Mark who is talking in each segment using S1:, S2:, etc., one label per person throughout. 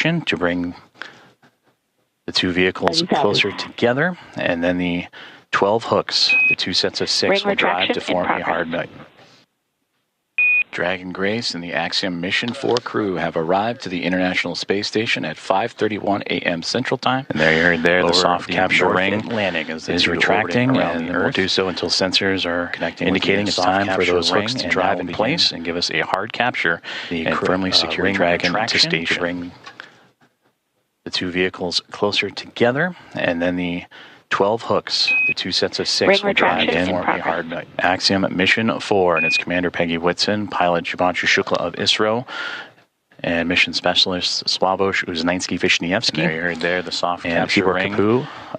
S1: traction to bring the two vehicles closer together, and then the 12 hooks, the two sets of 6 will drive to form a hard mate. Dragon Grace and the Axiom Mission 4 crew have arrived to the International Space Station at 5:31 a.m. Central Time. And there, the soft capture ring landing is retracting, and will do so until sensors are connecting, indicating it's time for those hooks to drive in place and give us a hard capture and firmly secure Dragon to station. Bring the two vehicles closer together, and then the 12 hooks, the two sets of 6 will drive in for a hard mate. Axiom Mission 4 and its commander Peggy Whitson, pilot Shukla of ISRO, and mission specialist Sławosz Uznański-Wiśniewski. There, the soft capture ring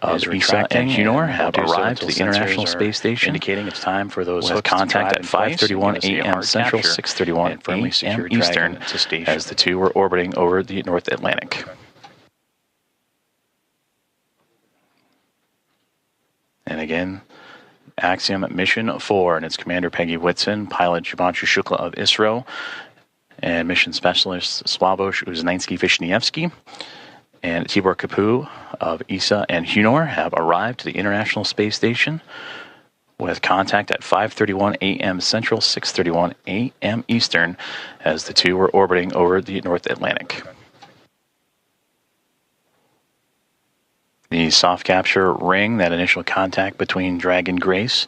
S1: of ISA and Hunor have arrived to the International Space Station, indicating it's time for those hooks contact at 5:31 a.m. Central, 6:31 a.m. Eastern, as the two were orbiting over the North Atlantic. And again, Axiom Mission 4 and its commander Peggy Whitson, pilot Shukla of ISRO, and mission specialist Sławosz Uznański-Wiśniewski, and Tibor Kapu of ISA and Hunor have arrived to the International Space Station with contact at 5:31 a.m. Central, 6:31 a.m. Eastern, as the two were orbiting over the North Atlantic. The soft capture ring, that initial contact between Dragon Grace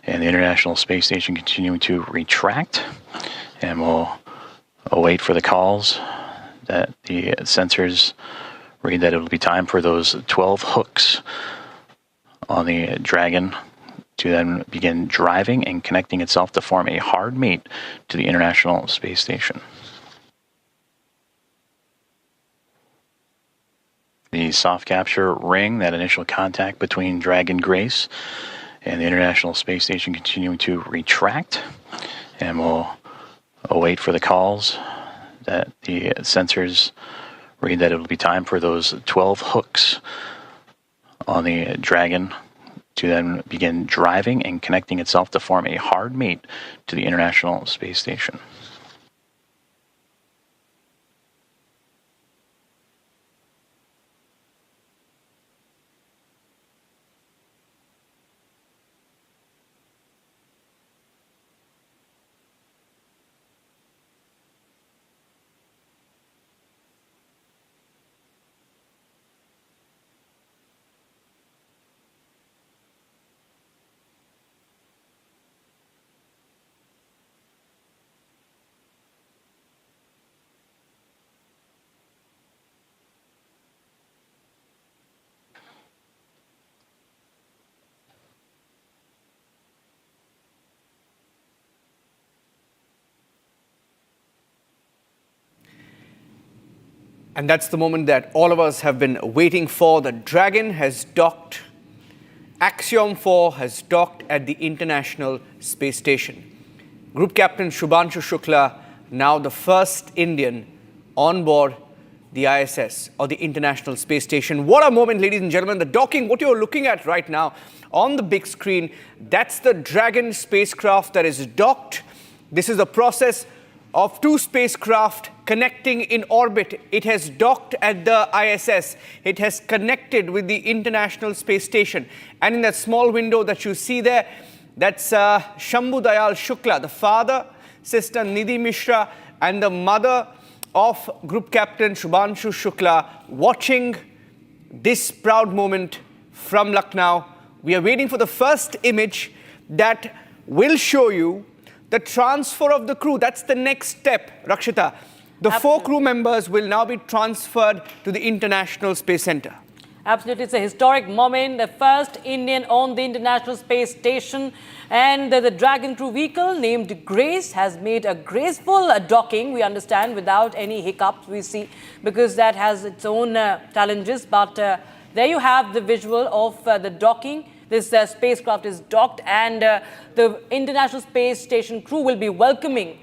S1: and the International Space Station, continuing to retract, and we'll await for the calls that the sensors read that it will be time for those 12 hooks on the Dragon to then begin driving and connecting itself to form a hard mate to the International Space Station. The soft capture ring, that initial contact between Dragon Grace and the International Space Station, continuing to retract, and we'll await for the calls that the sensors read that it will be time for those 12 hooks on the Dragon to then begin driving and connecting itself to form a hard mate to the International Space Station.
S2: And that's the moment that all of us have been waiting for. The Dragon has docked. Axiom-4 has docked at the International Space Station. Group Captain Shubhanshu Shukla, now the first Indian on board the ISS, or the International Space Station. What a moment, ladies and gentlemen. The docking, what you're looking at right now on the big screen, that's the Dragon spacecraft that is docked. This is the process of two spacecraft connecting in orbit. It has docked at the ISS. It has connected with the International Space Station. And in that small window that you see there, that's Shambhu Dayal Shukla, the father, sister Nidhi Mishra, and the mother of Group Captain Shubhanshu Shukla, watching this proud moment from Lucknow. We are waiting for the first image that will show you the transfer of the crew. That's the next step, Rakshita. The four crew members will now be transferred to the International Space Center.
S3: Absolutely, it's a historic moment. The first Indian on the International Space Station, and the Dragon crew vehicle named Grace has made a graceful docking, we understand, without any hiccups we see, because that has its own challenges. But there you have the visual of the docking. This spacecraft is docked, and the International Space Station crew will be welcoming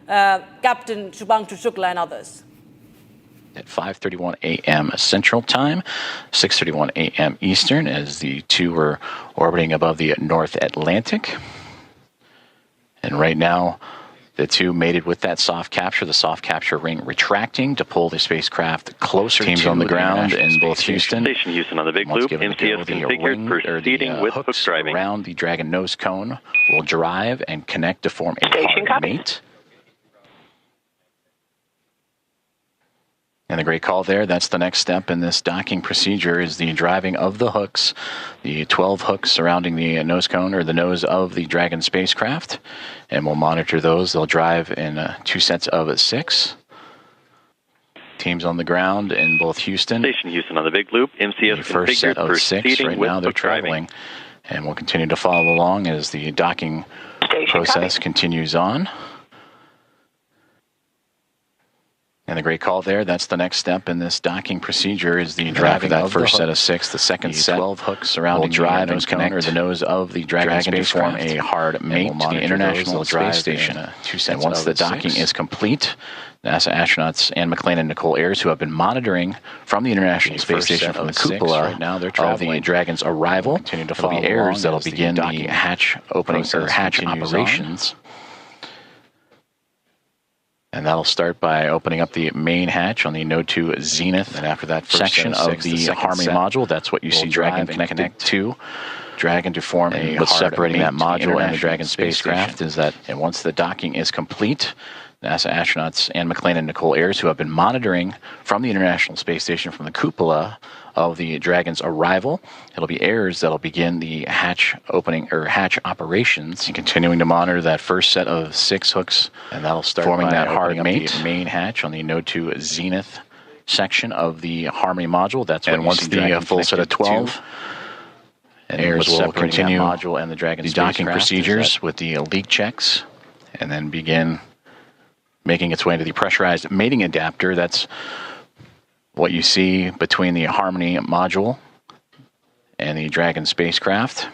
S3: Captain Shubhanshu Shukla and others.
S1: At 5:31 a.m. Central Time, 6:31 a.m. Eastern, as the two were orbiting above the North Atlantic. And right now, The two mated with that soft capture, the soft capture ring retracting to pull the spacecraft closer. Teams on the ground in both Houston.
S4: Station Houston on the big loop. MCS configured, proceeding with hook driving.
S1: Around the Dragon nose cone will drive and connect to form a hard mate. And the great call there, that's the next step in this docking procedure, is the driving of the hooks, the 12 hooks surrounding the nose cone or the nose of the Dragon spacecraft. And we'll monitor those. They'll drive in 2 sets of 6. Teams on the ground in both Houston.
S4: Station Houston on the big loop. MCS
S1: the first set of 6. Right now they're traveling. And we'll continue to follow along as the docking process continues on. And the great call there, that's the next step in this docking procedure, is the driving of that first set of 6. The second set, 12 hooks surrounding the nose cone or the nose of the Dragon to form a hard mate to the International Space Station. And once the docking is complete, NASA astronauts Anne McClain and Nicole Ayers, who have been monitoring from the International Space Station from the cupola
S2: right now, they're
S1: of the Dragon's arrival, it'll be Ayers that'll begin the hatch opening or hatch operations. And that'll start by opening up the main hatch on the Node 2 Zenith. And after that section of the Harmony module, that's what you see Dragon connected to. Dragon to form a hard separating that module and the Dragon spacecraft is that, and once the docking is complete, NASA astronauts Anne McClain and Nicole Ayers, who have been monitoring from the International Space Station from the cupola of the Dragon's arrival, it'll be Ayers that'll begin the hatch opening or hatch operations, and continuing to monitor that first set of 6 hooks, and that'll start forming that hard mate the main hatch on the Node 2 Zenith section of the Harmony module. That's what, and once the full set of 12. And Ayers will continue module and the Dragon docking procedures with the leak checks, and then begin making its way into the pressurized mating adapter. That's what you see between the Harmony module and the Dragon spacecraft,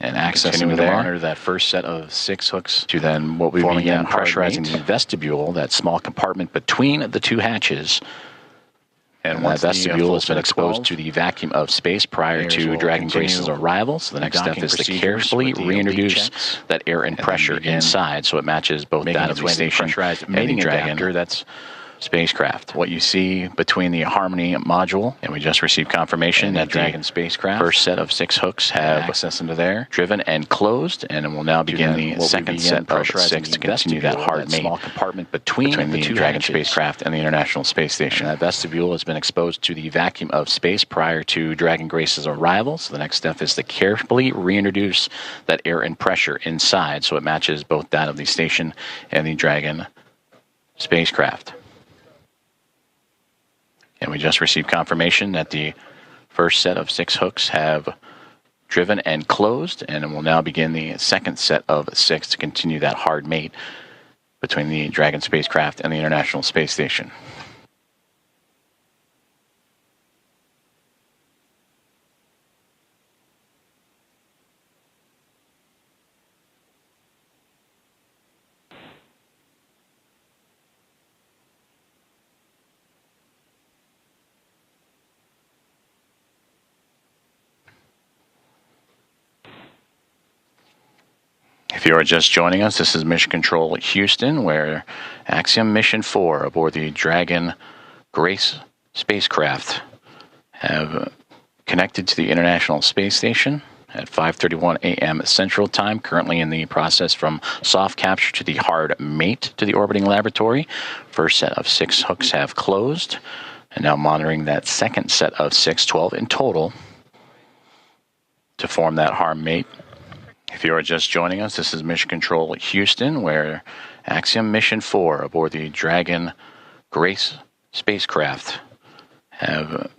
S1: and accessing to monitor that first set of 6 hooks to then what we begin pressurizing the vestibule, that small compartment between the 2 hatches. And that vestibule has been exposed to the vacuum of space prior to Dragon Grace's arrival. So the next step is to carefully reintroduce that air and pressure inside, so it matches both that of the station and the Dragon. That's spacecraft. What you see between the Harmony module, and we just received confirmation that Dragon spacecraft first set of 6 hooks have access into there, driven and closed, and it will now begin the second set of 6 to continue that hard mate small compartment between the 2 Dragon spacecraft and the International Space Station. And that vestibule has been exposed to the vacuum of space prior to Dragon Grace's arrival. So the next step is to carefully reintroduce that air and pressure inside, so it matches both that of the station and the Dragon spacecraft. And we just received confirmation that the first set of 6 hooks have driven and closed, and it will now begin the second set of 6 to continue that hard mate between the Dragon spacecraft and the International Space Station. If you are just joining us, this is Mission Control Houston, where Axiom Mission 4 aboard the Dragon Grace spacecraft have connected to the International Space Station at 5:31 a.m. Central Time, currently in the process from soft capture to the hard mate to the orbiting laboratory. First set of 6 hooks have closed, and now monitoring that second set of 6, 12 in total, to form that hard mate. If you are just joining us, this is Mission Control Houston, where Axiom Mission 4 aboard the Dragon Grace spacecraft have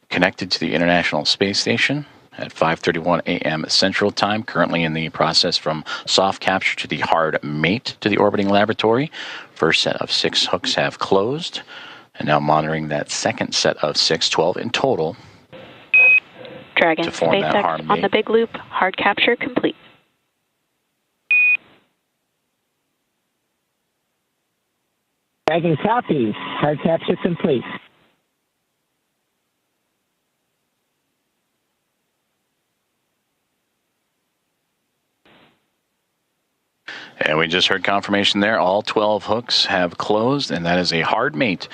S1: connected to the International Space Station at 5:31 a.m. Central Time, currently in the process from soft capture to the hard mate to the orbiting laboratory. First set of 6 hooks have closed, and now monitoring that second set of 6, 12 in total,
S5: Dragon
S1: to form that hard mate.
S5: On the big loop, hard capture complete.
S6: Dragon copies. Hard capture complete.
S1: And we just heard confirmation there. All 12 hooks have closed, and that is a hard mate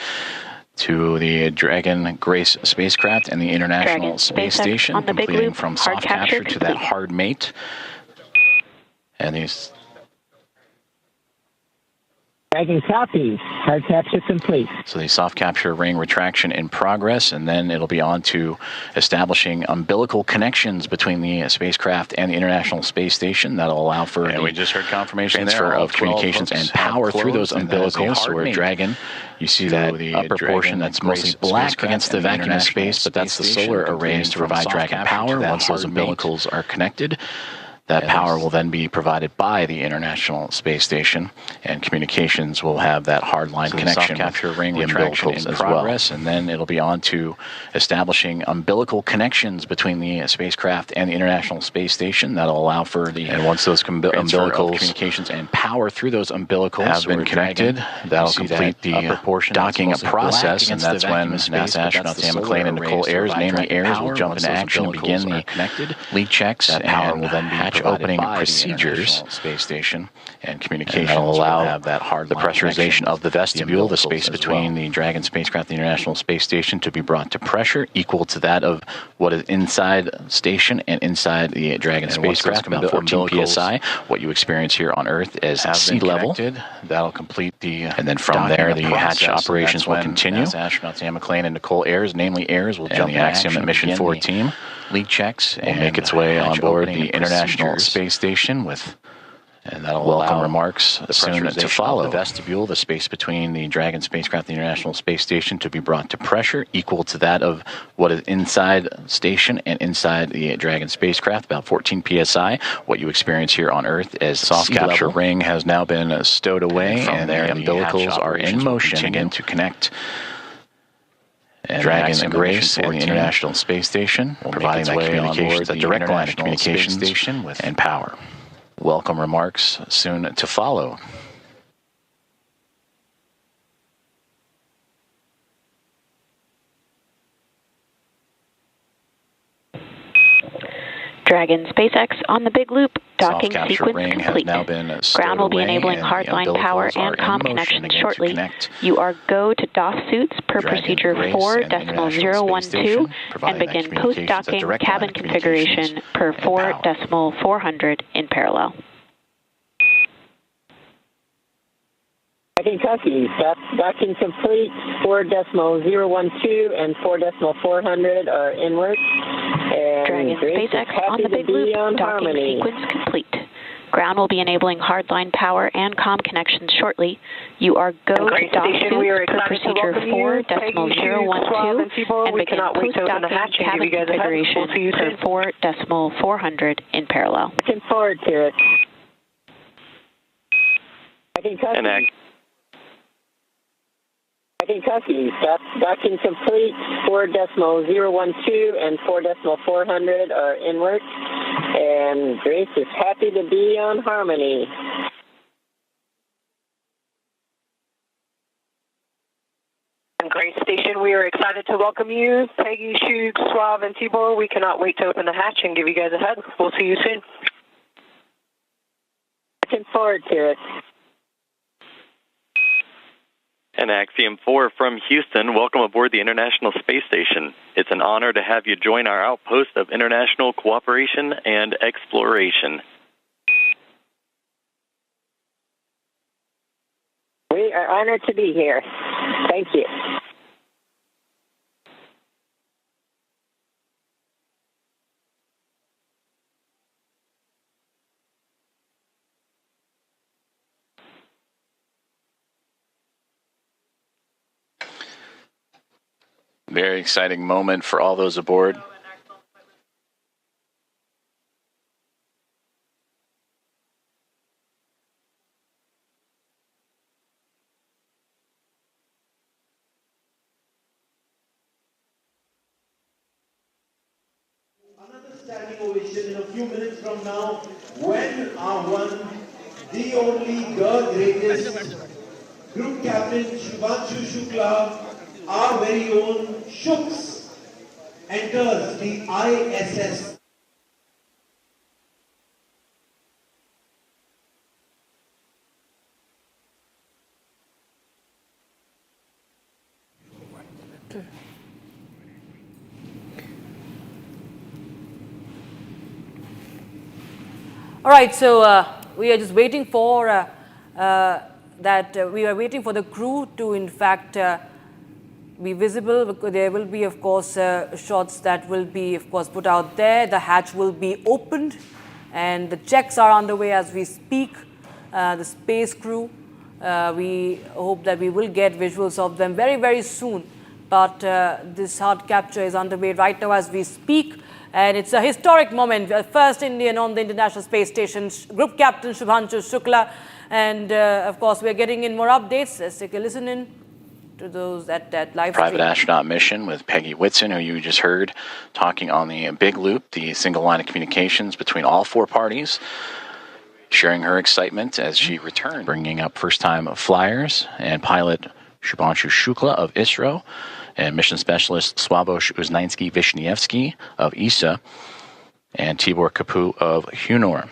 S1: to the Dragon Grace spacecraft and the International Space Station, completing from soft capture to that hard mate. And these...
S6: Dragon copies. Hard capture complete.
S1: So the soft capture ring retraction in progress, and then it'll be on to establishing umbilical connections between the spacecraft and the International Space Station. That'll allow for
S4: we just heard confirmation
S1: transfer of communications and power through those umbilicals. So we're Dragon. You see that the upper portion that's mostly black against the vacuum of space, but that's the solar arrays to provide Dragon power. Once those umbilicals are connected, that power will then be provided by the International Space Station, and communications will have that hardline connection. Soft capture ring retraction in progress, and then it'll be on to establishing umbilical connections between the spacecraft and the International Space Station. That'll allow for the once those umbilicals, communications and power through those umbilicals have been connected, that'll complete the upper portion docking process, and that's when NASA astronauts Anne McClain and Nicole Ayres, namely Ayres, will jump into action and begin the leak checks. That power will then be opening procedures, space station, and communications will allow the pressurization of the vestibule, the space between the Dragon spacecraft and the International Space Station, to be brought to pressure equal to that of what is inside station and inside the Dragon spacecraft, about 14 psi. What you experience here on Earth as sea level. That'll complete the, and then from there the hatch operations will continue. Astronauts Anne McClain and Nicole Ayres, namely Ayres, will jump the Axiom Mission 4 team. Leak checks and make its way on board the International Space Station with, and that'll welcome remarks soon to follow. The vestibule, the space between the Dragon spacecraft and the International Space Station, to be brought to pressure equal to that of what is inside station and inside the Dragon spacecraft, about 14 psi. What you experience here on Earth as soft capture ring has now been stowed away, and the umbilicals are in motion again to connect Dragon and Grace and the International Space Station, providing that communications, a direct line of communications and power. Welcome remarks soon to follow.
S5: Dragon SpaceX on the big loop. Docking
S1: Soft
S5: sequence
S1: ring
S5: complete.
S1: Has now been
S5: Ground will be enabling hardline power and comm connections shortly. You are go to DOS suits per procedure 4.012 and begin post-docking cabin configuration per 4.400 in parallel.
S6: Docking copy. Docking complete. 4.012 and 4.400 are in work. And
S5: Dragon SpaceX on the big loop. Docking sequence complete. Ground will be enabling hardline power and comm connections shortly. You are go to DOS suits per procedure 4.012 and begin post-docking cabin configuration per 4.400 in parallel.
S6: Looking forward to it. Docking copy. Docking copy. Docking complete. 4.012 and 4.400 are in work. And Grace is happy to be on Harmony.
S7: Grace Station, we are excited to welcome you. Peggy, Shug, Suave, and Tibor. We cannot wait to open the hatch and give you guys a hug. We'll see you soon.
S6: Looking forward to it.
S4: And Axiom-4 from Houston, welcome aboard the International Space Station. It's an honor to have you join our outpost of international cooperation and exploration.
S6: We are honored to be here. Thank you.
S1: Very exciting moment for all those aboard.
S8: Another standing ovation in a few minutes from now, when our one, the only, the greatest Group Captain Shukla, our very own Shuks, enters the ISS.
S3: All right, so we are just waiting for we are waiting for the crew to, in fact, be visible. There will be, of course, shots that will be, of course, put out there. The hatch will be opened, and the checks are underway as we speak. The space crew, we hope that we will get visuals of them very, very soon. But this hard capture is underway right now as we speak. And it's a historic moment. First Indian on the International Space Station, Group Captain Shubhanshu Shukla. And, of course, we're getting in more updates. Let's take a listen in to those that live
S1: Private
S3: stream.
S1: astronaut mission with Peggy Whitson, who you just heard talking on the big loop, the single line of communications between all four parties, sharing her excitement as she returned, bringing up first-time flyers and pilot Shubhanshu Shukla of ISRO, and mission specialist Sławosz Uznański-Wiśniewski of ESA, and Tibor Kapu of Hunor.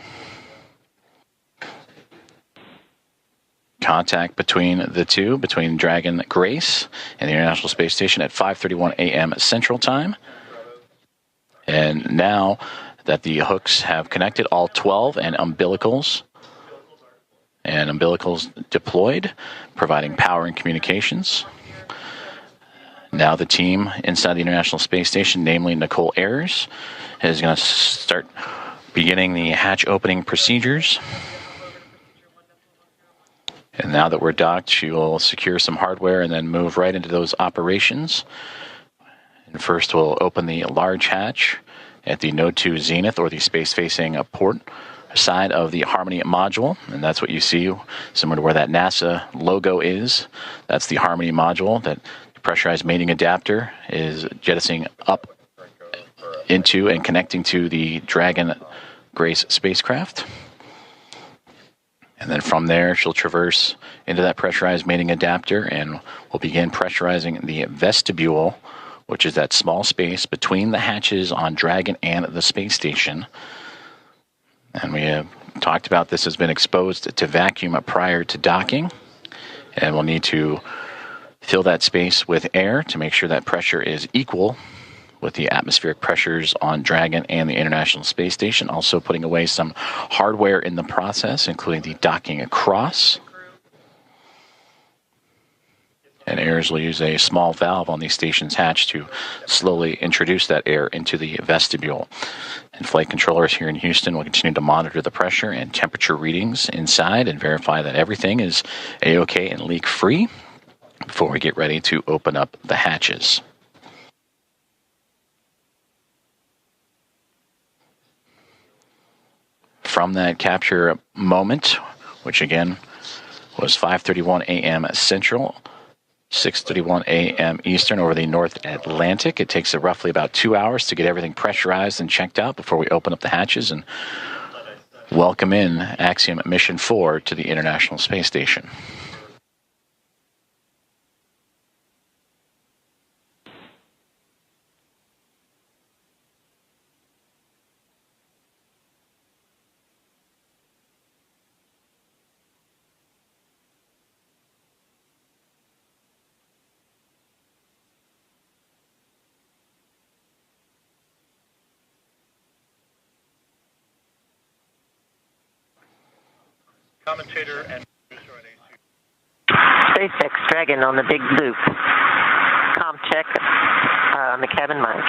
S1: Contact between the two, between Dragon Grace and the International Space Station at 5:31 a.m. Central Time. And now that the hooks have connected, all 12 and umbilicals deployed, providing power and communications. Now the team inside the International Space Station, namely Nicole Ayers, is going to start beginning the hatch opening procedures. And now that we're docked, she will secure some hardware and then move right into those operations. And first we'll open the large hatch at the Node 2 Zenith, or the space-facing port side of the Harmony module. And that's what you see, similar to where that NASA logo is. That's the Harmony module that pressurized mating adapter is jettisoning up into and connecting to the Dragon Grace spacecraft. And then from there, she'll traverse into that pressurized mating adapter, and we'll begin pressurizing the vestibule, which is that small space between the hatches on Dragon and the space station. And we have talked about this has been exposed to vacuum prior to docking, and we'll need to fill that space with air to make sure that pressure is equal with the atmospheric pressures on Dragon and the International Space Station. Also putting away some hardware in the process, including the docking across. And Ayers will use a small valve on the station's hatch to slowly introduce that air into the vestibule. And flight controllers here in Houston will continue to monitor the pressure and temperature readings inside and verify that everything is A-OK and leak-free before we get ready to open up the hatches. From that capture moment, which again was 5:31 a.m. Central, 6:31 a.m. Eastern over the North Atlantic, it takes roughly about 2 hours to get everything pressurized and checked out before we open up the hatches and welcome in Axiom Mission 4 to the International Space Station.
S9: Commentator and producer on
S7: SpaceX Dragon on the big loop. Com check on the cabin mic.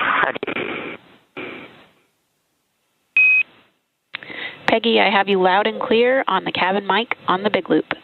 S5: Peggy, I have you loud and clear on the cabin mic on the big loop.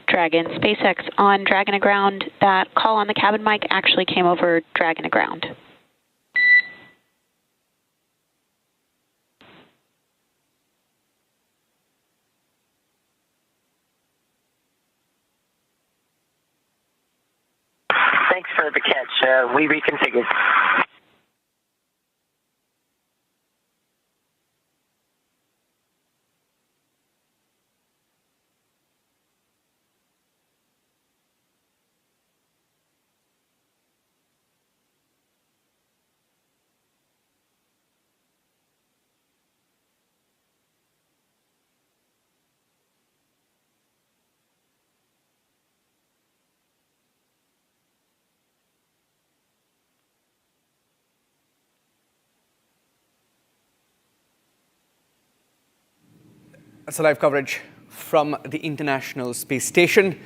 S5: Dragon, SpaceX on Dragon aground. That call on the cabin mic actually came over Dragon aground.
S7: Thanks for the catch. We reconfigured.
S2: That's a live coverage from the International Space Station.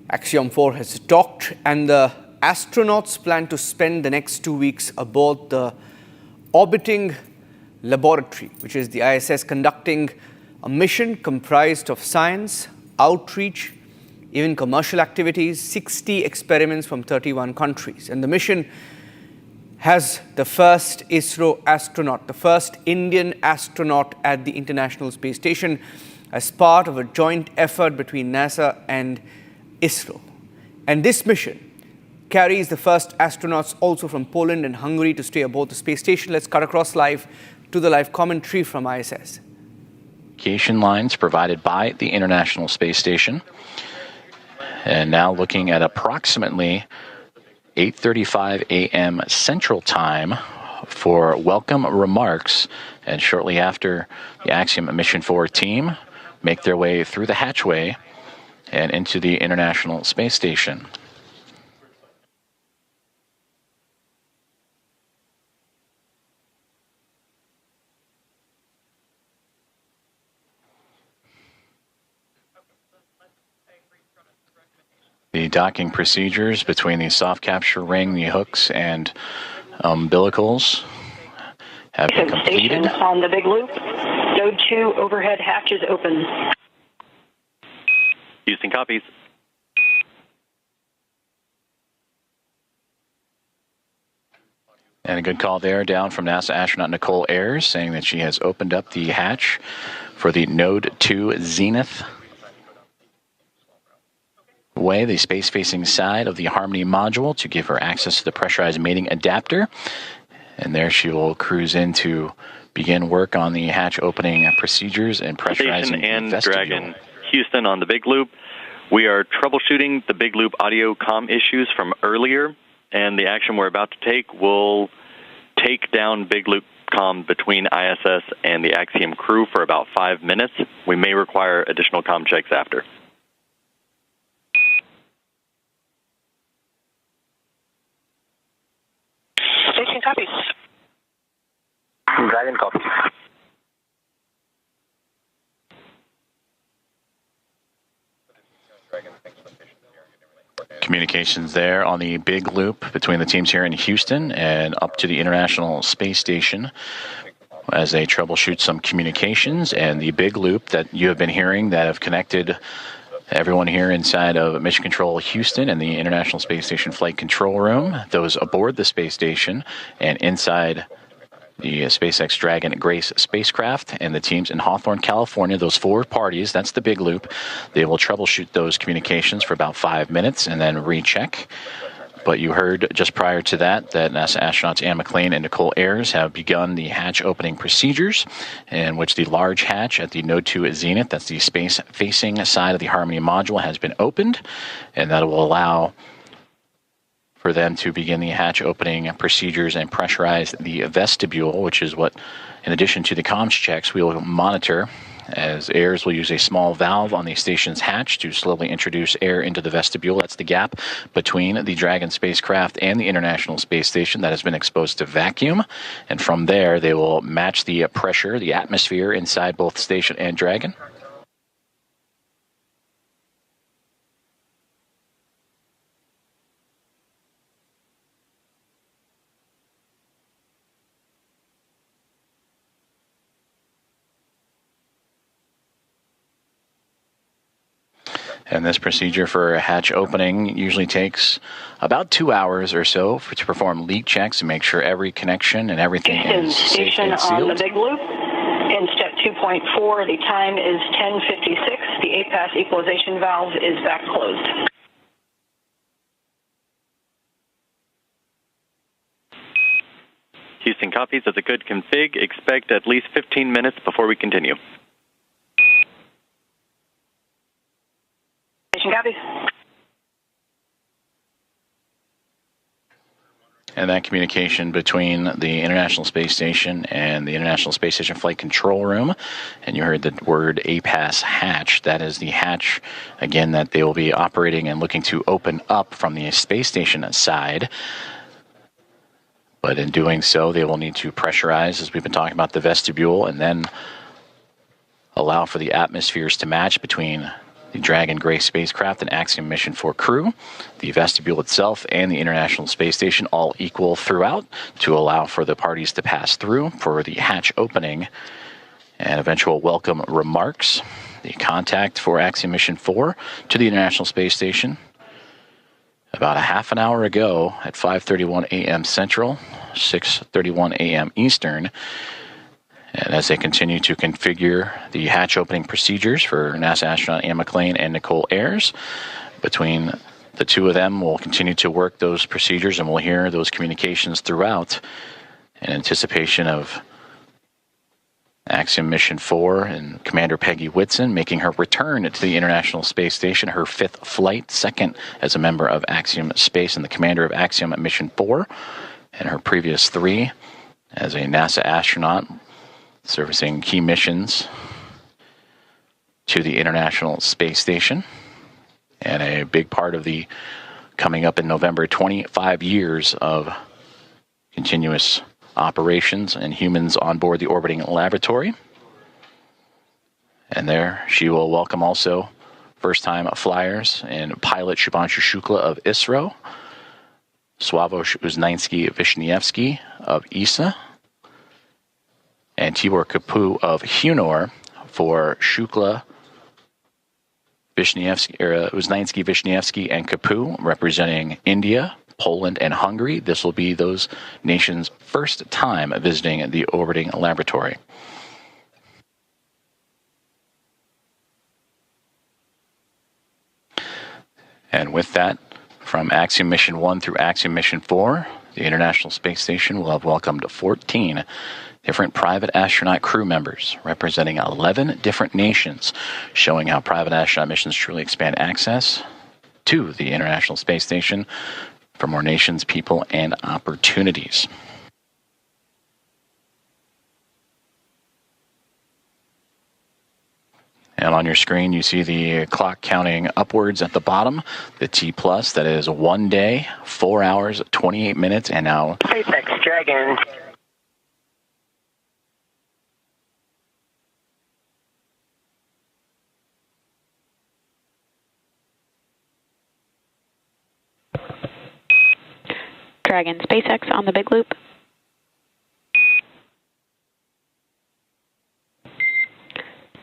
S2: Axiom-4 has docked, and the astronauts plan to spend the next 2 weeks aboard the orbiting laboratory, which is the ISS, conducting a mission comprised of science, outreach, even commercial activities, 60 experiments from 31 countries. And the mission has the first ISRO astronaut, the first Indian astronaut at the International Space Station, as part of a joint effort between NASA and ISRO. And this mission carries the first astronauts also from Poland and Hungary to stay aboard the space station. Let's cut across live to the live commentary from ISS.
S1: Communication lines provided by the International Space Station. And now looking at approximately 8:35 a.m. Central Time for welcome remarks, and shortly after, the Axiom Mission 4 team make their way through the hatchway and into the International Space Station. The docking procedures between the soft capture ring, the hooks, and umbilicals have been completed.
S7: Station on the big loop. Node 2 overhead hatch is open.
S4: Houston copies.
S1: And a good call there down from NASA astronaut Nicole Ayers, saying that she has opened up the hatch for the Node 2 Zenith way, the space-facing side of the Harmony module, to give her access to the pressurized mating adapter. And there she will cruise in to begin work on the hatch opening procedures and pressurizing
S4: Station and
S1: vestibule.
S4: Dragon, Houston on the big loop. We are troubleshooting the big loop audio comm issues from earlier, and the action we're about to take will take down big loop comm between ISS and the Axiom crew for about 5 minutes. We may require additional comm checks after.
S7: Station copies.
S6: Dragon copy.
S1: Communications there on the big loop between the teams here in Houston and up to the International Space Station as they troubleshoot some communications. And the big loop that you have been hearing that have connected everyone here inside of Mission Control Houston and the International Space Station Flight Control Room, those aboard the space station and inside the SpaceX Dragon Grace spacecraft, and the teams in Hawthorne, California, those 4 parties, that's the big loop. They will troubleshoot those communications for about 5 minutes and then recheck. But you heard just prior to that NASA astronauts Anne McLean and Nicole Ayers have begun the hatch opening procedures, in which the large hatch at the Node 2 Zenith, that's the space-facing side of the Harmony module, has been opened, and that will allow for them to begin the hatch opening procedures and pressurize the vestibule, which is what, in addition to the comms checks, we will monitor, as Ayers will use a small valve on the station's hatch to slowly introduce air into the vestibule. That's the gap between the Dragon spacecraft and the International Space Station that has been exposed to vacuum. And from there, they will match the pressure, the atmosphere inside both station and Dragon. And this procedure for a hatch opening usually takes about 2 hours or so to perform leak checks and make sure every connection and everything is safe and sealed.
S7: On the big loop. In step 2.4, the time is 10:56. The APAS equalization valve is back closed.
S4: Houston copies as a good config. Expect at least 15 minutes before we continue.
S7: Copies.
S1: And that communication between the International Space Station and the International Space Station Flight Control Room, and you heard the word APAS hatch. That is the hatch, again, that they will be operating and looking to open up from the space station side. But in doing so, they will need to pressurize, as we've been talking about, the vestibule, and then allow for the atmospheres to match between the Dragon Grace spacecraft and Axiom Mission 4 crew, the vestibule itself, and the International Space Station all equal throughout to allow for the parties to pass through for the hatch opening and eventual welcome remarks. The contact for Axiom Mission 4 to the International Space Station about a half an hour ago at 5:31 a.m. Central, 6:31 a.m. Eastern. And as they continue to configure the hatch opening procedures for NASA astronaut Anne McClain and Nicole Ayers, between the two of them, we'll continue to work those procedures and we'll hear those communications throughout in anticipation of Axiom Mission 4 and Commander Peggy Whitson making her return to the International Space Station, her 5th flight, second as a member of Axiom Space and the commander of Axiom Mission 4, and her previous 3 as a NASA astronaut servicing key missions to the International Space Station. And a big part of the coming up in November, 25 years of continuous operations and humans on board the orbiting laboratory. And there she will welcome also first-time flyers and pilot Shubhanshu Shukla of ISRO, Sławomir Uznański-Wiśniewski of ESA, and Tibor Kapu of Hunor for Shukla, Uznański-Wiśniewski, and Kapu representing India, Poland, and Hungary. This will be those nations' first time visiting the orbiting laboratory. And with that, from Axiom Mission 1 through Axiom Mission 4, the International Space Station will have welcomed 14 different private astronaut crew members representing 11 different nations, showing how private astronaut missions truly expand access to the International Space Station for more nations, people, and opportunities. And on your screen, you see the clock counting upwards at the bottom, the T+, that is 1 day, 4 hours, 28 minutes, and now
S6: SpaceX Dragon.
S5: Dragon SpaceX on the big loop.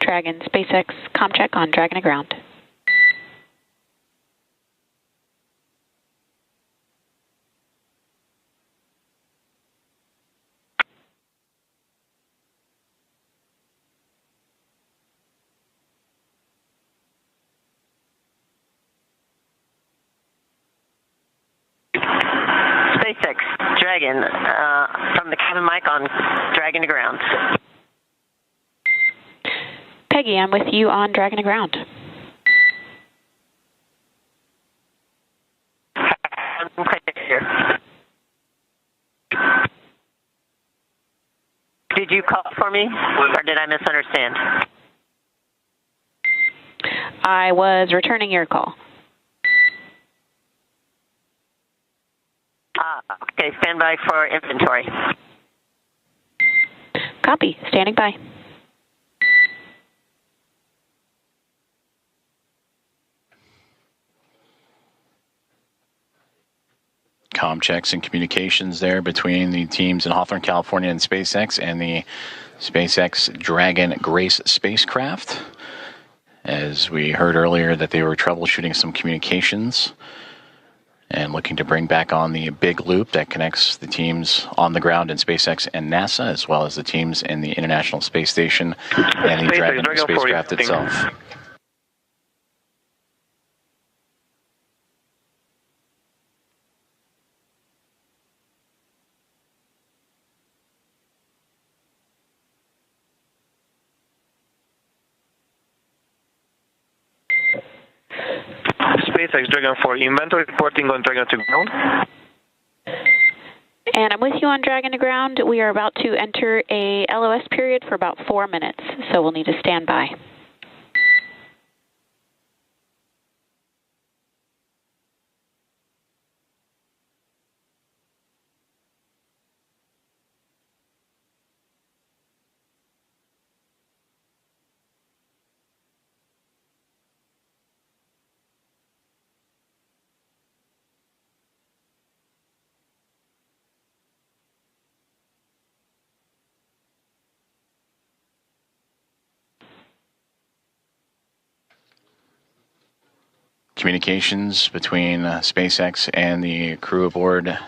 S5: Dragon SpaceX ComCheck on Dragon to ground.
S6: SpaceX Dragon from the cabin mic on Dragon to ground.
S5: Peggy, I'm with you on Dragon to ground.
S6: Did you call for me, or did I misunderstand?
S5: I was returning your call.
S6: Okay, stand by for inventory.
S5: Copy, standing by.
S1: comm checks and communications there between the teams in Hawthorne, California and SpaceX and the SpaceX Dragon Grace spacecraft. As we heard earlier that they were troubleshooting some communications and looking to bring back on the big loop that connects the teams on the ground in SpaceX and NASA, as well as the teams in the International Space Station and the Dragon spacecraft itself.
S9: SpaceX Dragon 4 inventory reporting on Dragon to ground.
S5: And I'm with you on Dragon to ground. We are about to enter a LOS period for about 4 minutes, so we'll need to stand by.
S1: communications between SpaceX and the crew aboard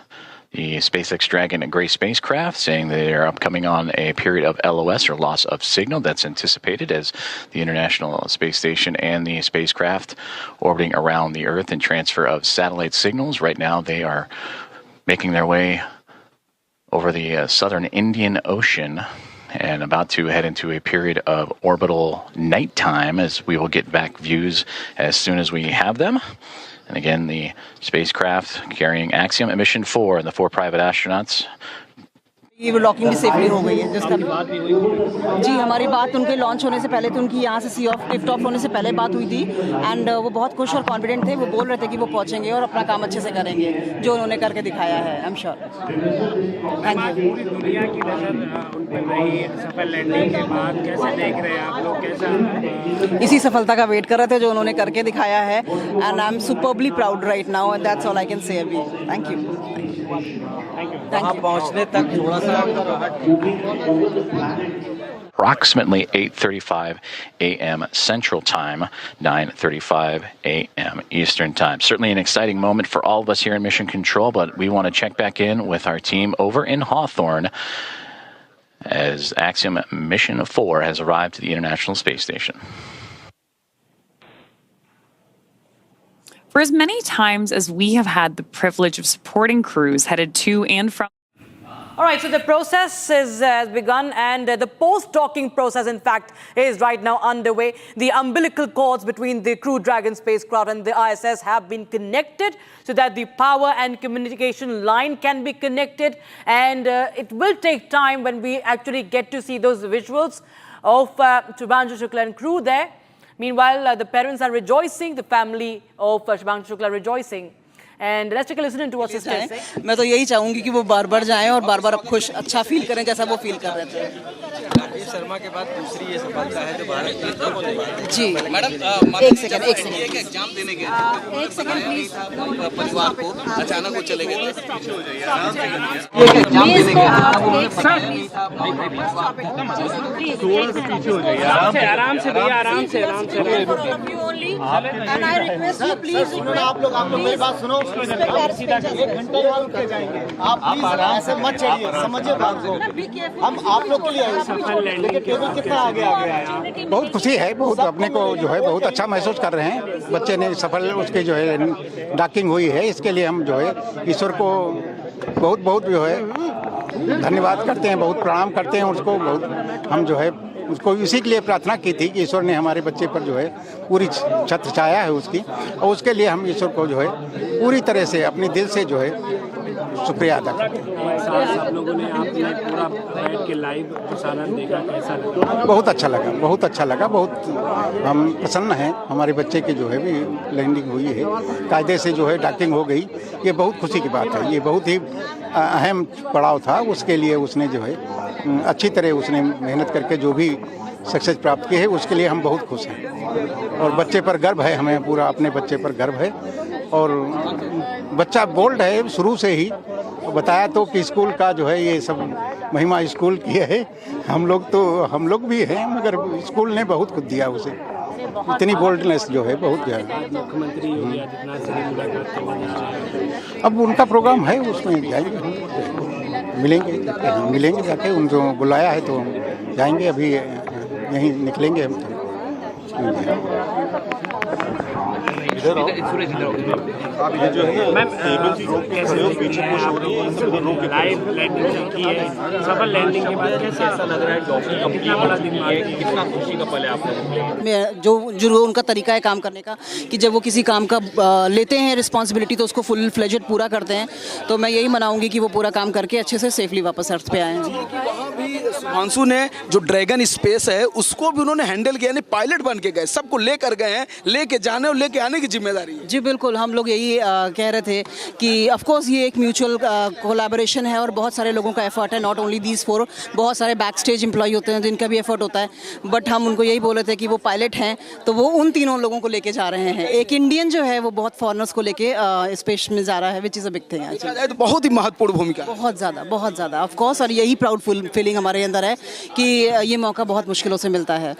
S1: the SpaceX Dragon Gray spacecraft, saying they are upcoming on a period of LOS, or loss of signal, that's anticipated as the International Space Station and the spacecraft orbiting around the Earth and transfer of satellite signals. Right now they are making their way over the southern Indian Ocean and about to head into a period of orbital nighttime, as we will get back views as soon as we have them. And again, the spacecraft carrying Axiom Mission 4 and the 4 private astronauts.
S10: ये docking भी safely हो गई है जिसका जी हमारी बात उनके launch होने से पहले तो उनकी यहाँ से लिफ्ट ऑफ होने से पहले बात हुई थी एंड वो बहुत खुश और कॉन्फिडेंट थे। वो बोल रहे थे कि वो पहुँचेंगे और अपना काम अच्छे से करेंगे, जो उन्होंने करके दिखाया है। I am sure. Thank you. पूरी दुनिया की नज़र उन पर रही सफल लैंडिंग के बाद, कैसे देख रहे हैं आप लोग, कैसा इसी सफलता का वेट कर रहे थे जो उन्होंने करके दिखाया है and I am superbly proud right now and that's all I can say अभी। Thank you.
S11: पहुंचने तक थोड़ा सा
S1: Approximately 8:35 a.m. Central Time, 9:35 a.m. Eastern Time. Certainly an exciting moment for all of us here in Mission Control, but we want to check back in with our team over in Hawthorne as Axiom Mission 4 has arrived to the International Space Station.
S12: For as many times as we have had the privilege of supporting crews headed to and from.
S3: All right, so the process has begun, and the post-docking process, in fact, is right now underway. The umbilical cords between the Crew Dragon spacecraft and the ISS have been connected so that the power and communication line can be connected. And it will take time when we actually get to see those visuals of Shukla and crew there. Meanwhile, the parents are rejoicing, the family of Shukla rejoicing. And let's take a listen to what sisters say.
S10: मैं तो यही चाहूंगी कि वो बार-बार जाएं और बार-बार अब खुश अच्छा फील करें जैसा वो फील कर रहे थे।
S11: राकेश शर्मा के बाद दूसरी ये सफलता है जो भारत की
S10: जी मैडम एक सेकंड
S11: एक एग्जाम देने गए
S10: एक सेकंड प्लीज
S11: परिवार को अचानक वो चले गए
S10: एग्जाम देने गए
S11: आराम से भैया आराम से
S10: and I request you please
S11: आप लोग मेरी बात सुनो सीधा 1 घंटे बाद उठ के जाएंगे आप प्लीज ऐसे मत चढ़िए समझिए बात को हम आप लोग के लिए आए लेकिन टेबल कितना आगे आ गया है
S13: बहुत खुशी है बहुत अपने को जो है बहुत अच्छा महसूस कर रहे हैं बच्चे ने सफल उसके जो है डॉकिंग हुई है इसके लिए हम जो है ईश्वर को बहुत बहुत जो है धन्यवाद करते हैं बहुत प्रणाम करते हैं उसको बहुत हम जो है उसको इसी के लिए प्रार्थना की थी कि ईश्वर ने हमारे बच्चे पर जो है पूरी छत्र छाया है उसकी और उसके लिए हम ईश्वर को जो है पूरी तरह से अपने दिल से जो है शुक्रिया अदा करते हैं।
S11: आप लोगों ने आपने पूरा बैठ के लाइव प्रसारण देखा कैसा लगा?
S13: बहुत अच्छा लगा बहुत हम प्रसन्न हैं हमारे बच्चे की जो है भी लैंडिंग हुई है कायदे से जो है डॉकिंग हो गई ये बहुत खुशी की बात है ये बहुत ही अहम पड़ाव था उसके लिए उसने जो है अच्छी तरह उसने मेहनत करके जो भी सक्सेस प्राप्त की है उसके लिए हम बहुत खुश हैं और बच्चे पर गर्व है हमें पूरा अपने बच्चे पर गर्व है और बच्चा बोल्ड है शुरू से ही बताया तो कि स्कूल का जो है ये सब महिमा स्कूल की है हम लोग भी हैं मगर स्कूल ने बहुत कुछ दिया उसे इतनी बोल्डनेस जो है बहुत
S11: मुख्यमंत्री योगी आदित्यनाथ से मुलाकात करने
S13: अब उनका प्रोग्राम है उसमें जाएंगे मिलेंगे जाके उनको बुलाया है तो जाएंगे अभी यहीं निकलेंगे हम
S11: आप ये जो है मैम कैसे हो पीछे पुश हो रही है लाइव लैंडिंग की है सफल लैंडिंग के बाद कैसा लग रहा है डॉकिंग का कितना बड़ा दिन है कितना खुशी का पल है आप लोगों
S10: को जो उनका तरीका है काम करने का कि जब वो किसी काम का लेते हैं रिस्पॉन्सिबिलिटी तो उसको फुल फ्लेजेड पूरा करते हैं तो मैं यही मनाऊंगी कि वो पूरा काम करके अच्छे से सेफली वापस अर्थ पे आए
S14: वहाँ भी सुभांशु ने जो ड्रैगन स्पेस है उसको भी उन्होंने हैंडल किया यानी पायलट बन के गए सबको लेकर गए हैं लेके जाने और लेके आने की जिम्मेदारी है।
S10: जी बिल्कुल हम लोग यही कह रहे थे कि ऑफ कोर्स ये एक म्यूचुअल कोलैबोरेशन है और बहुत सारे लोगों का एफर्ट है नॉट ओनली दीज 4 बहुत सारे बैक स्टेज एम्प्लॉय होते हैं जिनका भी एफर्ट होता है बट हम उनको यही बोल रहे थे कि वो पायलट हैं तो वो उन तीनों लोगों को लेके जा रहे हैं एक इंडियन जो है वो बहुत फॉरनर्स को लेके स्पेस में जा रहा है which is a big thing
S14: तो बहुत ही महत्वपूर्ण भूमिका
S10: बहुत ज़्यादा ऑफ कोर्स और यही प्राउड फीलिंग फीलिंग हमारे अंदर है कि ये मौका बहुत मुश्किलों से मिलता है।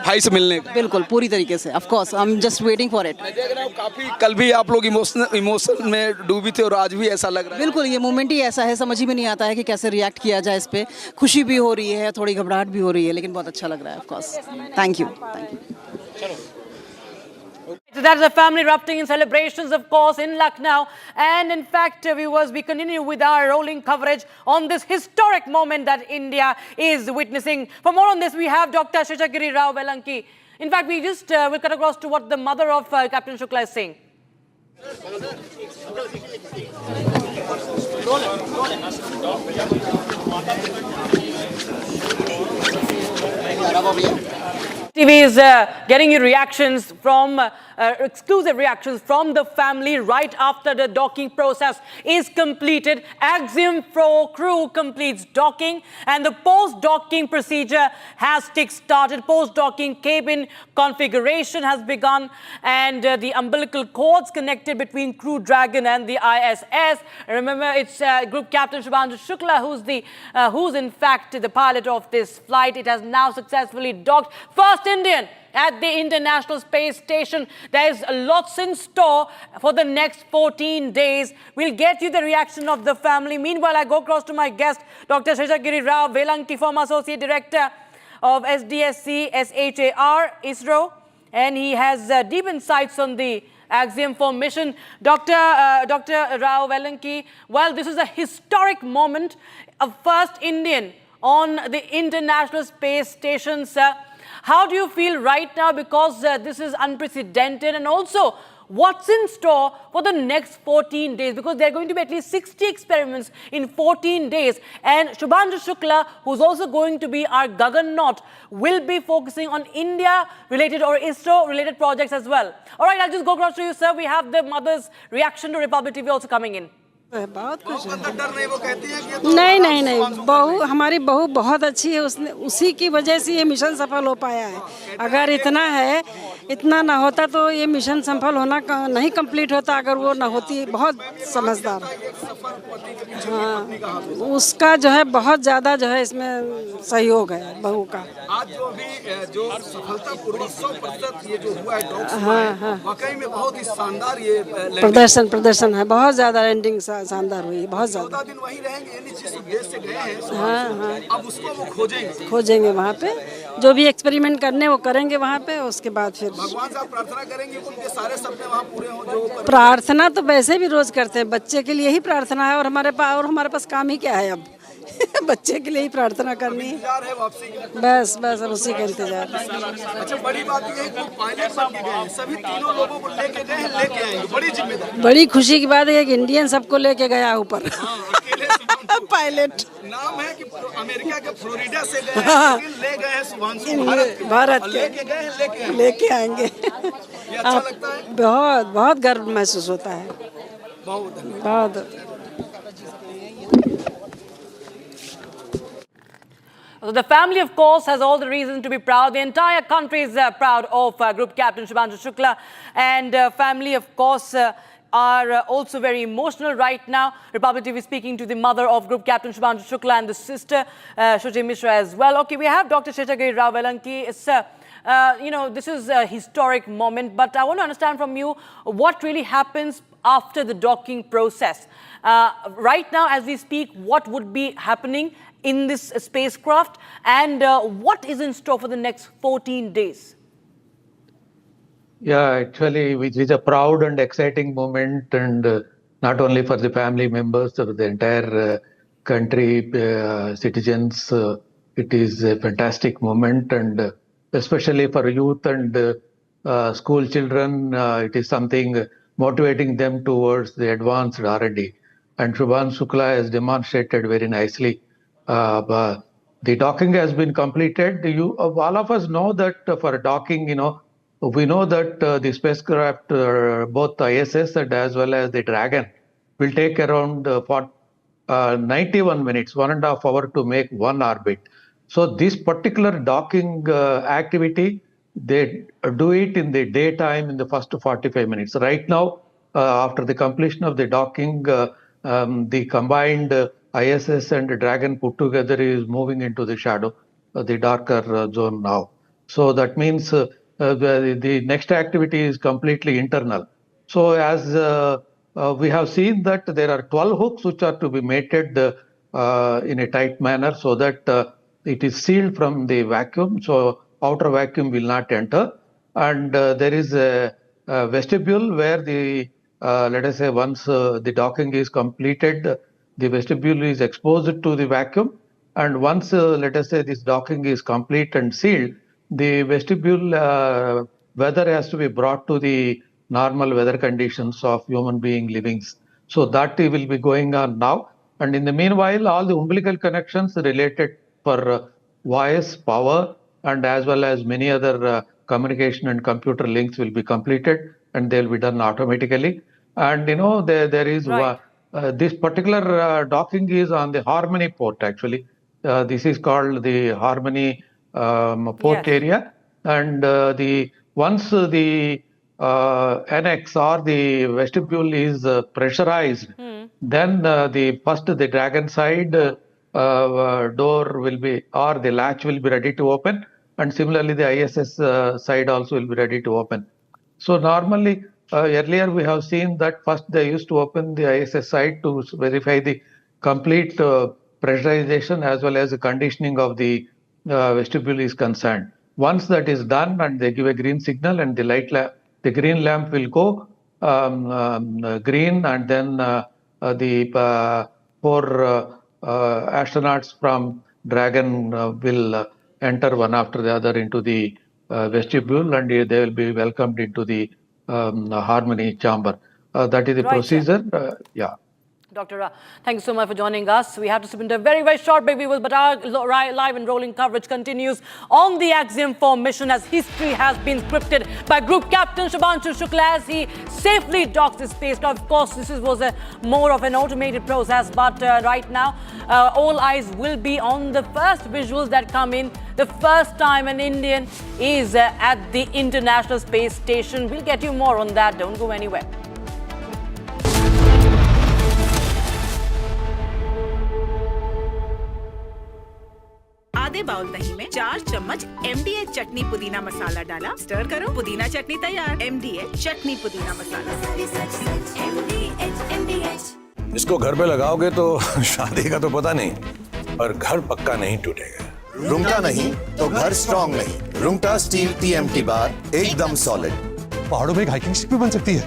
S14: भाई से मिलने का
S10: बिल्कुल पूरी तरीके से, of course I am just waiting for it.
S14: मैं देख रहा हूँ काफी कल भी आप लोग इमोशन में डूबी थे और आज भी ऐसा लग रहा है।
S10: बिल्कुल, ये मोमेंट ही ऐसा है, समझ ही में नहीं आता है कि कैसे रिएक्ट किया जाए इस पे। खुशी भी हो रही है, थोड़ी घबराहट भी हो रही है, लेकिन बहुत अच्छा लग रहा है of course. Thank you.
S3: So that's the family erupting in celebrations, of course, in Lucknow. And in fact, viewers, we continue with our rolling coverage on this historic moment that India is witnessing. For more on this, we have Dr. Sheshagiri Rao Velanki. In fact, we just will cut across to what the mother of Captain Shukla is saying. TV is getting you reactions from exclusive reactions from the family right after the docking process is completed. Axiom-4 crew completes docking and the post-docking procedure has kick-started. Post-docking cabin configuration has begun and the umbilical cords connected between Crew Dragon and the ISS. Remember, it's Group Captain Shukla who's in fact the pilot of this flight. It has now successfully docked. First Indian at the International Space Station. There is lots in store for the next 14 days. We'll get you the reaction of the family. Meanwhile, I go across to my guest, Dr. Sheshagiri Rao Velanki, former Associate Director of SDSC SHAR, ISRO, and he has deep insights on the Axiom-4 mission. Dr. Rao Velanki, well, this is a historic moment, a first Indian on the International Space Station, sir. How do you feel right now, because this is unprecedented, and also what's in store for the next 14 days, because there are going to be at least 60 experiments in 14 days, and Shubhanshu Shukla, who's also going to be our Gaganaut, will be focusing on India-related or ISRO-related projects as well. All right, I'll just go across to you, sir. We have the mother's reaction to Republic TV also coming in.
S15: बहुत कुछ नहीं बहू हमारी बहू बहुत अच्छी है, उसने उसी की वजह से ये मिशन सफल हो पाया है। अगर इतना ना होता तो ये मिशन सफल होना नहीं कंप्लीट होता, अगर वो ना होती। बहुत समझदार, हाँ, उसका जो है बहुत ज़्यादा जो है इसमें सहयोग है बहू का।
S14: आज जो अभी जो सफलतापूर्वक 100% ये जो हुआ है,
S15: हाँ,
S14: वाकई में बहुत ही शानदार ये
S15: प्रदर्शन है, बहुत ज़्यादा लैंडिंग शानदार हुई, बहुत ज़्यादा।
S14: 14 दिन वहीं रहेंगे, यानी जिस देश से गए हैं,
S15: हाँ,
S14: अब उसको वो
S15: खोजेंगे वहाँ पे, जो भी एक्सपेरिमेंट करने वो करेंगे वहाँ पे। उसके बाद फिर
S14: भगवान से आप प्रार्थना करेंगे उनके सारे सपने वहाँ पूरे हों। जो
S15: प्रार्थना तो वैसे भी रोज करते हैं, बच्चे के लिए ही प्रार्थना है, और हमारे पास काम ही क्या है अब बच्चे के लिए ही प्रार्थना करनी है, बस अब उसी का इंतजार।
S14: अच्छा, बड़ी बात ये है कि पायलट बन के गए, सभी तीनों लोगों को लेके आएंगे, बड़ी जिम्मेदारी,
S15: बड़ी खुशी की बात है कि इंडियन सबको लेके गया ऊपर। पायलट
S14: नाम है कि अमेरिका के फ्लोरिडा से गए, लेकिन ले गए हैं शुभांशु भारत के,
S15: लेके आएंगे।
S14: अच्छा लगता है,
S15: बहुत गर्व महसूस होता है, बहुत।
S3: So the family, of course, has all the reason to be proud. The entire country is proud of Group Captain Shubhanshu Shukla, and family, of course, are also very emotional right now. Republic TV speaking to the mother of Group Captain Shubhanshu Shukla and the sister, Shruti Mishra, as well. Okay, we have Dr. Sheshagiri Rao Velanki. Sir, this is a historic moment, but I want to understand from you what really happens after the docking process. Right now, as we speak, what would be happening in this spacecraft, and what is in store for the next 14 days?
S16: Yeah, actually, it is a proud and exciting moment, and not only for the family members, but the entire country, citizens. It is a fantastic moment, and especially for youth and school children, it is something motivating them towards the advanced R&D. And Shubhanshu Shukla has demonstrated very nicely. The docking has been completed. All of us know that for docking, we know that the spacecraft, both the ISS and as well as the Dragon, will take around 91 minutes, 1.5 hours to make one orbit. So this particular docking activity, they do it in the daytime in the first 45 minutes. Right now, after the completion of the docking, the combined ISS and Dragon put together is moving into the shadow, the darker zone now. So that means the next activity is completely internal. So as we have seen that there are 12 hooks which are to be mated in a tight manner so that it is sealed from the vacuum. So outer vacuum will not enter. And there is a vestibule where the, let us say once the docking is completed, the vestibule is exposed to the vacuum. And once, let us say, this docking is complete and sealed, the vestibule weather has to be brought to the normal weather conditions of human being livings. So that will be going on now. And in the meanwhile, all the umbilical connections related for voice, power, and as well as many other communication and computer links will be completed, and they'll be done automatically. And you know, there is this particular docking is on the Harmony port actually. This is called the Harmony port area, and once the annex or the vestibule is pressurized, then the Dragon side door will be, or the latch will be ready to open, and similarly the ISS side also will be ready to open. So normally earlier we have seen that first they used to open the ISS side to verify the complete pressurization as well as the conditioning of the vestibule is concerned. Once that is done and they give a green signal and the green lamp will go green, and then the 4 astronauts from Dragon will enter one after the other into the vestibule, and they will be welcomed into the Harmony chamber. That is the procedure. Yeah.
S3: Dr. Thank you so much for joining us. We have to submit a very, very short break, but our live and rolling coverage continues on the Axiom-4 mission as history has been scripted by Group Captain Shukla as he safely docks his spacecraft. Of course, this was more of an automated process, but right now, all eyes will be on the first visuals that come in. The first time an Indian is at the International Space Station. We'll get you more on that. Don't go anywhere.
S17: आधे bowl दही में 4 चम्मच MDH चटनी पुदीना मसाला डाला, stir करो, पुदीना चटनी तैयार। MDH चटनी पुदीना मसाला।
S18: इसको घर पे लगाओगे तो शादी का तो पता नहीं, पर घर पक्का नहीं टूटेगा।
S19: रुंगटा नहीं तो घर स्ट्रॉन्ग नहीं। रुंगटा स्टील TMT बार एकदम सॉलिड।
S18: पहाड़ों में एक हाइकिंग शिप भी बन सकती है।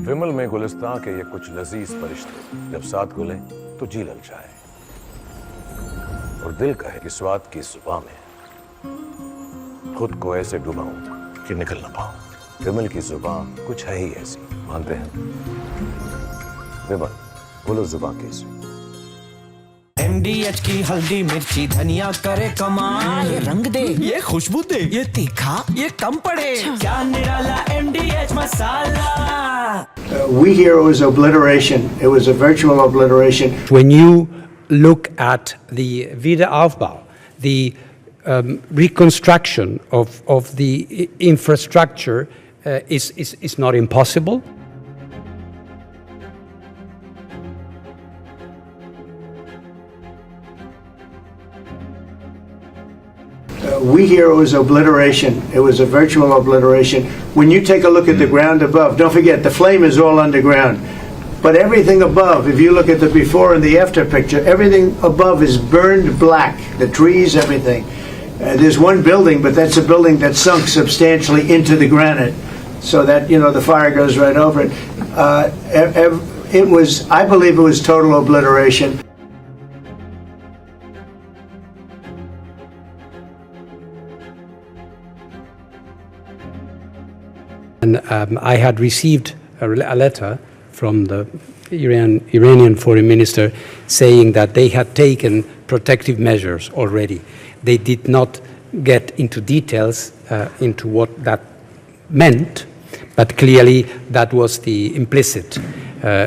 S18: विमल में गुलिस्तां के ये कुछ लजीज फरिश्ते जब साथ घुले तो जी ललचाए और दिल कहे कि स्वाद की जुबान में खुद को ऐसे डुबाऊं कि निकल ना पाऊं। विमल की जुबान कुछ है ही ऐसी, मानते हैं? विमल, बोलो जुबान कैसी?
S20: MDH की हल्दी मिर्ची धनिया करे कमाल, ये रंग दे, ये खुशबू दे, ये तीखा, ये कम पड़े, क्या निराला MDH masala.
S21: We hear it was obliteration. It was a virtual obliteration.
S22: When you look at the Wiederaufbau, the reconstruction of the infrastructure is not impossible.
S21: We hear it was obliteration. It was a virtual obliteration. When you take a look at the ground above, don't forget the flame is all underground. But everything above, if you look at the before and the after picture, everything above is burned black. The trees, everything. There's one building, but that's a building that sunk substantially into the granite, so that, you know, the fire goes right over it. It was, I believe it was total obliteration.
S22: And I had received a letter from the Iranian foreign minister saying that they had taken protective measures already. They did not get into details into what that meant, but clearly that was the implicit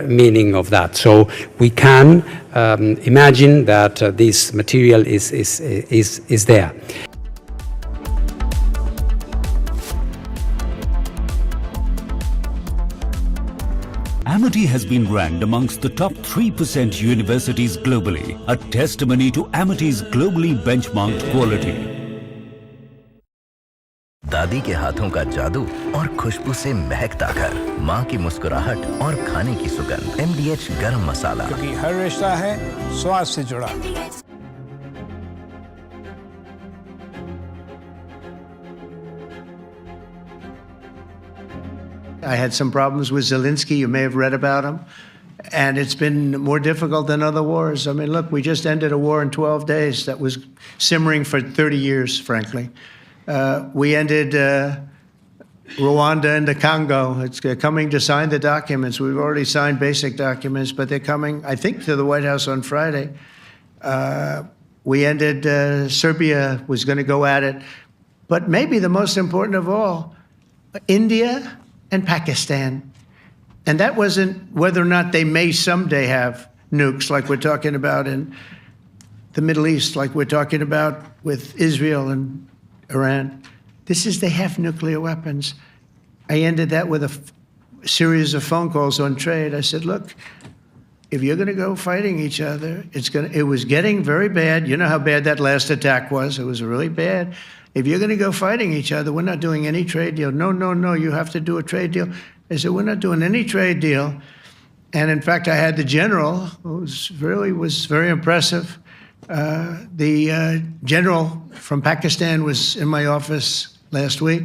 S22: meaning of that. So we can imagine that this material is there.
S2: Amity has been ranked amongst the top 3% universities globally, a testimony to Amity's globally benchmarked quality.
S8: दादी के हाथों का जादू और खुशबू से महकता घर, माँ की मुस्कुराहट और खाने की सुगंध। MDH गरम मसाला,
S23: क्योंकि हर रिश्ता है स्वाद से जुड़ा।
S21: I had some problems with Zelensky. You may have read about him. And it's been more difficult than other wars. I mean, look, we just ended a war in 12 days that was simmering for 30 years, frankly. We ended Rwanda and the Congo. It's coming to sign the documents. We've already signed basic documents, but they're coming, I think, to the White House on Friday. We ended Serbia was going to go at it. But maybe the most important of all, India and Pakistan. And that wasn't whether or not they may someday have nukes like we're talking about in the Middle East, like we're talking about with Israel and Iran. This is they have nuclear weapons. I ended that with a series of phone calls on trade. I said, look, if you're going to go fighting each other, it was getting very bad. You know how bad that last attack was. It was really bad. If you're going to go fighting each other, we're not doing any trade deal. No, no, no, you have to do a trade deal. I said, we're not doing any trade deal. And in fact, I had the general, who was very impressive. The general from Pakistan was in my office last week.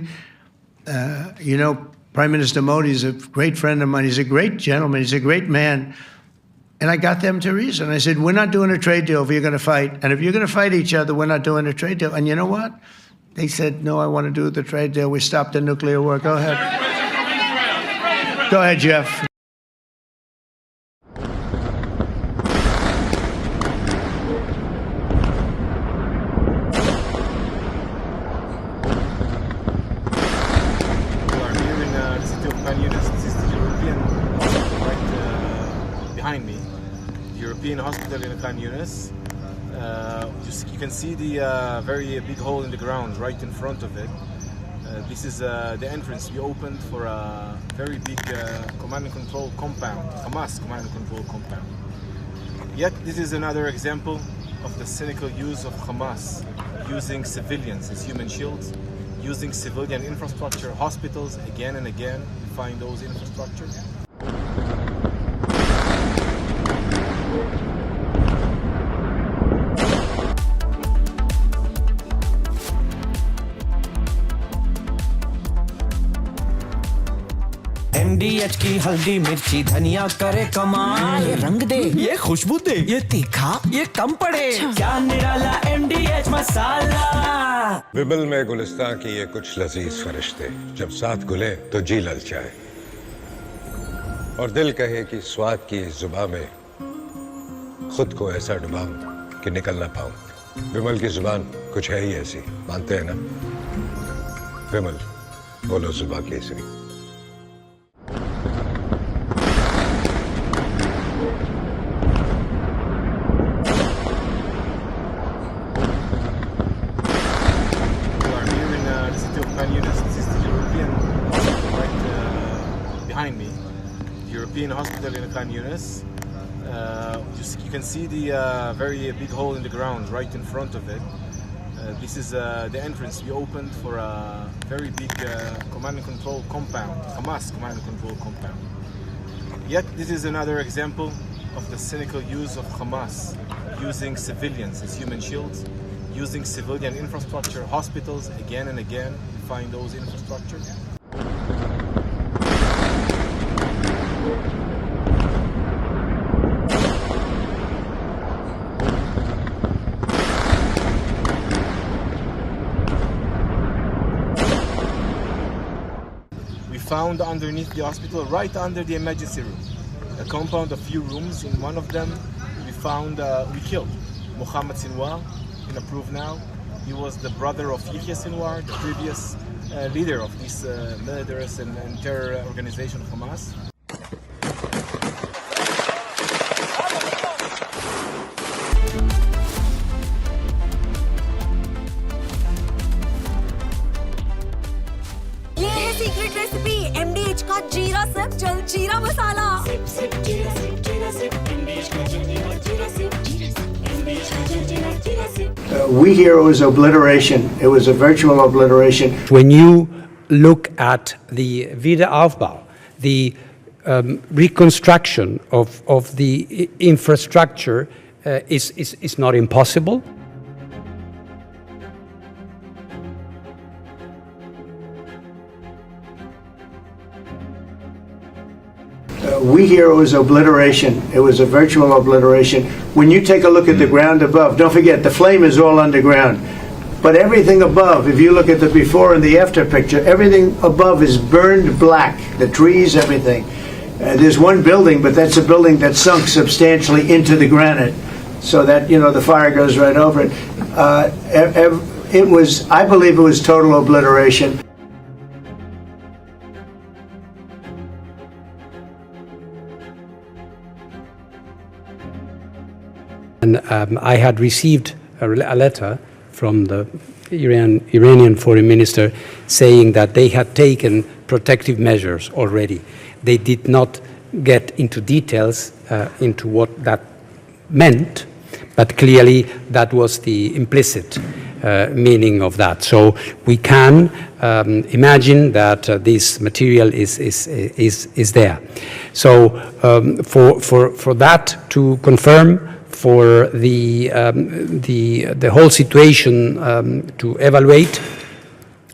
S21: You know, Prime Minister Modi is a great friend of mine. He's a great gentleman. He's a great man. And I got them to reason. I said, we're not doing a trade deal if you're going to fight. And if you're going to fight each other, we're not doing a trade deal. And you know what? They said, no, I want to do the trade deal. We stopped the nuclear war. Go ahead. Go ahead, Jeff.
S24: Hospital in Khan Yunis. You can see the very big hole in the ground right in front of it. This is the entrance we opened for a very big command and control compound, Hamas command and control compound. Yet this is another example of the cynical use of Hamas using civilians as human shields, using civilian infrastructure, hospitals again and again to find those infrastructures.
S20: MDH की हल्दी मिर्ची धनिया करे कमाल, ये रंग दे, ये खुशबू दे, ये तीखा, ये कम पड़े, क्या निराला MDH मसाला।
S18: विमल में गुलिस्तां की ये कुछ लजीज फरिश्ते जब साथ घुले तो जी ललचाए और दिल कहे कि स्वाद की जुबान में खुद को ऐसा डुबाऊं कि निकल ना पाऊं। विमल की जुबान कुछ है ही ऐसी, मानते हैं ना? विमल, बोलो जुबान Kesari.
S24: Hospital in Khan Yunis. You can see the very big hole in the ground right in front of it. This is the entrance we opened for a very big command and control compound, Hamas command and control compound. Yet this is another example of the cynical use of Hamas using civilians as human shields, using civilian infrastructure, hospitals again and again to find those infrastructures. Found underneath the hospital, right under the emergency room, a compound of few rooms. In one of them, we killed Mohammed Sinwar, been approved now. He was the brother of Yahya Sinwar, the previous leader of this murderous and terror organization, Hamas.
S25: Secret recipe MDH का
S4: जीरा SIP जल जीरा मसाला SIP SIP जीरा SIP इंडियश का जीरा जीरा SIP
S21: We hear it was obliteration. It was a virtual obliteration.
S22: When you look at the Wiederaufbau, the reconstruction of the infrastructure is not impossible.
S21: We hear it was obliteration. It was a virtual obliteration. When you take a look at the ground above, don't forget the flame is all underground. But everything above, if you look at the before and the after picture, everything above is burned black. The trees, everything. There's one building, but that's a building that sunk substantially into the granite, so that, you know, the fire goes right over it. It was, I believe it was total obliteration.
S22: And I had received a letter from the Iranian foreign minister saying that they had taken protective measures already. They did not get into details into what that meant, but clearly that was the implicit meaning of that. So we can imagine that this material is there. So for that to confirm, for the whole situation to evaluate,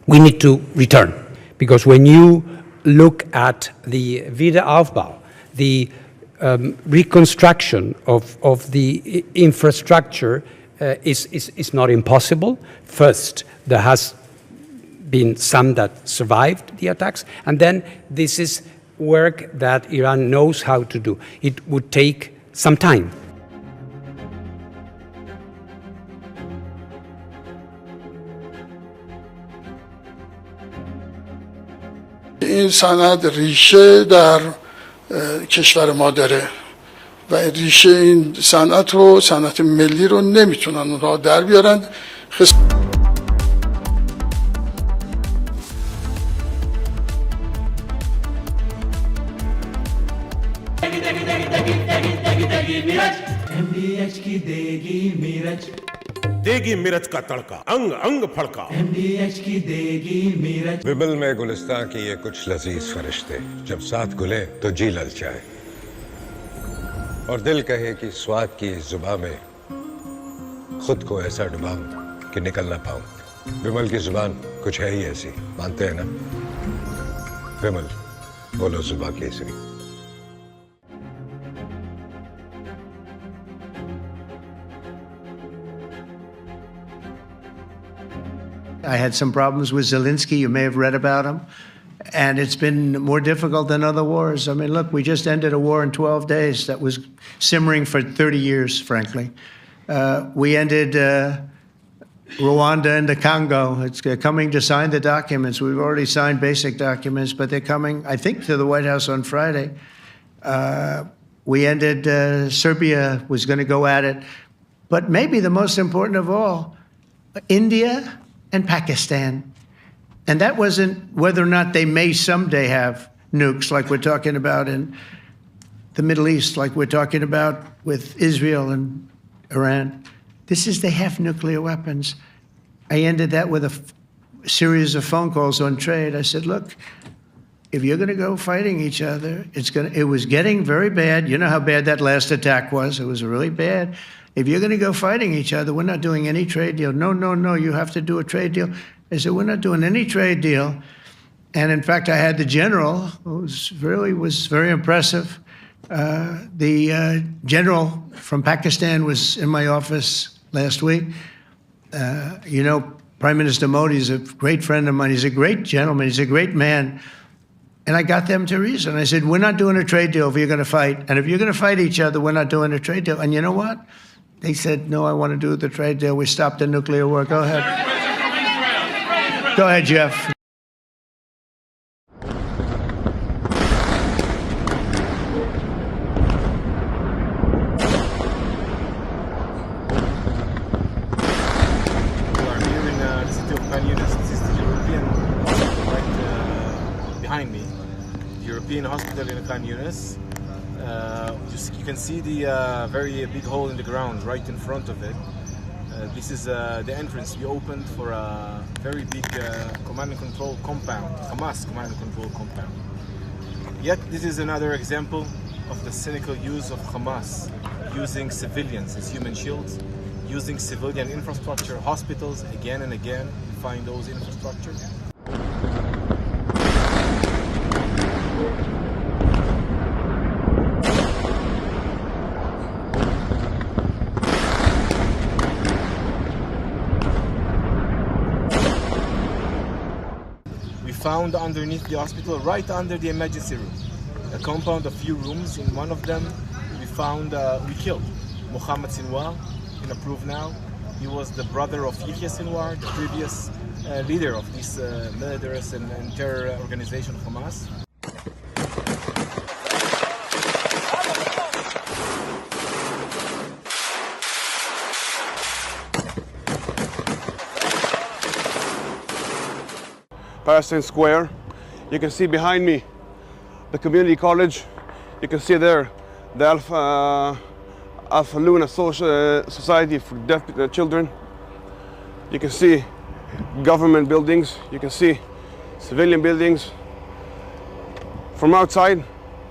S22: we need to return. Because when you look at the Wiederaufbau, the reconstruction of the infrastructure is not impossible. First, there has been some that survived the attacks, and then this is work that Iran knows how to do. It would take some time.
S6: این صنعت ریشه در کشور ما داره و ریشه این صنعت رو، صنعت ملی رو نمیتونن اونها در بیارن.
S18: देगी मिरज का तड़का अंग अंग फड़का MDH की देगी मिरज विमल में गुलिस्तां की ये कुछ लजीज फरिश्ते जब साथ घुले तो जी ललचाए और दिल कहे कि स्वाद की इस जुबान में खुद को ऐसा डुबाऊं कि निकल ना पाऊं। विमल की जुबान कुछ है ही ऐसी, मानते हैं ना? विमल बोलो जुबान Kesari.
S21: I had some problems with Zelensky. You may have read about him. And it's been more difficult than other wars. I mean, look, we just ended a war in 12 days that was simmering for 30 years, frankly. We ended Rwanda and the Congo. It's coming to sign the documents. We've already signed basic documents, but they're coming, I think, to the White House on Friday. We ended Serbia was going to go at it. But maybe the most important of all, India and Pakistan. And that wasn't whether or not they may someday have nukes like we're talking about in the Middle East, like we're talking about with Israel and Iran. This is they have nuclear weapons. I ended that with a series of phone calls on trade. I said, look, if you're going to go fighting each other, it was getting very bad. You know how bad that last attack was. It was really bad. If you're going to go fighting each other, we're not doing any trade deal. No, no, no, you have to do a trade deal. I said, we're not doing any trade deal. And in fact, I had the general, who was very impressive. The general from Pakistan was in my office last week. You know, Prime Minister Modi is a great friend of mine. He's a great gentleman. He's a great man. And I got them to reason. I said, we're not doing a trade deal if you're going to fight. And if you're going to fight each other, we're not doing a trade deal. And you know what? They said, no, I want to do the trade deal. We stopped the nuclear war. Go ahead. Go ahead, Jeff.
S24: behind me, the European hospital in Khan Yunis. You can see the very big hole in the ground right in front of it. This is the entrance we opened for a very big command and control compound, Hamas command and control compound. Yet this is another example of the cynical use of Hamas, using civilians as human shields, using civilian infrastructure, hospitals again and again to find those infrastructures. We found underneath the hospital, right under the emergency room, a compound of few rooms. In one of them, we killed Mohammed Sinwar, been approved now. He was the brother of Yahya Sinwar, the previous leader of this murderous and terror organization Hamas.
S1: Palestine Square. You can see behind me the community college. You can see there the Alpha Luna Society for Deaf Children. You can see government buildings. You can see civilian buildings. From outside,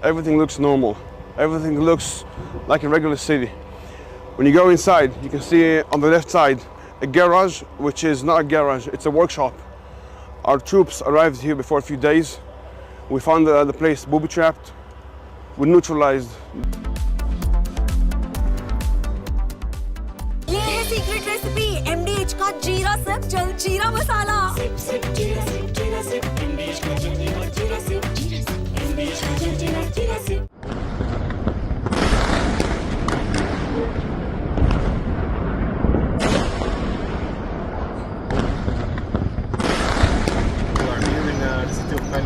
S1: everything looks normal. Everything looks like a regular city. When you go inside, you can see on the left side a garage, which is not a garage, it's a workshop. Our troops arrived here before a few days. We found the place booby-trapped. We neutralized.
S4: ये है secret recipe MDH का जीरा SIP जल जीरा मसाला। SIP SIP जीरा SIP जीरा SIP MDH का जल जीरा सिप MDH का जल जीरा SIP.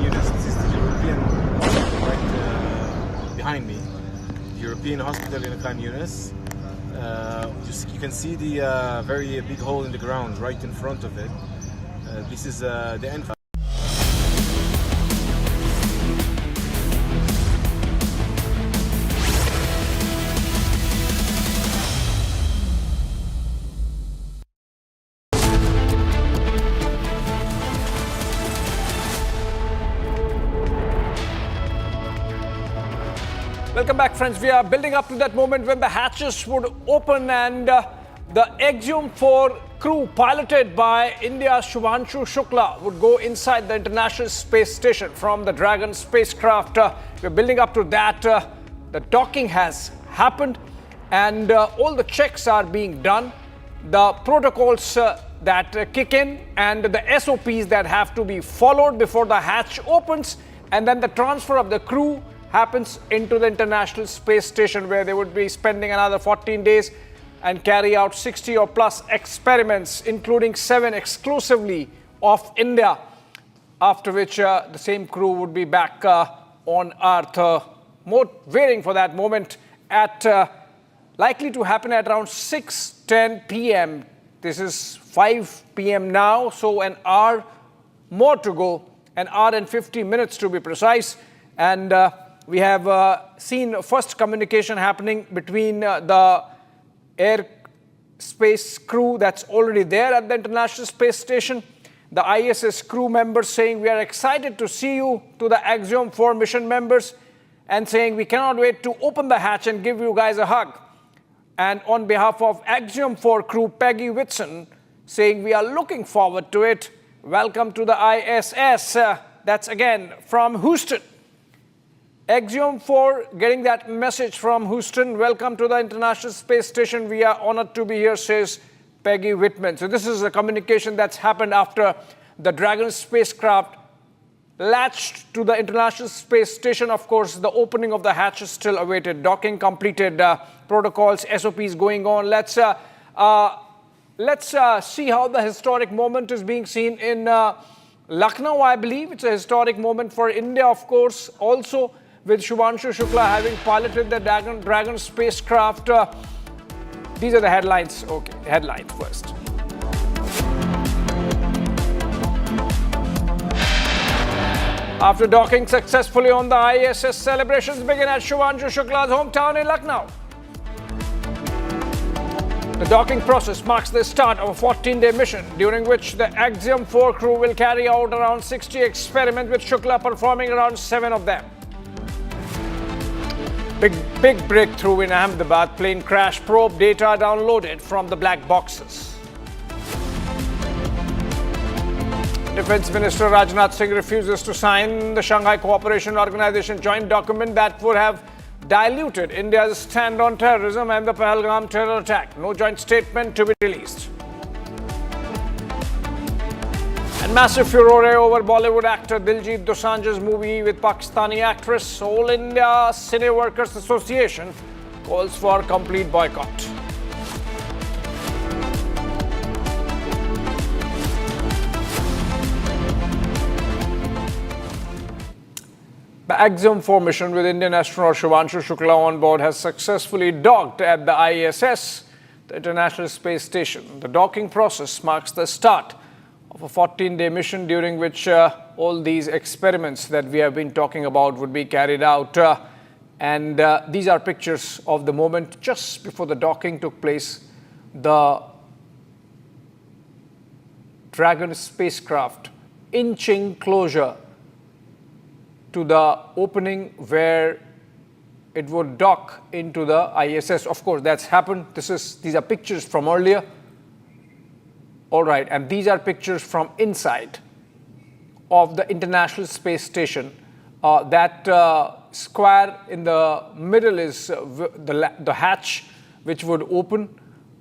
S24: This is the European hospital right behind me. The European hospital in Khan Yunis. You can see the very big hole in the ground right in front of it. This is the entrance.
S5: Welcome back, friends. We are building up to that moment when the hatches would open and the Axiom-4 crew, piloted by India's Shubhanshu Shukla, would go inside the International Space Station from the Dragon spacecraft. We're building up to that. The docking has happened and all the checks are being done. The protocols that kick in and the SOPs that have to be followed before the hatch opens, and then the transfer of the crew happens into the International Space Station, where they would be spending another 14 days and carry out 60 or plus experiments, including 7 exclusively of India, after which the same crew would be back on Earth. More waiting for that moment at likely to happen at around 6:10 p.m. This is 5 p.m. now, so an hour more to go, an hour and 50 minutes to be precise. And we have seen first communication happening between the air space crew that's already there at the International Space Station, the ISS crew members saying, "We are excited to see you," to the Axiom-4 mission members, and saying, "We cannot wait to open the hatch and give you guys a hug." And on behalf of Axiom-4 crew, Peggy Whitson, saying, "We are looking forward to it. Welcome to the ISS." That's again from Houston. Axiom-4 getting that message from Houston. "Welcome to the International Space Station. We are honored to be here," says Peggy Whitman. So this is a communication that's happened after the Dragon spacecraft latched to the International Space Station. Of course, the opening of the hatch is still awaited. Docking completed, protocols, SOPs going on. Let's see how the historic moment is being seen in Lucknow, I believe. It's a historic moment for India, of course, also, with Shubhanshu Shukla having piloted the Dragon spacecraft. These are the headlines. Okay, headlines first. After docking successfully on the ISS, celebrations begin at Shubhanshu Shukla's hometown in Lucknow. The docking process marks the start of a 14-day mission, during which the Axiom-4 crew will carry out around 60 experiments, with Shukla performing around 7 of them. Big breakthrough in Ahmedabad. Plane crash probe data downloaded from the black boxes. Defense Minister Rajnath Singh refuses to sign the Shanghai Cooperation Organization joint document that would have diluted India's stand on terrorism and the Pahalgam terror attack. No joint statement to be released. And massive furore over Bollywood actor Diljit Dosanjh's movie with Pakistani actress. All India Cine Workers Association calls for complete boycott. The Axiom-4 mission with Indian astronaut Shubhanshu Shukla on board has successfully docked at the ISS, the International Space Station. The docking process marks the start of a 14-day mission, during which all these experiments that we have been talking about would be carried out. These are pictures of the moment just before the docking took place. The Dragon spacecraft inching closer to the opening where it would dock into the ISS. Of course, that's happened. These are pictures from earlier. All right, and these are pictures from inside of the International Space Station. That square in the middle is the hatch, which would open,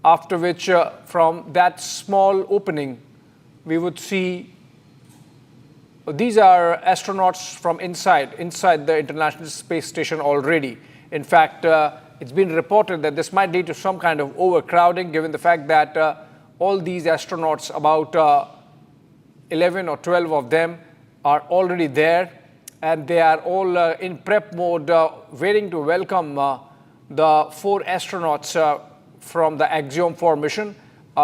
S5: after which from that small opening we would see. These are astronauts from inside the International Space Station already. In fact, it's been reported that this might lead to some kind of overcrowding, given the fact that all these astronauts, about 11 or 12 of them, are already there, and they are all in prep mode, waiting to welcome the 4 astronauts from the Axiom-4 mission.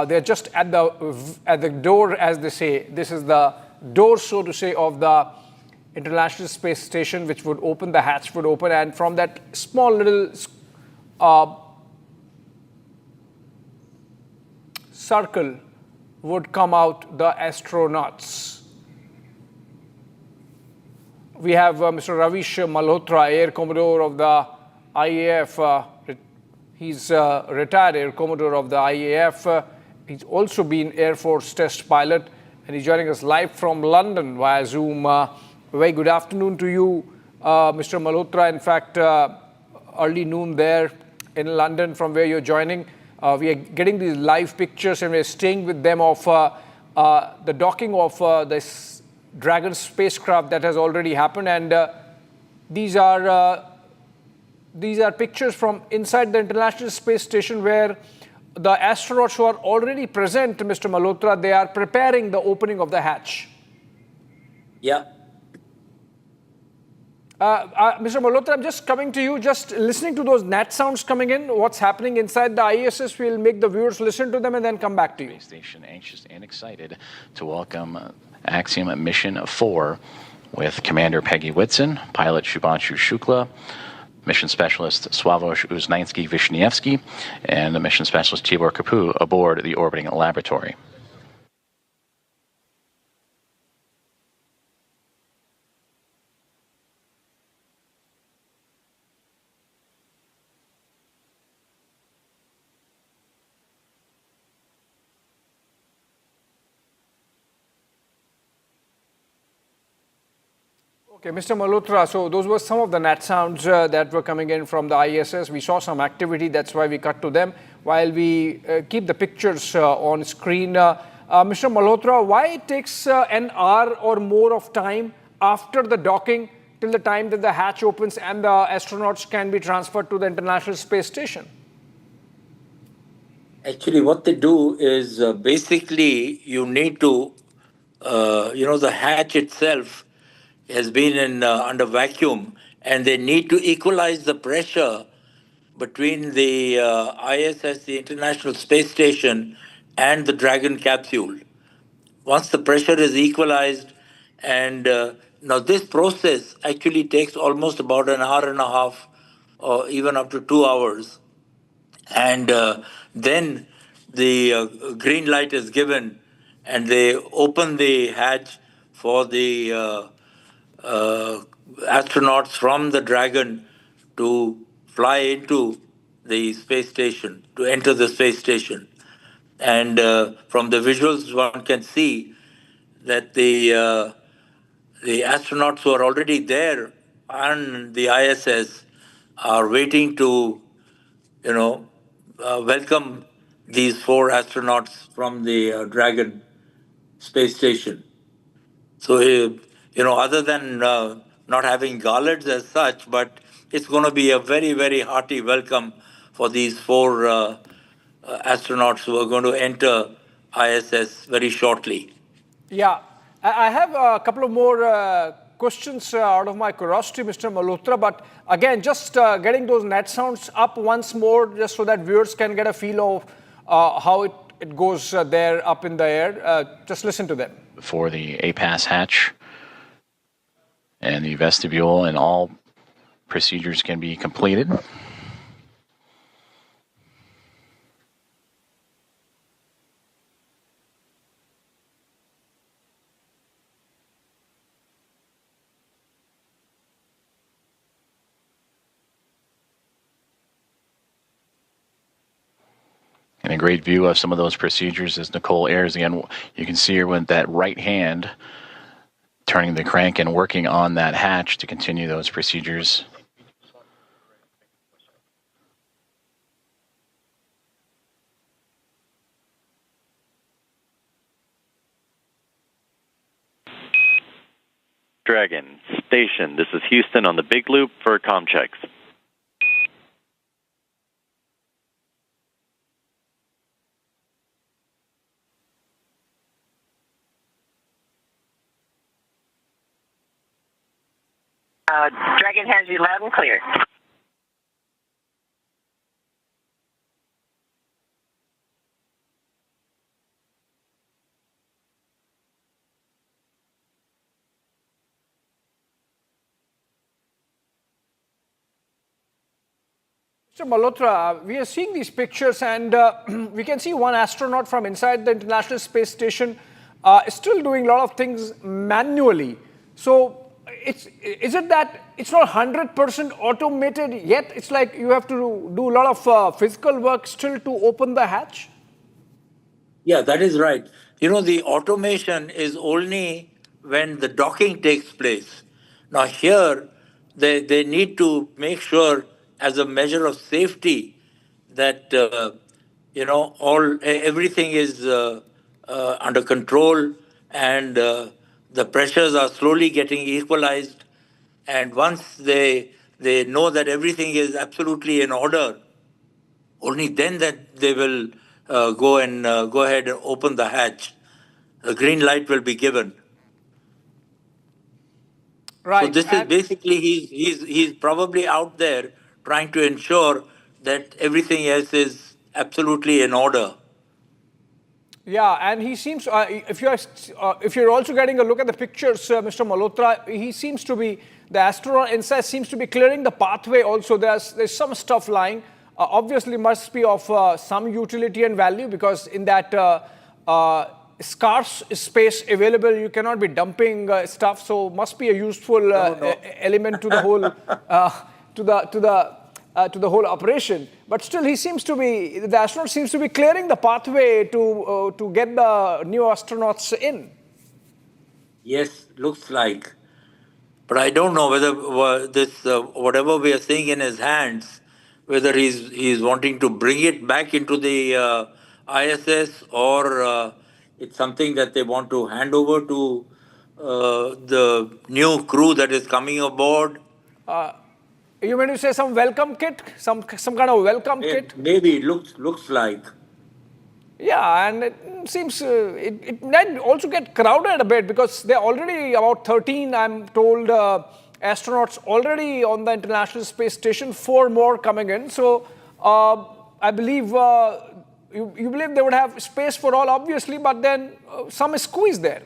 S5: They're just at the door, as they say. This is the door, so to say, of the International Space Station, which would open, the hatch would open, and from that small little circle would come out the astronauts. We have Mr. Ravish Malhotra, Air Commodore of the IAF. He's a retired Air Commodore of the IAF. He's also been Air Force test pilot, and he's joining us live from London via Zoom. Very good afternoon to you, Mr. Malhotra. In fact, early noon there in London from where you're joining. We are getting these live pictures, and we're staying with them of the docking of this Dragon spacecraft that has already happened. And these are pictures from inside the International Space Station, where the astronauts who are already present, Mr. Malhotra, they are preparing the opening of the hatch.
S7: Yeah.
S5: Mr. Malhotra, I'm just coming to you, just listening to those NAT sounds coming in, what's happening inside the ISS. We'll make the viewers listen to them and then come back to you.
S7: Space Station, anxious and excited to welcome Axiom Mission 4 with Commander Peggy Whitson, pilot Shubhanshu Shukla, Mission Specialist Sławomir Uznański-Wiśniewski, and the Mission Specialist Tibor Kapu aboard the orbiting laboratory.
S5: Okay, Mr. Malhotra, so those were some of the NAT sounds that were coming in from the ISS. We saw some activity, that's why we cut to them, while we keep the pictures on screen. Mr. Malhotra, why it takes an hour or more of time after the docking till the time that the hatch opens and the astronauts can be transferred to the International Space Station?
S9: Actually, what they do is basically you need to, the hatch itself has been under vacuum, and they need to equalize the pressure between the ISS, the International Space Station, and the Dragon capsule. Once the pressure is equalized and Now, this process actually takes almost about an hour and a half, or even up to 2 hours. And then the green light is given, and they open the hatch for the astronauts from the Dragon to fly into the space station, to enter the space station. And from the visuals, one can see that the astronauts who are already there on the ISS are waiting to, welcome these 4 astronauts from the Dragon space station. So, other than not having garlands as such, but it's going to be a very, very hearty welcome for these 4 astronauts who are going to enter ISS very shortly.
S5: Yeah, I have a couple of more questions out of my curiosity, Mr. Malhotra. But again, just getting those net sounds up once more, just so that viewers can get a feel of how it goes there up in the air. Just listen to them.
S7: For the APAS hatch and the vestibule, and all procedures can be completed. And a great view of some of those procedures as Nicole airs. Again, you can see her with that right hand turning the crank and working on that hatch to continue those procedures.
S10: Dragon Station, this is Houston on the Big Loop for comm checks.
S11: Dragon has you loud and clear.
S5: Mr. Malhotra, we are seeing these pictures, and we can see one astronaut from inside the International Space Station is still doing a lot of things manually. So, is it that it's not 100% automated yet? It's like you have to do a lot of physical work still to open the hatch?
S9: Yeah, that is right. The automation is only when the docking takes place. Now here, they need to make sure, as a measure of safety, that everything is under control, and the pressures are slowly getting equalized. And once they know that everything is absolutely in order, only then that they will go ahead and open the hatch. A green light will be given.
S5: Right.
S9: So this is basically he's probably out there trying to ensure that everything else is absolutely in order.
S5: Yeah, and he seems, if you're also getting a look at the pictures, Mr. Malhotra, he seems to be, the astronaut inside seems to be clearing the pathway also. There's some stuff lying. Obviously must be of some utility and value, because in that scarce space available, you cannot be dumping stuff. So must be a useful element to the whole to the whole operation. But still, the astronaut seems to be clearing the pathway to get the new astronauts in.
S9: Yes, looks like. But I don't know whether this whatever we are seeing in his hands, whether he's wanting to bring it back into the ISS, or it's something that they want to hand over to the new crew that is coming aboard.
S5: You mean to say some welcome kit, some kind of welcome kit?
S9: Maybe it looks like.
S5: Yeah, and it seems it might also get crowded a bit, because there are already about 13, I'm told, astronauts already on the International Space Station, 4 more coming in. So I believe you believe they would have space for all, obviously, but then some is squeezed there.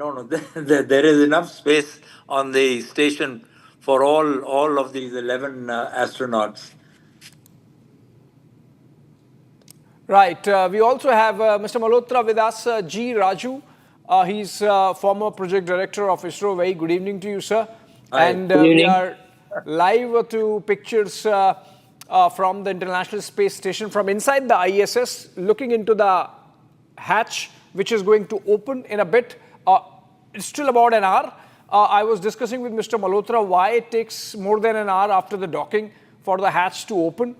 S9: No. There is enough space on the station for all of these 11 astronauts.
S5: Right. We also have Mr. Malhotra with us, G. Raju. He's former project director of ISRO. Very good evening to you, sir.
S9: Hi.
S5: And
S9: Good
S5: we
S9: evening.
S5: are live to pictures from the International Space Station from inside the ISS, looking into the hatch, which is going to open in a bit. It's still about an hour. I was discussing with Mr. Malhotra why it takes more than an hour after the docking for the hatch to open,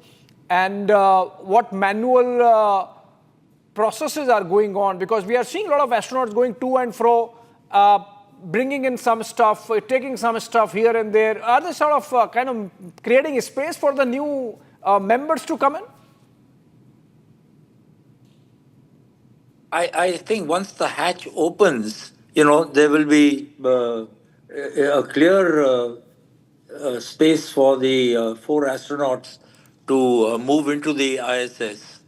S5: and what manual processes are going on, because we are seeing a lot of astronauts going to and fro, bringing in some stuff, taking some stuff here and there. Are they sort of kind of creating a space for the new members to come in?
S9: I think once the hatch opens, there will be a clear space for the 4 astronauts to move into the ISS.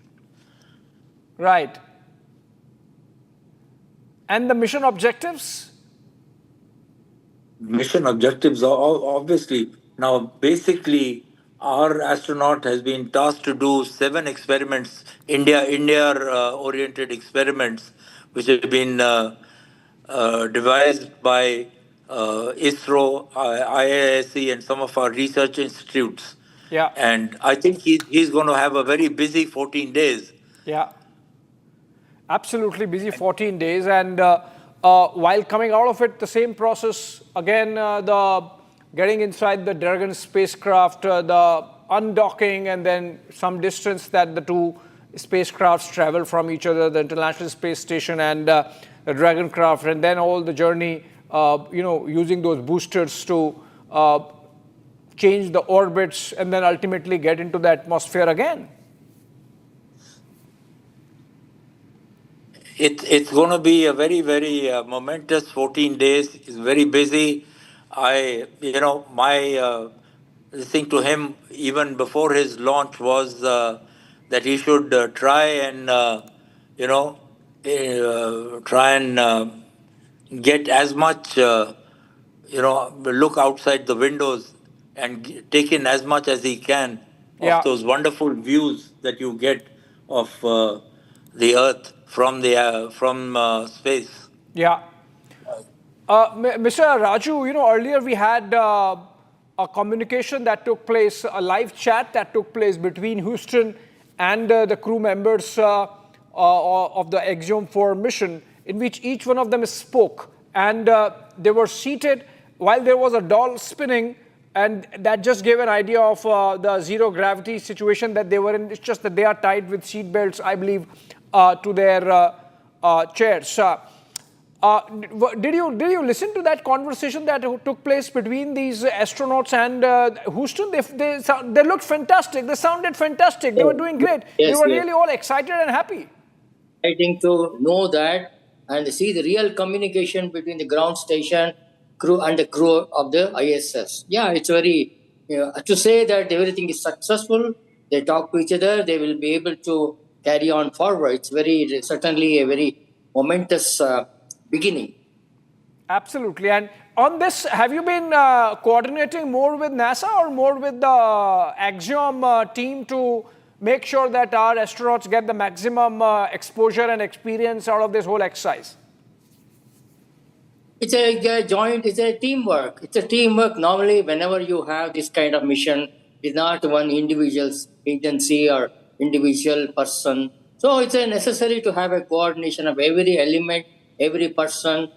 S5: Right. And the mission objectives?
S9: Mission objectives are obviously, now basically our astronaut has been tasked to do 7 experiments, India-oriented experiments, which have been devised by ISRO, IISc, and some of our research institutes.
S5: Yeah.
S9: And I think he's going to have a very busy 14 days.
S5: Yeah. Absolutely busy 14 days. And while coming out of it, the same process, again, the getting inside the Dragon spacecraft, the undocking, and then some distance that the 2 spacecrafts travel from each other, the International Space Station and the Dragon craft, and then all the journey, using those boosters to change the orbits and then ultimately get into the atmosphere again.
S9: It's going to be a very, very momentous 14 days. It's very busy. My thing to him, even before his launch, was that he should try and get as much, look outside the windows and take in as much as he can of those wonderful views that you get of the Earth from space.
S5: Yeah. Mr. Raju, earlier we had a communication that took place, a live chat that took place between Houston and the crew members of the Axiom-4 mission, in which each one of them spoke. And they were seated while there was a doll spinning, and that just gave an idea of the zero gravity situation that they were in. It's just that they are tied with seat belts, I believe, to their chairs. Did you listen to that conversation that took place between these astronauts and Houston? They looked fantastic. They sounded fantastic. They were doing great. They were really all excited and happy.
S12: Exciting to know that and see the real communication between the ground station crew and the crew of the ISS. Yeah, it's very, to say that everything is successful, they talk to each other, they will be able to carry on forward. It's certainly a very momentous beginning.
S5: Absolutely. And on this, have you been coordinating more with NASA or more with the Axiom team to make sure that our astronauts get the maximum exposure and experience out of this whole exercise?
S12: It's a joint, it's a teamwork. It's a teamwork. Normally, whenever you have this kind of mission, it's not one individual's agency or individual person. So it's necessary to have a coordination of every element, every person,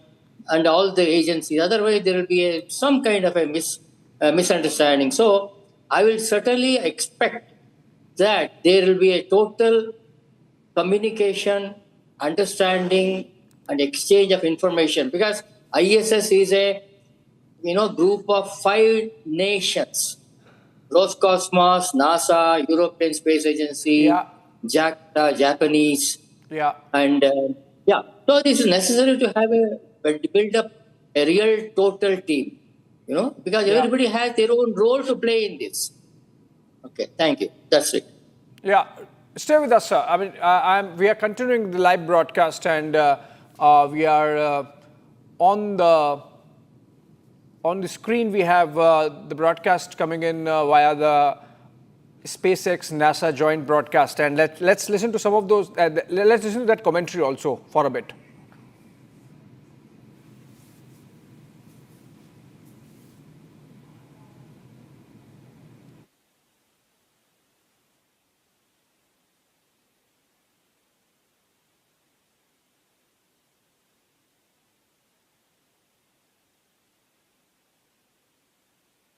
S12: and all the agencies. Otherwise, there will be some kind of a misunderstanding. So I will certainly expect that there will be a total communication, understanding, and exchange of information, because ISS is a group of 5 nations: Roscosmos, NASA, European Space Agency, JAXA, Japanese, and so this is necessary to have build up a real total team, because everybody has their own role to play in this. Okay, thank you. That's it.
S5: Yeah, stay with us, sir. I mean, we are continuing the live broadcast, and we are On the screen, we have the broadcast coming in via the SpaceX NASA joint broadcast, and let's listen to some of those. Let's listen to that commentary also for a bit.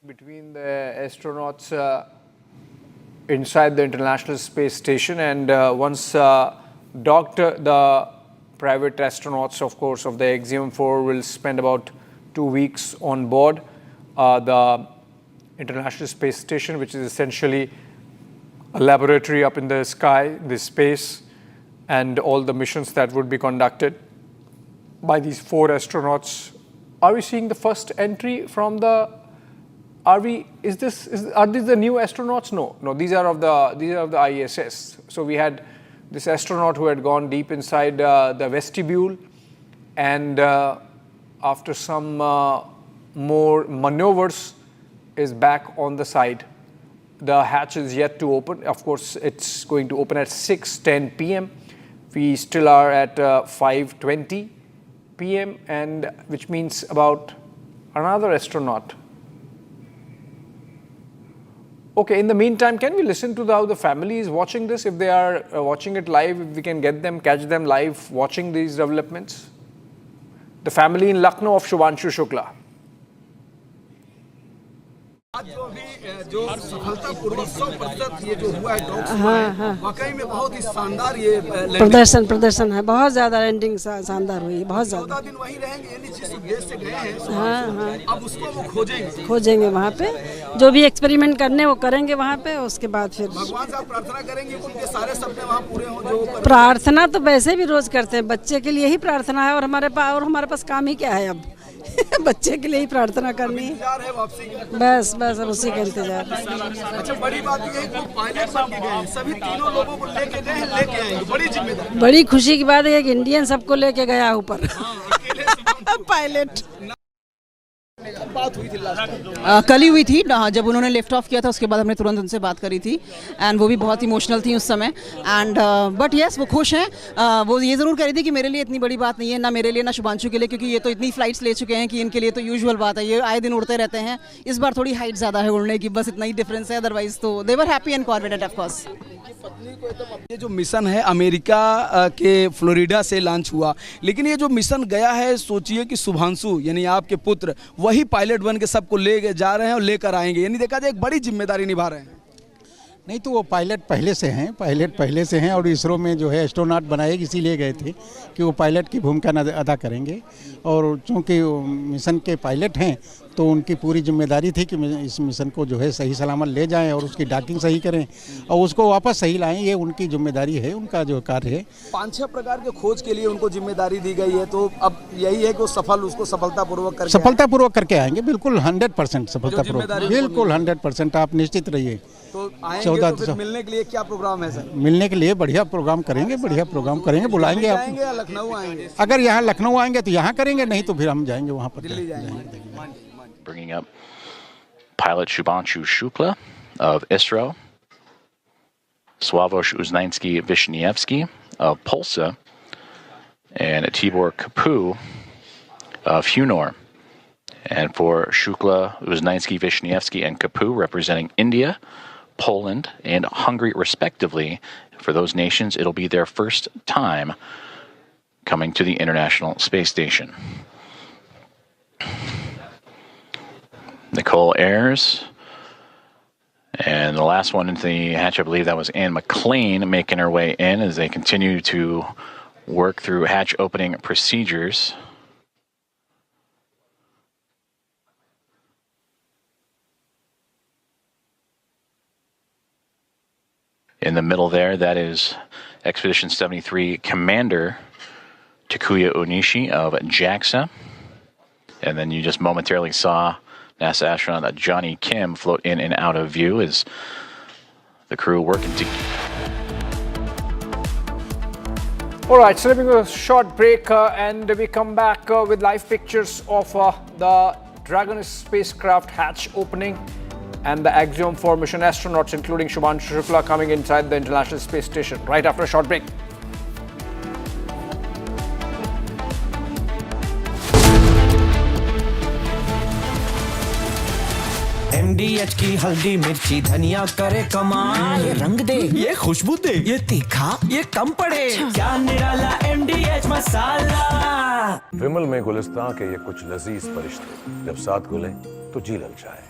S5: Between the astronauts inside the International Space Station, and once docked, the private astronauts, of course, of the Axiom-4 will spend about 2 weeks on board the International Space Station, which is essentially a laboratory up in the sky, the space, and all the missions that would be conducted by these 4 astronauts. Are we seeing the first entry from the? Are these the new astronauts? No. These are of the ISS. So we had this astronaut who had gone deep inside the vestibule, and after some more maneuvers, is back on the side. The hatch is yet to open. Of course, it's going to open at 6:10 p.m. We still are at 5:20 p.m., and which means about another astronaut. Okay, in the meantime, can we listen to how the family is watching this? If they are watching it live, if we can catch them live watching these developments. The family in Lucknow of Shubhanshu Shukla.
S13: जो सफलतापूर्वक 100% ये जो हुआ है docs में वाकई में बहुत ही शानदार ये
S14: प्रदर्शन है, बहुत ज्यादा लैंडिंग शानदार हुई, बहुत ज्यादा।
S13: 14 दिन वहीं रहेंगे, यानी जिस देश से गए हैं अब उसको वो
S14: खोजेंगे वहाँ पे, जो भी एक्सपेरिमेंट करने वो करेंगे वहाँ पे। उसके बाद फिर
S13: भगवान से प्रार्थना करेंगे कि उनके सारे सपने वहाँ पूरे हों। जो
S14: प्रार्थना तो वैसे भी रोज करते हैं, बच्चे के लिए ही प्रार्थना है, और हमारे पास काम ही क्या है अब बच्चे के लिए ही प्रार्थना करनी है, बस अब उसी का इंतजार।
S13: अच्छा, बड़ी बात ये है कि पायलट बन के गए, सभी तीनों लोगों को लेके आएंगे, बड़ी जिम्मेदारी,
S14: बड़ी खुशी की बात है कि इंडियन सबको लेके गया ऊपर पायलट।
S13: बात हुई थी
S15: कल ही हुई थी जब उन्होंने लिफ्ट ऑफ किया था, उसके बाद हमने तुरंत उनसे बात करी थी, एंड वो भी बहुत इमोशनल थी उस समय, एंड बट यस वो खुश हैं। वो ये ज़रूर कह रही थी कि मेरे लिए इतनी बड़ी बात नहीं है, ना मेरे लिए ना शुभांशु के लिए, क्योंकि ये तो इतनी फ्लाइट्स ले चुके हैं कि इनके लिए तो यूजुअल बात है, ये आए दिन उड़ते रहते हैं। इस बार थोड़ी हाइट ज़्यादा है उड़ने की, बस इतना ही डिफरेंस है, अदरवाइज तो they were happy and confident of course.
S13: ये जो मिशन है अमेरिका के फ्लोरिडा से लॉन्च हुआ, लेकिन ये जो मिशन गया है, सोचिए कि शुभांशु यानी आपके पुत्र वही पायलट बन के सबको ले जा रहे हैं और लेकर आएंगे, यानी देखा जाए एक बड़ी जिम्मेदारी निभा रहे हैं।
S16: नहीं तो वो पायलट पहले से हैं और इसरो में जो है एस्ट्रोनॉट बनाए इसीलिए गए थे कि वो पायलट की भूमिका अदा करेंगे, और चूँकि मिशन के पायलट हैं तो उनकी पूरी जिम्मेदारी थी कि इस मिशन को जो है सही सलामत ले जाएं और उसकी डॉकिंग सही करें और उसको वापस सही लाएं, ये उनकी जिम्मेदारी है, उनका जो कार्य है।
S13: 5-6 प्रकार के खोज के लिए उनको जिम्मेदारी दी गई है, तो अब यही है कि उसको सफलतापूर्वक करके आएंगे। बिल्कुल 100% सफलतापूर्वक, बिल्कुल 100%, आप निश्चित रहिए। तो 14 तो मिलने के लिए क्या प्रोग्राम है सर?
S16: मिलने के लिए बढ़िया प्रोग्राम करेंगे, बुलाएंगे आप।
S13: लखनऊ आएंगे?
S16: अगर यहाँ लखनऊ आएंगे तो यहाँ करेंगे, नहीं तो फिर हम जाएंगे वहाँ पर,
S13: दिल्ली जाएंगे।
S7: Bringing up pilot Shubhanshu Shukla of ISRO, Sławosz Uznański-Wiśniewski of Polsa, and Tibor Kapu of Hunor. And for Shukla, Uznański-Wiśniewski, and Kapu, representing India, Poland, and Hungary, respectively, for those nations, it'll be their first time coming to the International Space Station. Nicole Ayers, and the last one into the hatch, I believe that was Anne McLean, making her way in as they continue to work through hatch opening procedures. In the middle there, that is Expedition 73 Commander Takuya Onishi of JAXA. And then you just momentarily saw NASA astronaut Johnny Kim float in and out of view as the crew working to...
S5: All right, so having a short break and we come back with live pictures of the Dragon spacecraft hatch opening and the Axiom-4 mission astronauts, including Shubhanshu Shukla, coming inside the International Space Station right after a short break.
S20: MDH की हल्दी मिर्ची धनिया करे कमाल, ये रंग दे, ये खुशबू दे, ये तीखा, ये कम पड़े, क्या निराला MDH मसाला।
S18: विमल में गुलिस्तां के ये कुछ लजीज फरिश्ते जब साथ घुलें तो जी लल जाए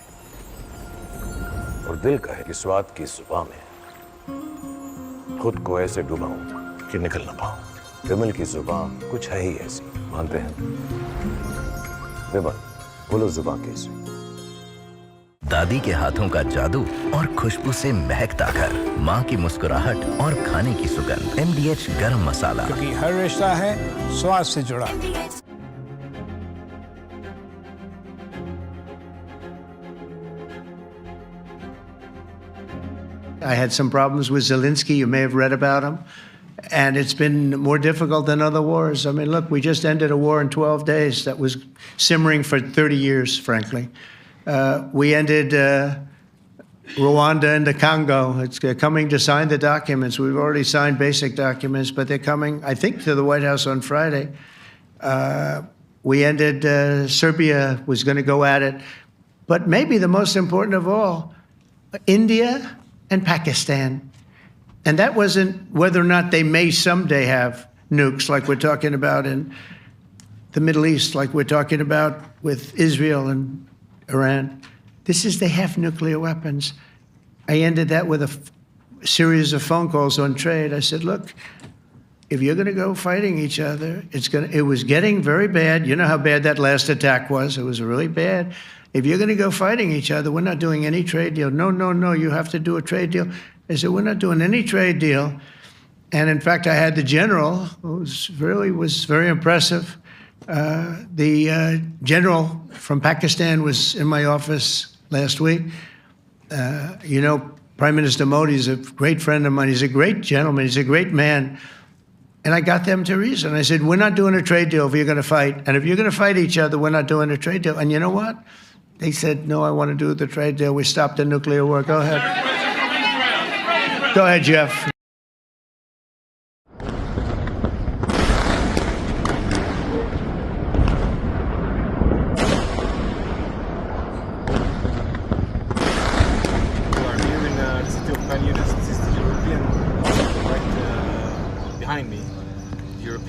S18: और दिल कहे कि स्वाद की जुबां में खुद को ऐसे डुबाऊं कि निकल ना पाऊं। विमल की जुबां कुछ है ही ऐसी, मानते हैं? विमल, बोलो जुबां कैसी?
S8: दादी के हाथों का जादू और खुशबू से महकता घर, माँ की मुस्कुराहट और खाने की सुगंध। MDH गरम मसाला,
S23: क्योंकि हर रिश्ता है स्वाद से जुड़ा।
S21: I had some problems with Zelensky. You may have read about him. And it's been more difficult than other wars. I mean, look, we just ended a war in 12 days that was simmering for 30 years, frankly. We ended Rwanda and the Congo. It's coming to sign the documents. We've already signed basic documents, but they're coming, I think, to the White House on Friday. We ended Serbia was going to go at it. But maybe the most important of all, India and Pakistan. And that wasn't whether or not they may someday have nukes like we're talking about in the Middle East, like we're talking about with Israel and Iran. This is they have nuclear weapons. I ended that with a series of phone calls on trade. I said, look, if you're going to go fighting each other, it was getting very bad. You know how bad that last attack was. It was really bad. If you're going to go fighting each other, we're not doing any trade deal. No, you have to do a trade deal. I said, we're not doing any trade deal. And in fact, I had the general, who was very impressive. The general from Pakistan was in my office last week. You know, Prime Minister Modi is a great friend of mine. He's a great gentleman. He's a great man. And I got them to reason. I said, we're not doing a trade deal if you're going to fight. And if you're going to fight each other, we're not doing a trade deal. And you know what? They said, no, I want to do the trade deal. We stopped the nuclear war. Go ahead. Go ahead, Jeff.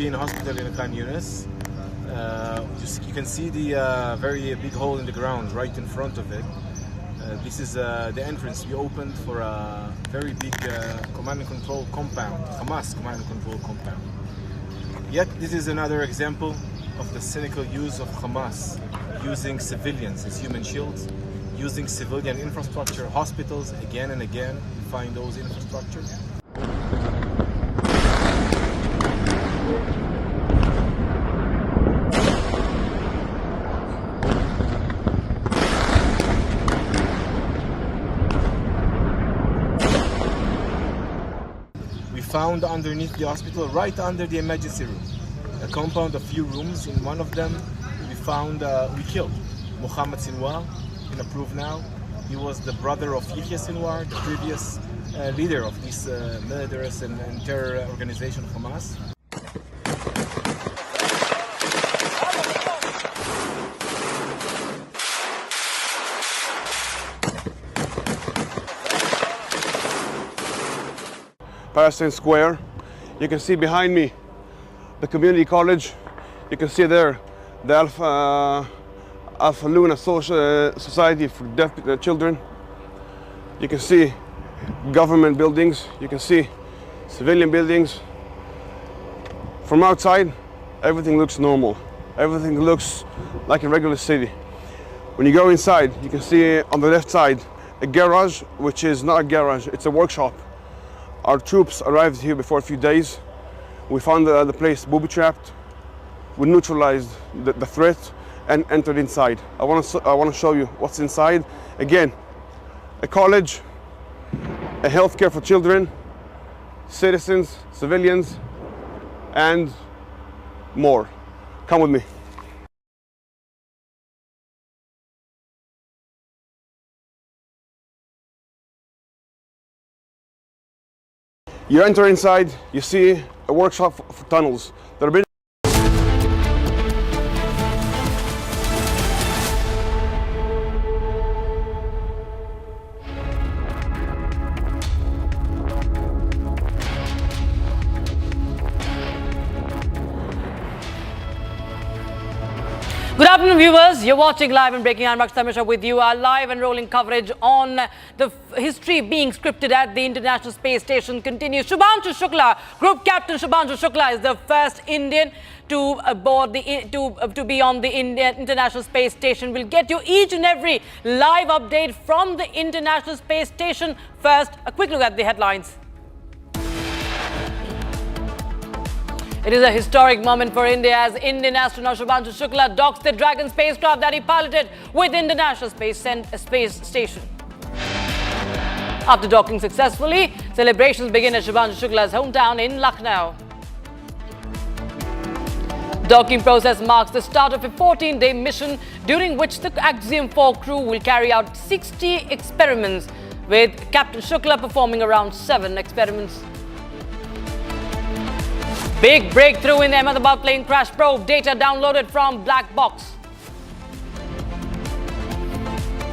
S24: Hospital in Khan Yunis. You can see the very big hole in the ground right in front of it. This is the entrance we opened for a very big command and control compound, Hamas command and control compound. Yet this is another example of the cynical use of Hamas, using civilians as human shields, using civilian infrastructure, hospitals again and again to find those infrastructure. Found underneath the hospital, right under the emergency room, a compound of few rooms. In one of them, we killed Mohammed Sinwar, been approved now. He was the brother of Yahya Sinwar, the previous leader of this murderous and terror organization, Hamas.
S1: Palestine Square. You can see behind me the community college. You can see there the Alpha Luna Society for Deaf Children. You can see government buildings. You can see civilian buildings. From outside, everything looks normal. Everything looks like a regular city. When you go inside, you can see on the left side a garage, which is not a garage, it's a workshop. Our troops arrived here before a few days. We found the place booby-trapped. We neutralized the threat and entered inside. I want to show you what's inside. Again, a college, a healthcare for children, citizens, civilians, and more. Come with me. You enter inside, you see a workshop for tunnels that are built.
S2: Good afternoon, viewers. You're watching Live and Breaking. I'm Rakshita Mishra with you. Our live and rolling coverage on the history being scripted at the International Space Station continues. Shubhanshu Shukla, Group Captain Shubhanshu Shukla, is the first Indian to board to be on the International Space Station. We'll get you each and every live update from the International Space Station. First, a quick look at the headlines. It is a historic moment for India as Indian astronaut Shubhanshu Shukla docks the Dragon spacecraft that he piloted with International Space Station. After docking successfully, celebrations begin at Shubhanshu Shukla's hometown in Lucknow. Docking process marks the start of a 14-day mission during which the Axiom-4 crew will carry out 60 experiments, with Captain Shukla performing around 7 experiments. Big breakthrough in the Ahmedabad plane crash probe. Data downloaded from black box.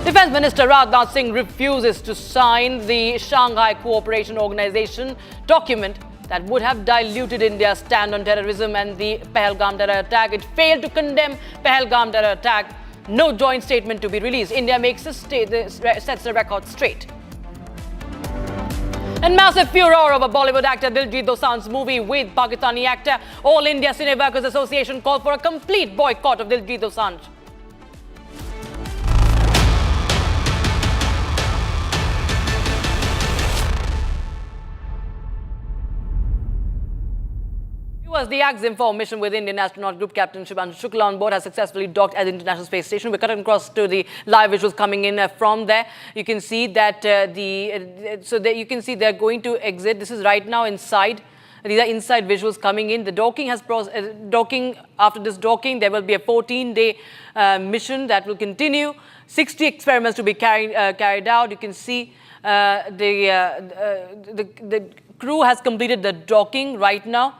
S2: Defense Minister Rajnath Singh refuses to sign the Shanghai Cooperation Organization document that would have diluted India's stand on terrorism and the Pahalgam terror attack. It failed to condemn Pahalgam terror attack. No joint statement to be released. India sets the record straight. And massive furor over Bollywood actor Diljit Dosanjh's movie with Pakistani actor. All India Cine Workers Association called for a complete boycott of Diljit Dosanjh. The Axiom-4 mission with Indian astronaut Group Captain Shubhanshu Shukla on board has successfully docked at the International Space Station. We're cutting across to the live visuals coming in from there. You can see that you can see they're going to exit. This is right now inside. These are inside visuals coming in. The docking has docking. After this docking, there will be a 14-day mission that will continue. 60 experiments to be carried out. You can see the crew has completed the docking right now.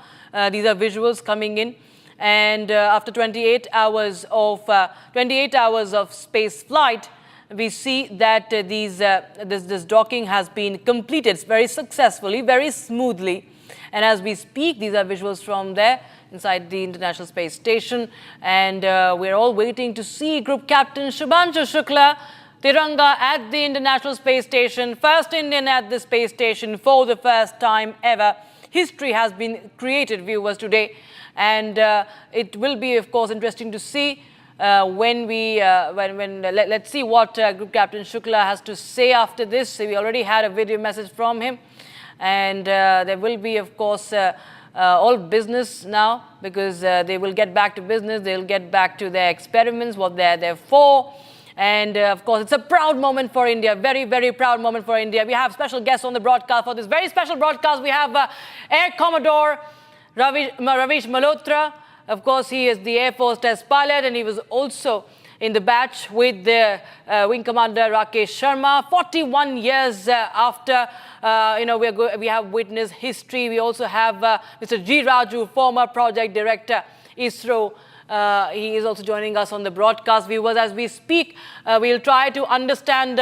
S2: These are visuals coming in, and after 28 hours of space flight, we see that this docking has been completed very successfully, very smoothly. And as we speak, these are visuals from there inside the International Space Station, and we're all waiting to see Group Captain Shubhanshu Shukla Tiranga at the International Space Station, first Indian at the space station for the first time ever. History has been created, viewers, today, and it will be, of course, interesting to see let's see what Group Captain Shukla has to say after this. We already had a video message from him, and there will be, of course, all business now, because they will get back to business. They'll get back to their experiments, what they're there for. And of course, it's a proud moment for India, very, very proud moment for India. We have special guests on the broadcast for this very special broadcast. We have Air Commodore Ravish Malhotra. Of course, he is the Air Force test pilot, and he was also in the batch with the Wing Commander Rakesh Sharma. 41 years after, we have witnessed history. We also have Mr. G. Raju, former project director, ISRO. He is also joining us on the broadcast. Viewers, as we speak, we'll try to understand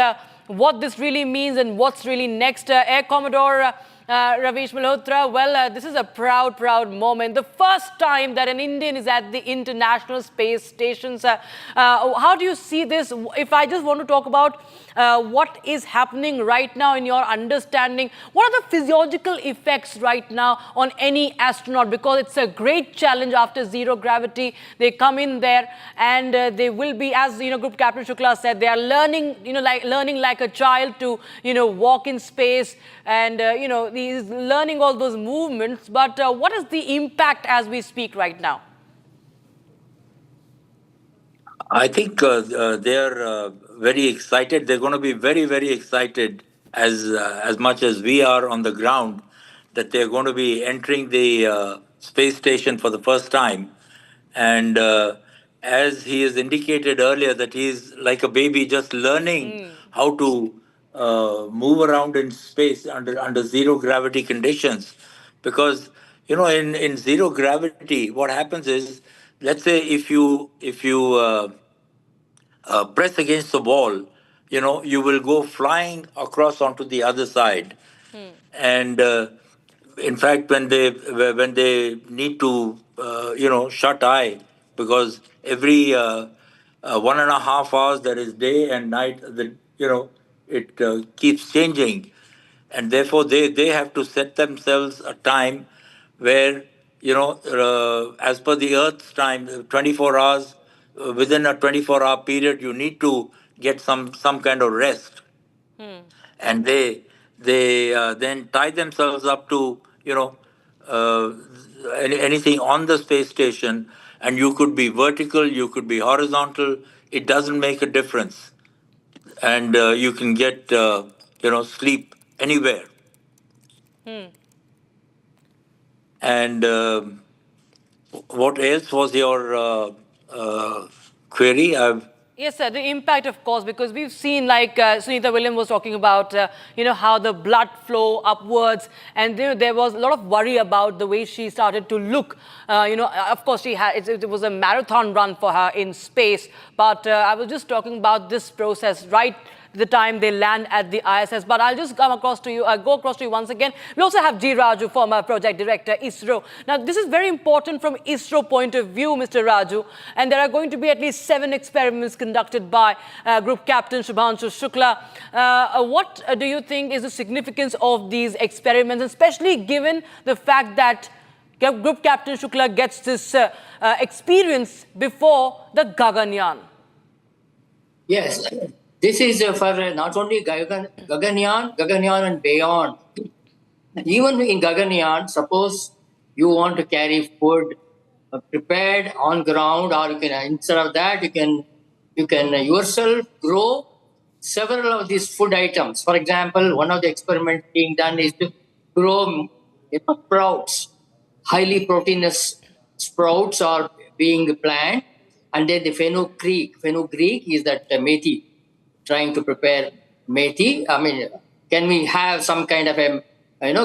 S2: what this really means and what's really next. Air Commodore Ravish Malhotra, well, this is a proud, proud moment. The first time that an Indian is at the International Space Station. How do you see this? If I just want to talk about what is happening right now in your understanding, what are the physiological effects right now on any astronaut? Because it's a great challenge after zero gravity. They come in there and they will be, as Group Captain Shukla said, they are learning, learning like a child to, walk in space, and he's learning all those movements. But what is the impact as we speak right now?
S9: I think they're very excited. They're going to be very, very excited, as much as we are on the ground, that they're going to be entering the space station for the first time. And as he has indicated earlier, that he's like a baby just learning how to move around in space under zero gravity conditions. Because, you know, in zero gravity, what happens is, let's say if you press against the wall, you know, you will go flying across onto the other side. And in fact, when they need to, shut eye, because every 1.5 hours there is day and night, it keeps changing. And therefore they have to set themselves a time where, as per the Earth's time, 24 hours, within a 24-hour period, you need to get some kind of rest. And they then tie themselves up to, anything on the space station, and you could be vertical, you could be horizontal, it doesn't make a difference. And you can get, sleep anywhere. And what else was your query?
S2: Yes, sir. The impact, of course, because we've seen, like Sunita William was talking about, how the blood flow upwards, and there was a lot of worry about the way she started to look. Of course, it was a marathon run for her in space, but I was just talking about this process right the time they land at the ISS. But I'll just go across to you once again. We also have G. Raju, former project director, ISRO. Now, this is very important from ISRO point of view, Mr. Raju, and there are going to be at least 7 experiments conducted by Group Captain Shubhanshu Shukla. What do you think is the significance of these experiments, especially given the fact that Group Captain Shukla gets this experience before the Gaganyaan?
S12: Yes. This is for not only Gaganyaan and beyond. Even in Gaganyaan, suppose you want to carry food prepared on ground, or you can, instead of that, you can yourself grow several of these food items. For example, one of the experiments being done is to grow sprouts, highly proteinous sprouts are being planted, and then the fenugreek is that methi. Trying to prepare methi. I mean, can we have some kind of a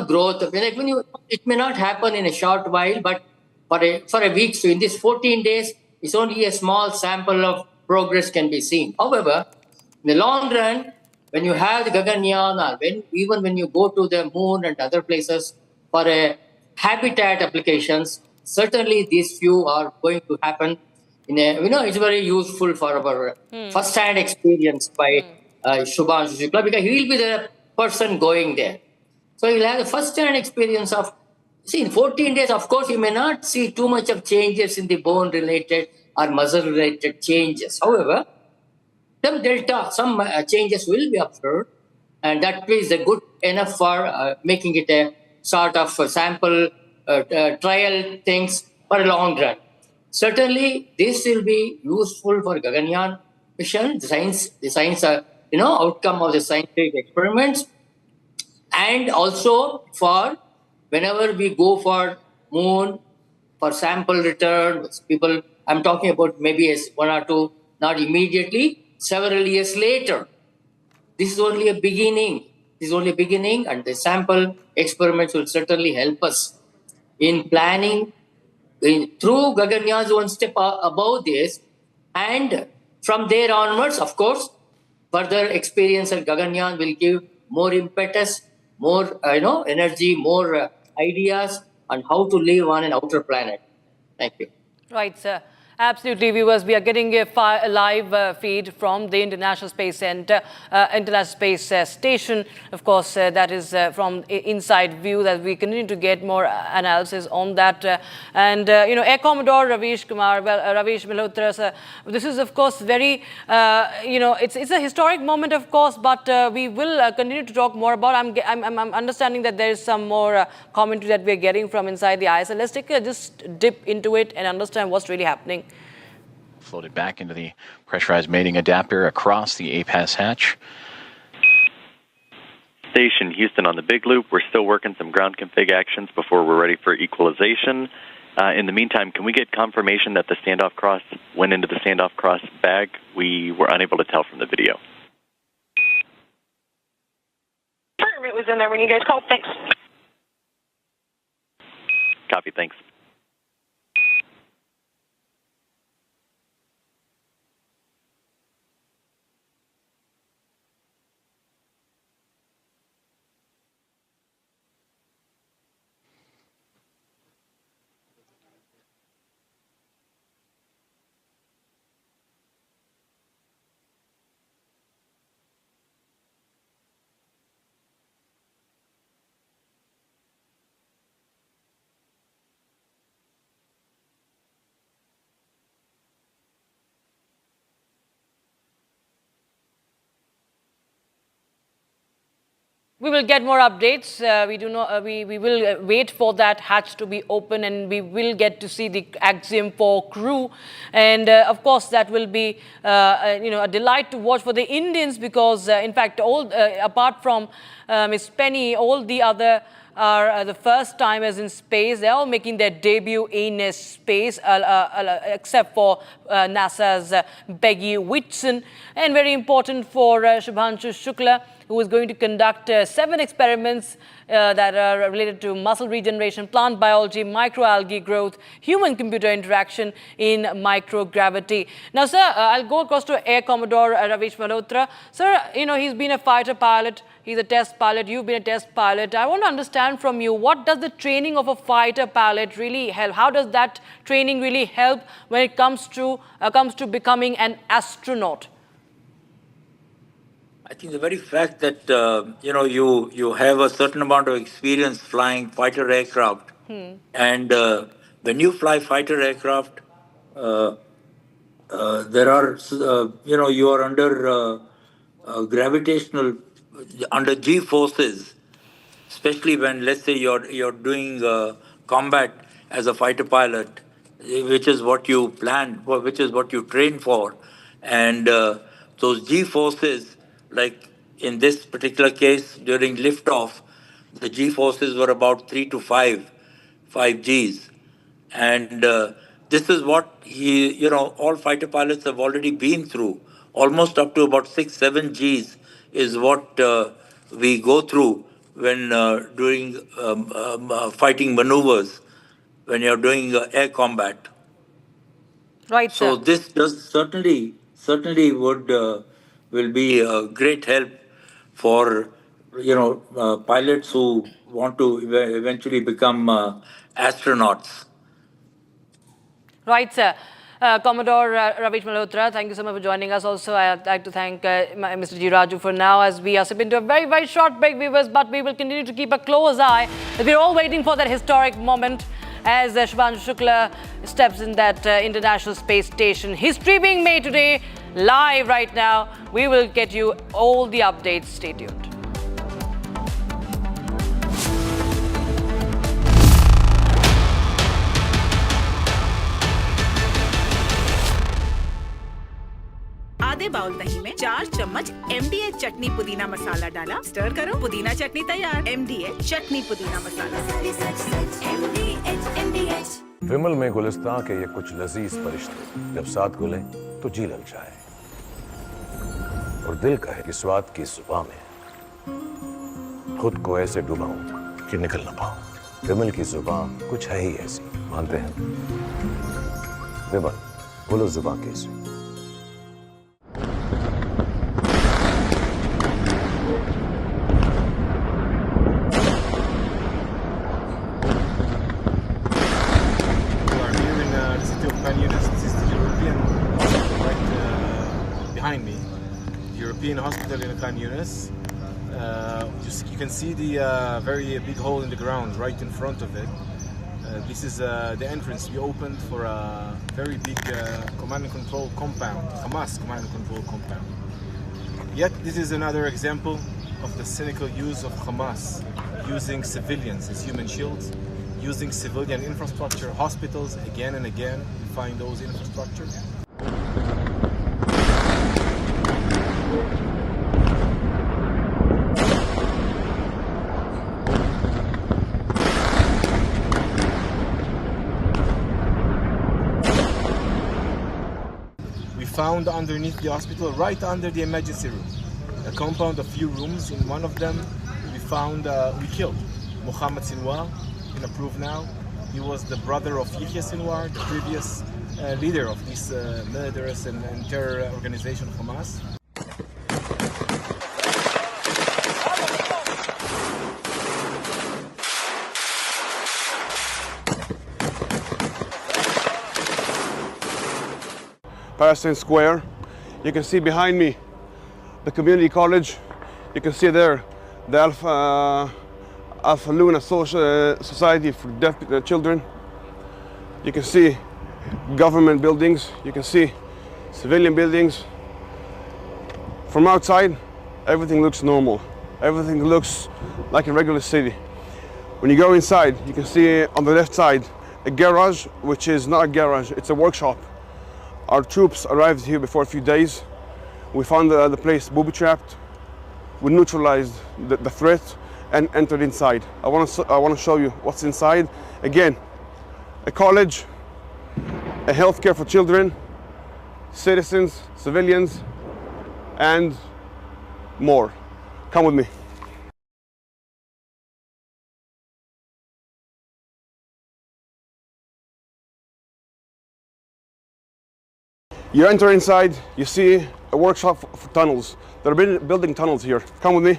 S12: growth? It may not happen in a short while, but for a week. So in this 14 days, it's only a small sample of progress can be seen. However, in the long run, when you have the Gaganyaan, or even when you go to the moon and other places for a habitat applications, certainly these few are going to happen. It's very useful for our first-hand experience by Shubhanshu Shukla, because he will be the person going there. So he'll have the first-hand experience of, in 14 days, of course, you may not see too much of changes in the bone-related or muscle-related changes. However, some changes will be observed, and that is good enough for making it a sort of sample trial things for a long run. Certainly, this will be useful for Gaganyaan mission, the science outcome of the scientific experiments, and also for whenever we go for moon, for sample return, people, I'm talking about maybe 1 or 2, not immediately, several years later. This is only a beginning. And the sample experiments will certainly help us in planning through Gaganyaan one step above this, and from there onwards, of course, further experience at Gaganyaan will give more impetus, more energy, more ideas on how to live on an outer planet. Thank you.
S2: Right, sir. Absolutely, viewers. We are getting a live feed from the International Space Center, International Space Station. Of course, that is from inside view that we continue to get more analysis on that. Air Commodore Ravish Malhotra, sir, this is, of course, very, it's a historic moment, of course, but we will continue to talk more about. I'm understanding that there is some more commentary that we're getting from inside the ISS. Let's take just dip into it and understand what's really happening.
S7: Floated back into the pressurized mating adapter across the APAS hatch.
S10: station, Houston on the Big Loop. We're still working some ground config actions before we're ready for equalization. In the meantime, can we get confirmation that the standoff cross went into the standoff cross bag? We were unable to tell from the video.
S11: It was in there when you guys called. Thanks.
S10: Copy, thanks.
S2: We will get more updates. We will wait for that hatch to be open, and we will get to see the Axiom-4 crew. And of course, that will be a delight to watch for the Indians, because in fact, apart from Miss Penny, all the other are the first timers in space. They're all making their debut in space, except for NASA's Peggy Whitson. And very important for Shubhanshu Shukla, who is going to conduct 7 experiments that are related to muscle regeneration, plant biology, microalgae growth, human-computer interaction in microgravity. Now, sir, I'll go across to Air Commodore Ravish Malhotra. Sir, he's been a fighter pilot. He's a test pilot. You've been a test pilot. I want to understand from you, what does the training of a fighter pilot really help? How does that training really help when it comes to becoming an astronaut?
S9: I think the very fact that you have a certain amount of experience flying fighter aircraft, and when you fly fighter aircraft, there are you are under gravitational, under G forces, especially when, let's say, you're doing combat as a fighter pilot, which is what you plan for, which is what you train for, and those G forces. Like in this particular case, during liftoff, the G forces were about 3 to 5 Gs. And this is what all fighter pilots have already been through. Almost up to about 6, 7 Gs is what we go through when doing fighting maneuvers, when you're doing air combat.
S2: Right,
S9: so
S2: sir.
S9: This does certainly will be a great help for pilots who want to eventually become astronauts.
S2: Right, sir. Commodore Ravish Malhotra, thank you so much for joining us. Also, I'd like to thank Mr. G. Raju for now, as we are slipping into a very, very short break, viewers, but we will continue to keep a close eye. We're all waiting for that historic moment as Shubhanshu Shukla steps in that International Space Station. History being made today, live right now. We will get you all the updates. Stay tuned.
S3: आधे bowl दही में 4 चम्मच MDH चटनी पुदीना मसाला डाला, stir करो, पुदीना चटनी तैयार। MDH चटनी पुदीना मसाला।
S18: विमल में गुलिस्तां के ये कुछ लजीज फरिश्ते जब साथ घुलें तो जी लग जाए, और दिल कहे कि स्वाद की जुबान में खुद को ऐसे डुबाऊं कि निकल ना पाऊं। विमल की जुबान कुछ है ही ऐसी, मानते हैं? विमल, बोलो जुबान कैसी?
S24: Behind me, the European hospital in Khan Yunis. You can see the very big hole in the ground right in front of it. This is the entrance we opened for a very big command and control compound, Hamas command and control compound. Yet this is another example of the cynical use of Hamas, using civilians as human shields, using civilian infrastructure, hospitals again and again. We find those infrastructures. found underneath the hospital, right under the emergency room. A compound, a few rooms. In one of them, we killed Mohammed Sinwar, been approved now. He was the brother of Yahya Sinwar, the previous leader of this murderous and terror organization Hamas.
S1: Palestine Square. You can see behind me the community college. You can see there the Alpha Luna Society for Deaf Children. You can see government buildings. You can see civilian buildings. From outside, everything looks normal. Everything looks like a regular city. When you go inside, you can see on the left side a garage, which is not a garage, it's a workshop. Our troops arrived here before a few days. We found the place booby-trapped. We neutralized the threat and entered inside. I want to show you what's inside. Again, a college, a healthcare for children, citizens, civilians, and more. Come with me. You enter inside, you see a workshop for tunnels. They're building tunnels here. Come with me.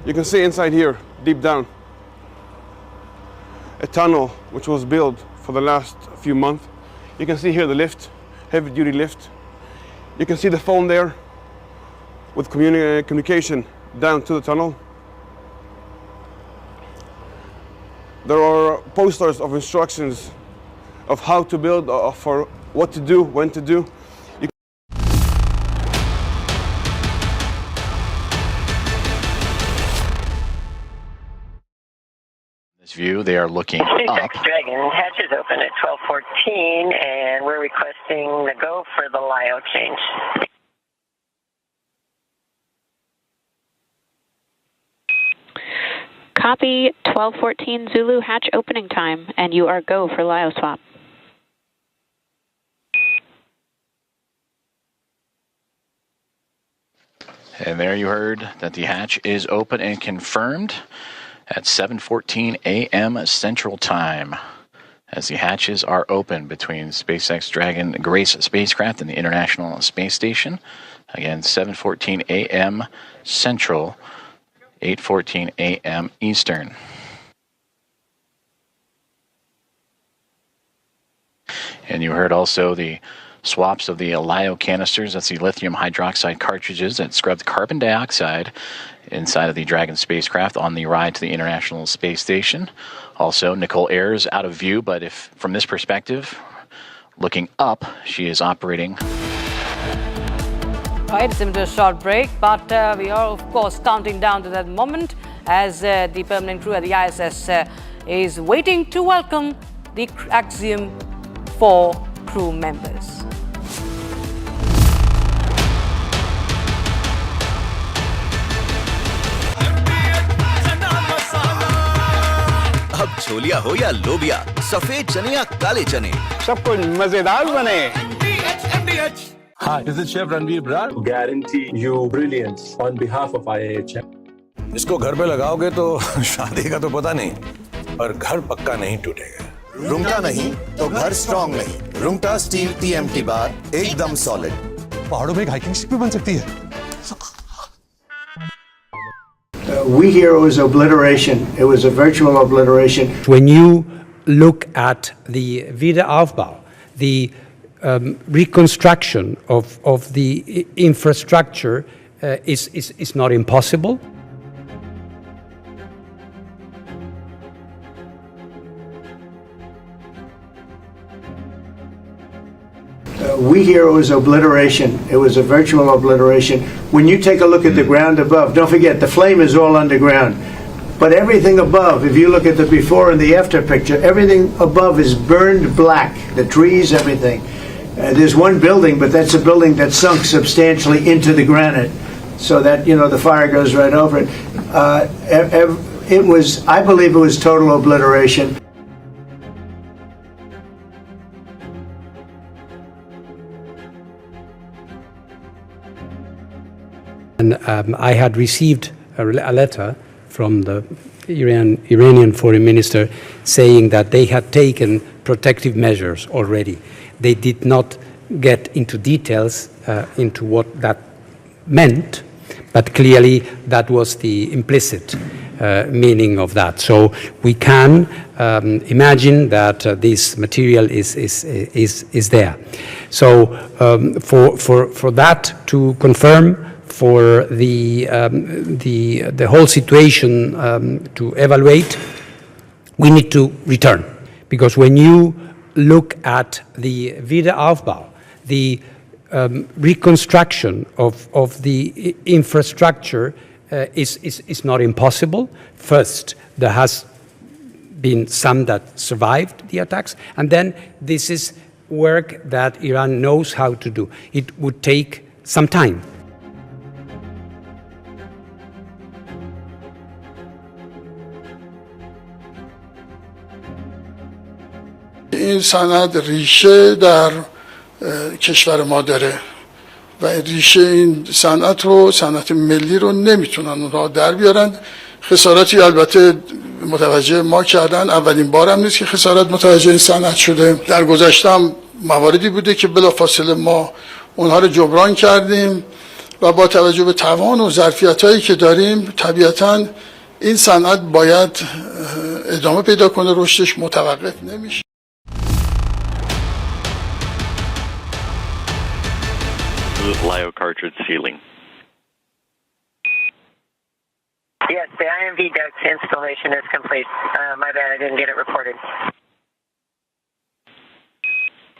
S1: You can see inside here, deep down, a tunnel which was built for the last few months. You can see here the lift, heavy duty lift. You can see the phone there with communication down to the tunnel. There are posters of instructions of how to build, for what to do, when to do.
S7: This view, they are looking up.
S11: Dragon, hatch is open at 12:14, and we're requesting the go for the LIO change.
S6: Copy 12:14 Zulu hatch opening time, and you are go for LIO swap.
S7: And there you heard that the hatch is open and confirmed at 7:14 a.m. Central Time, as the hatches are open between SpaceX Dragon Grace spacecraft and the International Space Station. Again, 7:14 a.m. Central, 8:14 a.m. Eastern. And you heard also the swaps of the LIO canisters. That's the lithium hydroxide cartridges that scrubbed carbon dioxide inside of the Dragon spacecraft on the ride to the International Space Station. Also, Nicole Ayers out of view, but if from this perspective, looking up, she is operating.
S2: Right, it's a short break, but we are, of course, counting down to that moment as the permanent crew at the ISS is waiting to welcome the Axiom-4 crew members.
S8: अब छोलिया हो या लोबिया, सफेद चने या काले चने,
S17: सब कुछ मजेदार बने।
S19: Hi, this is Chef Ranveer Brar. Guarantee you brilliance on behalf of IIHM.
S18: इसको घर पे लगाओगे तो शादी का तो पता नहीं, पर घर पक्का नहीं टूटेगा।
S22: रुंगटा नहीं तो घर स्ट्रॉन्ग नहीं। रुंगटा स्टील TMT बार एकदम सॉलिड।
S19: पहाड़ों में एक हाइकिंग शिप भी बन सकती है।
S21: We hear it was obliteration. It was a virtual obliteration.
S25: When you look at the Wiederaufbau, the reconstruction of the infrastructure is not impossible.
S21: We hear it was obliteration. It was a virtual obliteration. When you take a look at the ground above, don't forget the flame is all underground. But everything above, if you look at the before and the after picture, everything above is burned black. The trees, everything. There's one building, but that's a building that sunk substantially into the granite, so that, you know, the fire goes right over it. It was, I believe it was total obliteration.
S25: And I had received a letter from the Iranian foreign minister saying that they had taken protective measures already. They did not get into details into what that meant, but clearly that was the implicit meaning of that. So we can imagine that this material is there. So for that to confirm, for the whole situation to evaluate, we need to return. Because when you look at the Wiederaufbau, the reconstruction of the infrastructure is not impossible. First, there has been some that survived the attacks, and then this is work that Iran knows how to do. It would take some time.
S4: این سند ریشه در کشور ما داره و ریشه این صنعت رو، صنعت ملی رو نمیتونن اونها در بیارن. خساراتی البته متوجه ما کردن، اولین بار هم نیست که خسارات متوجه این صنعت شده. در گذشته هم مواردی بوده که بلافاصله ما اونها رو جبران کردیم و با توجه به توان و ظرفیتایی که داریم طبیعتاً این صنعت باید ادامه پیدا کنه، رشدش متوقف نمیشه.
S10: LIO cartridge sealing.
S11: Yes, the IMV duct installation is complete. My bad, I didn't get it reported.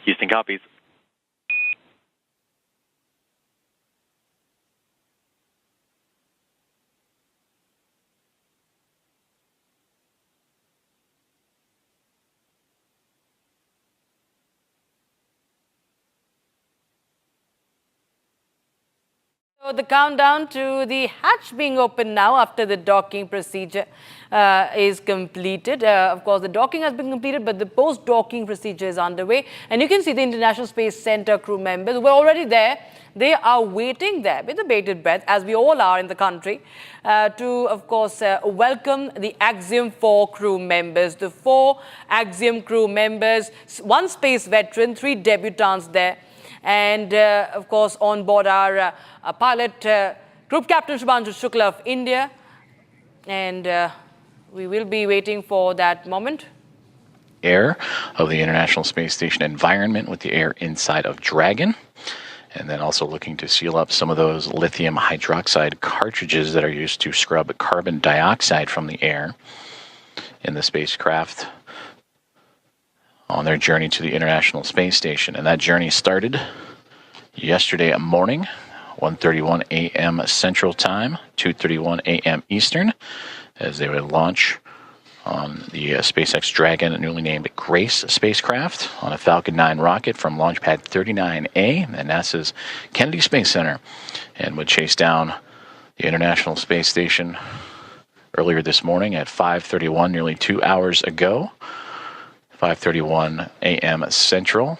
S10: Houston copies.
S2: So the countdown to the hatch being opened now after the docking procedure is completed. Of course, the docking has been completed, but the post-docking procedure is underway. And you can see the International Space Center crew members who were already there. They are waiting there with a bated breath, as we all are in the country, to, of course, welcome the Axiom-4 crew members. The 4 Axiom crew members, 1 space veteran, 3 debutants there. And, of course, on board our pilot, Group Captain Shubhanshu Shukla of India. And we will be waiting for that moment.
S7: Air of the International Space Station environment with the air inside of Dragon. And then also looking to seal up some of those lithium hydroxide cartridges that are used to scrub carbon dioxide from the air in the spacecraft on their journey to the International Space Station. And that journey started yesterday morning, 1:31 a.m. Central Time, 2:31 a.m. Eastern, as they would launch on the SpaceX Dragon, newly named Grace spacecraft, on a Falcon 9 rocket from Launch Pad 39A at NASA's Kennedy Space Center, and would chase down the International Space Station earlier this morning at 5:31, nearly 2 hours ago. 5:31 a.m. Central,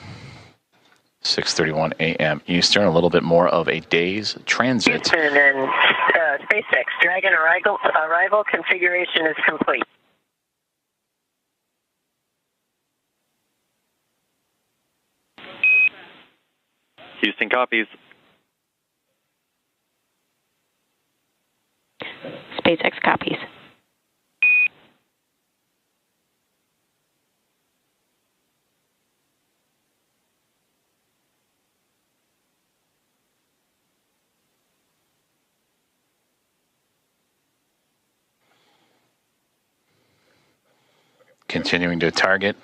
S7: 6:31 a.m. Eastern, a little bit more of a day's transit.
S11: Houston and SpaceX Dragon arrival configuration is complete.
S10: Houston copies.
S6: SpaceX copies.
S7: Continuing to target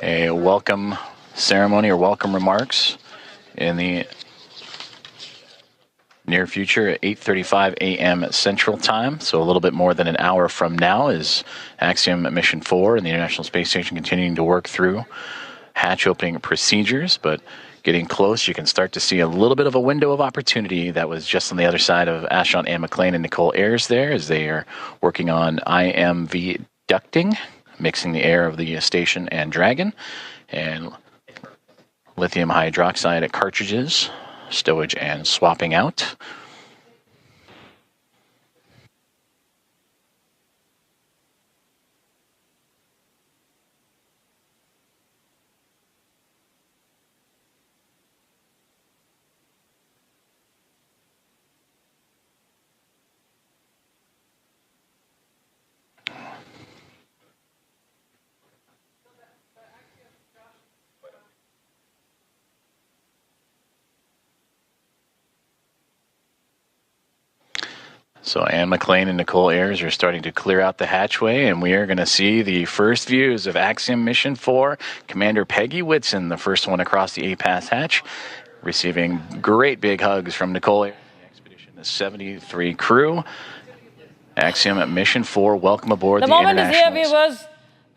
S7: a welcome ceremony or welcome remarks in the near future at 8:35 a.m. Central Time. So a little bit more than an hour from now is Axiom Mission 4 and the International Space Station continuing to work through hatch opening procedures, but getting close, you can start to see a little bit of a window of opportunity that was just on the other side of astronaut Anne McLean and Nicole Ayers there, as they are working on IMV ducting, mixing the air of the station and Dragon, and lithium hydroxide cartridges, stowage and swapping out. So Anne McLean and Nicole Ayers are starting to clear out the hatchway, and we are going to see the first views of Axiom Mission 4. Commander Peggy Whitson, the first one across the A-Pass hatch, receiving great big hugs from Nicole Ayers and the Expedition 73 crew. Axiom Mission 4, welcome aboard the
S2: moment is here,
S7: Internationals.
S2: viewers,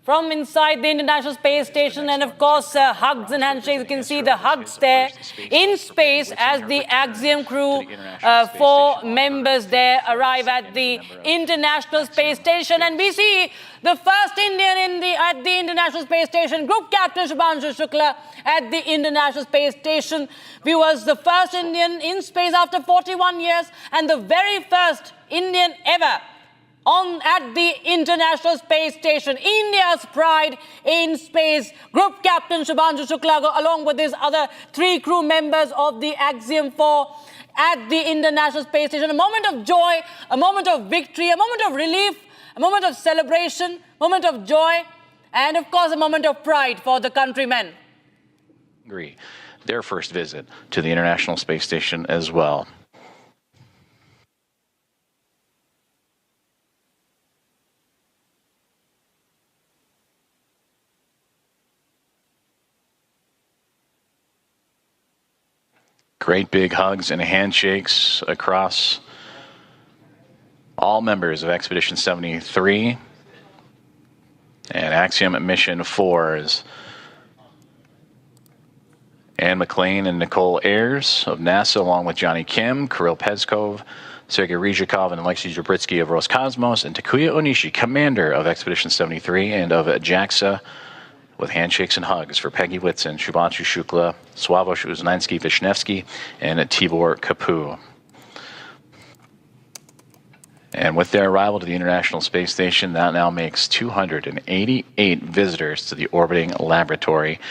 S2: from inside the International Space Station, and of course, hugs and handshakes. You can see the hugs there in space as the Axiom crew, 4 members there arrive at the International Space Station, and we see the first Indian at the International Space Station, Group Captain Shubhanshu Shukla at the International Space Station. Viewers, the first Indian in space after 41 years, and the very first Indian ever at the International Space Station. India's pride in space. Group Captain Shubhanshu Shukla, along with his other 3 crew members of the Axiom-4 at the International Space Station. A moment of joy, a moment of victory, a moment of relief, a moment of celebration, a moment of joy, and of course a moment of pride for the countrymen.
S7: Agree. Their first visit to the International Space Station as well. Great big hugs and handshakes across all members of Expedition 73 and Axiom Mission 4's Anne McLean and Nicole Ayers of NASA, along with Johnny Kim, Kirill Peskov, Sergei Ryzhikov, and Alexei Zabritsky of Roscosmos, and Takuya Onishi, commander of Expedition 73 and of JAXA, with handshakes and hugs for Peggy Whitson, Shubhanshu Shukla, Sławomir Uznański-Wisniewski, and Tibor Kapu. And with their arrival to the International Space Station, that now makes 288 visitors to the orbiting laboratory.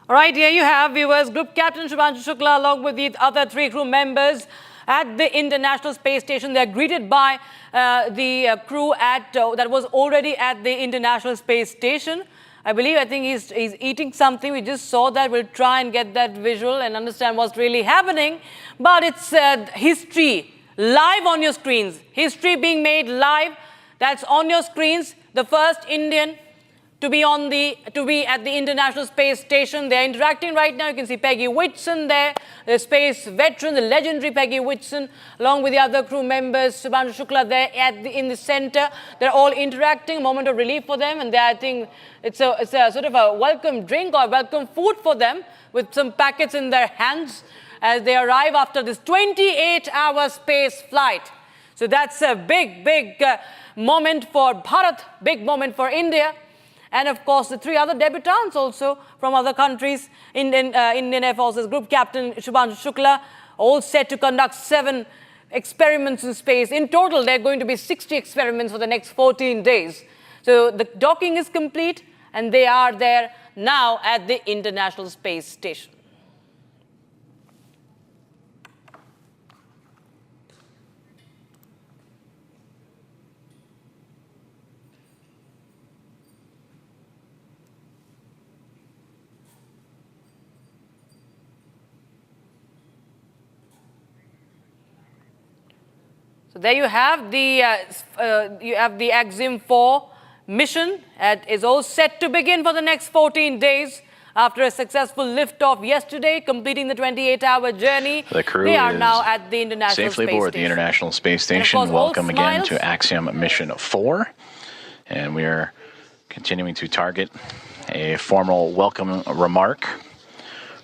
S2: All right, here you have, viewers, Group Captain Shubhanshu Shukla along with the other 3 crew members at the International Space Station. They're greeted by the crew that was already at the International Space Station. I think he's eating something. We just saw that. We'll try and get that visual and understand what's really happening. But it's history live on your screens. History being made live. That's on your screens. The first Indian to be at the International Space Station. They're interacting right now. You can see Peggy Whitson there, the space veteran, the legendary Peggy Whitson, along with the other crew members, Shubhanshu Shukla there in the center. They're all interacting, a moment of relief for them, and I think it's a sort of a welcome drink or welcome food for them with some packets in their hands as they arrive after this 28-hour space flight. So that's a big moment for Bharat, big moment for India. And of course, the 3 other debutants also from other countries, Indian Air Force's Group Captain Shubhanshu Shukla, all set to conduct 7 experiments in space. In total, there are going to be 60 experiments for the next 14 days. So the docking is complete, and they are there now at the International Space Station. So there you have the Axiom-4 mission. It is all set to begin for the next 14 days. After a successful liftoff yesterday, completing the 28-hour journey,
S7: the crew
S2: they are now at the International Space Station.
S7: Safely aboard the International Space Station. Welcome again to Axiom Mission 4. And we are continuing to target a formal welcome remark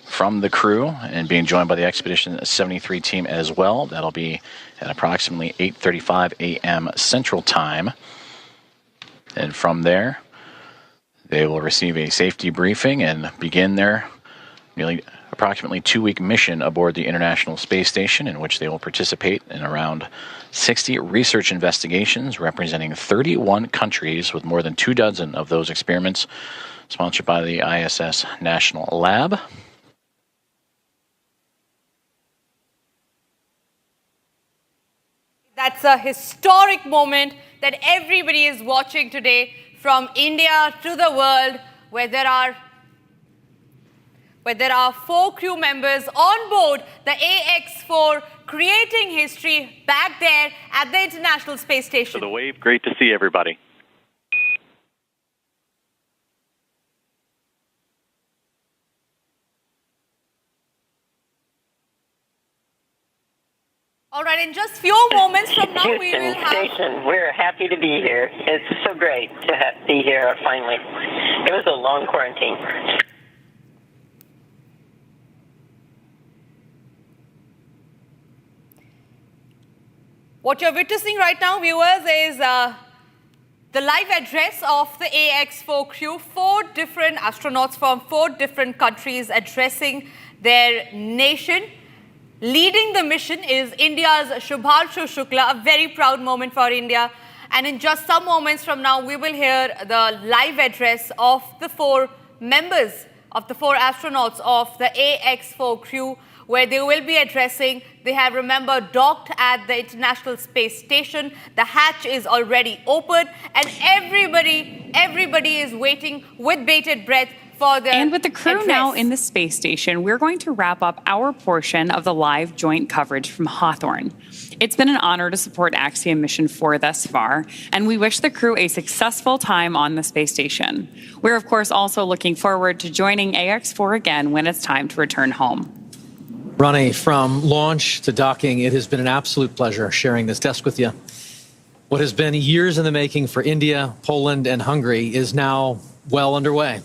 S7: from the crew and being joined by the Expedition 73 team as well. That'll be at approximately 8:35 a.m. Central Time. And from there, they will receive a safety briefing and begin their approximately 2-week mission aboard the International Space Station, in which they will participate in around 60 research investigations representing 31 countries, with more than 24 of those experiments sponsored by the ISS National Lab.
S2: That's a historic moment that everybody is watching today from India to the world, where there are 4 crew members on board the AX-4 creating history back there at the International Space Station.
S10: For the wave, great to see everybody.
S2: All right, in just few moments from now, we will have...
S11: Station. We're happy to be here. It's so great to be here finally. It was a long quarantine.
S2: What you're witnessing right now, viewers, is the live address of the AX-4 crew. 4 different astronauts from 4 different countries addressing their nation. Leading the mission is India's Shubhanshu Shukla, a very proud moment for India. And in just some moments from now, we will hear the live address of the 4 members, of the 4 astronauts of the AX-4 crew, where they will be addressing. They have, remember, docked at the International Space Station. The hatch is already open, and everybody is waiting with bated breath.
S5: And with the crew now in the space station, we're going to wrap up our portion of the live joint coverage from Hawthorne. It's been an honor to support Axiom Mission 4 thus far, and we wish the crew a successful time on the space station. We're, of course, also looking forward to joining AX-4 again when it's time to return home.
S13: Ronnie, from launch to docking, it has been an absolute pleasure sharing this desk with you. What has been years in the making for India, Poland, and Hungary is now well underway.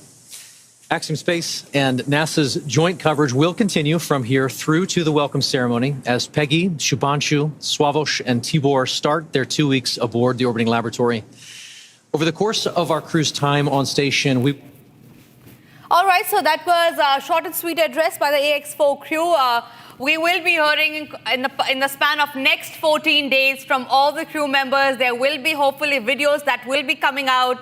S13: Axiom Space and NASA's joint coverage will continue from here through to the welcome ceremony as Peggy, Shubhanshu, Swavosh, and Tibor start their 2 weeks aboard the orbiting laboratory. Over the course of our crew's time on station,
S2: All right, so that was a short and sweet address by the AX-4 crew. We will be hearing in the span of next 14 days from all the crew members. There will be hopefully videos that will be coming out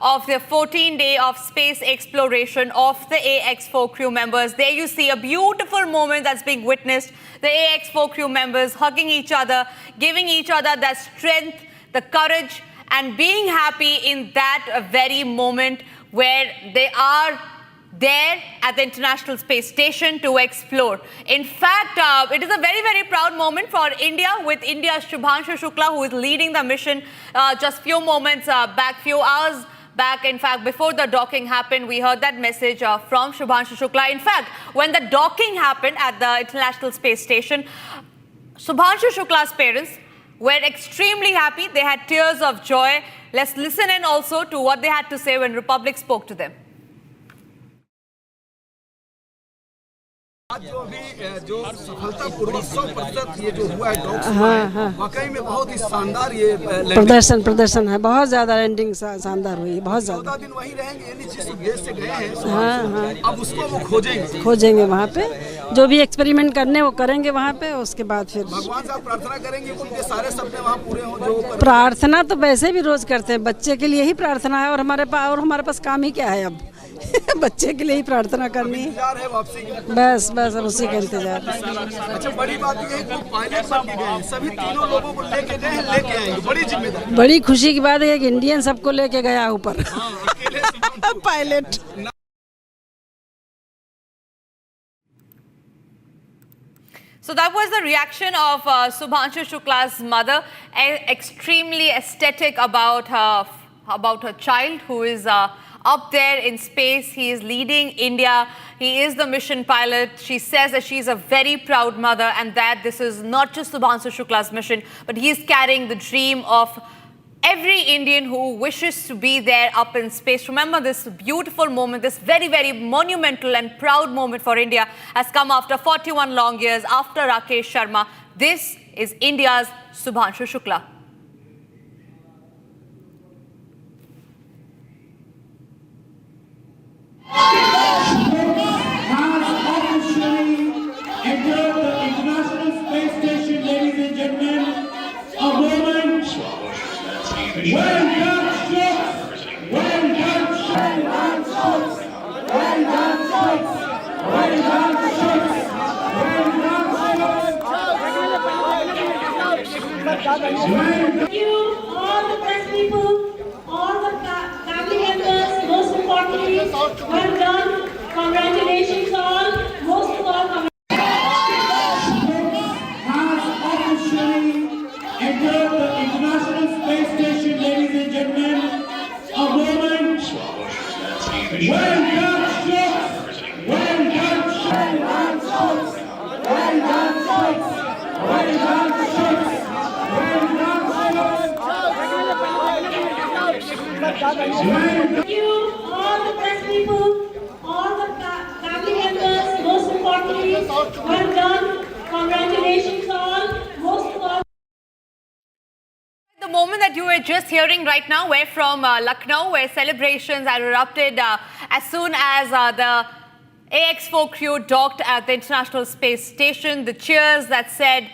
S2: of the 14-day of space exploration of the AX-4 crew members. There you see a beautiful moment that's being witnessed. The AX-4 crew members hugging each other, giving each other that strength, the courage, and being happy in that very moment where they are there at the International Space Station to explore. In fact, it is a very, very proud moment for India, with India's Shubhanshu Shukla, who is leading the mission. Just few moments back, few hours back, in fact, before the docking happened, we heard that message from Shubhanshu Shukla. In fact, when the docking happened at the International Space Station, Shubhanshu Shukla's parents were extremely happy. They had tears of joy. Let's listen in also to what they had to say when Republic spoke to them.
S14: आज जो सफलतापूर्वक 100% ये जो हुआ है docs वाकई में बहुत ही शानदार ये
S15: प्रदर्शन है। बहुत ज़्यादा लैंडिंग शानदार हुई, बहुत ज़्यादा।
S14: 14 दिन वहीं रहेंगे, यानी जिस देश से गए हैं अब उसको वो
S15: खोजेंगे वहाँ पे, जो भी एक्सपेरिमेंट करने वो करेंगे वहाँ पे। उसके बाद फिर
S14: भगवान से आप प्रार्थना करेंगे कि उनके सारे सपने वहाँ पूरे हों। जो
S15: प्रार्थना तो वैसे भी रोज करते हैं, बच्चे के लिए ही प्रार्थना है, और हमारे पास काम ही क्या है अब बच्चे के लिए ही प्रार्थना करनी है। बस बस अब उसी का इंतजार।
S14: अच्छा, बड़ी बात ये है कि पायलट बन के गए, सभी तीनों लोगों को लेके गए, लेके आएंगे, बड़ी जिम्मेदारी।
S15: बड़ी खुशी की बात है कि इंडियन सबको लेके गया ऊपर pilot.
S2: So that was the reaction of Shubhanshu Shukla's mother, extremely ecstatic about her child who is up there in space. He is leading India. He is the mission pilot. She says that she is a very proud mother, and that this is not just Shubhanshu Shukla's mission, but he is carrying the dream of every Indian who wishes to be there up in space. Remember, this beautiful moment, this very, very monumental and proud moment for India has come after 41 long years after Rakesh Sharma. This is India's Shubhanshu Shukla.
S9: Thank you, all the press people, all the family members, most importantly, well done. Congratulations all, most of all,
S12: has officially entered the International Space Station, ladies and gentlemen. A moment. Well done, Shukla. Well done, Shukla. Well done, Shukla. Well done, Shukla. Well done,
S9: Thank you, all the press people, all the family members, most importantly, well done. Congratulations all, most of all.
S16: The moment that you were just hearing right now were from Lucknow, where celebrations had erupted as soon as the AX-4 crew docked at the International Space Station. The cheers that said,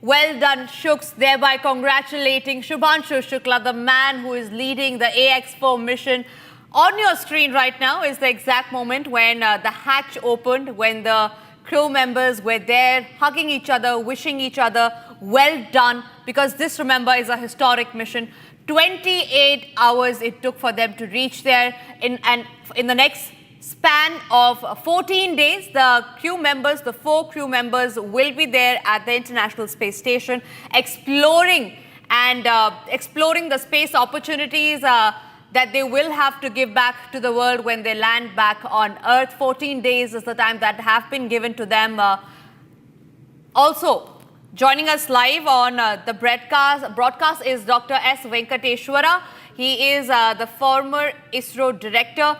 S16: "Well done, Shuks," thereby congratulating Shubhanshu Shukla, the man who is leading the AX-4 mission. On your screen right now is the exact moment when the hatch opened, when the crew members were there hugging each other, wishing each other well done, because this, remember, is a historic mission. 28 hours it took for them to reach there, and in the next span of 14 days, the crew members, the 4 crew members, will be there at the International Space Station, exploring the space opportunities that they will have to give back to the world when they land back on Earth. 14 days is the time that have been given to them. Also, joining us live on the broadcast is Dr. S. Venkateshwara. He is the former ISRO director.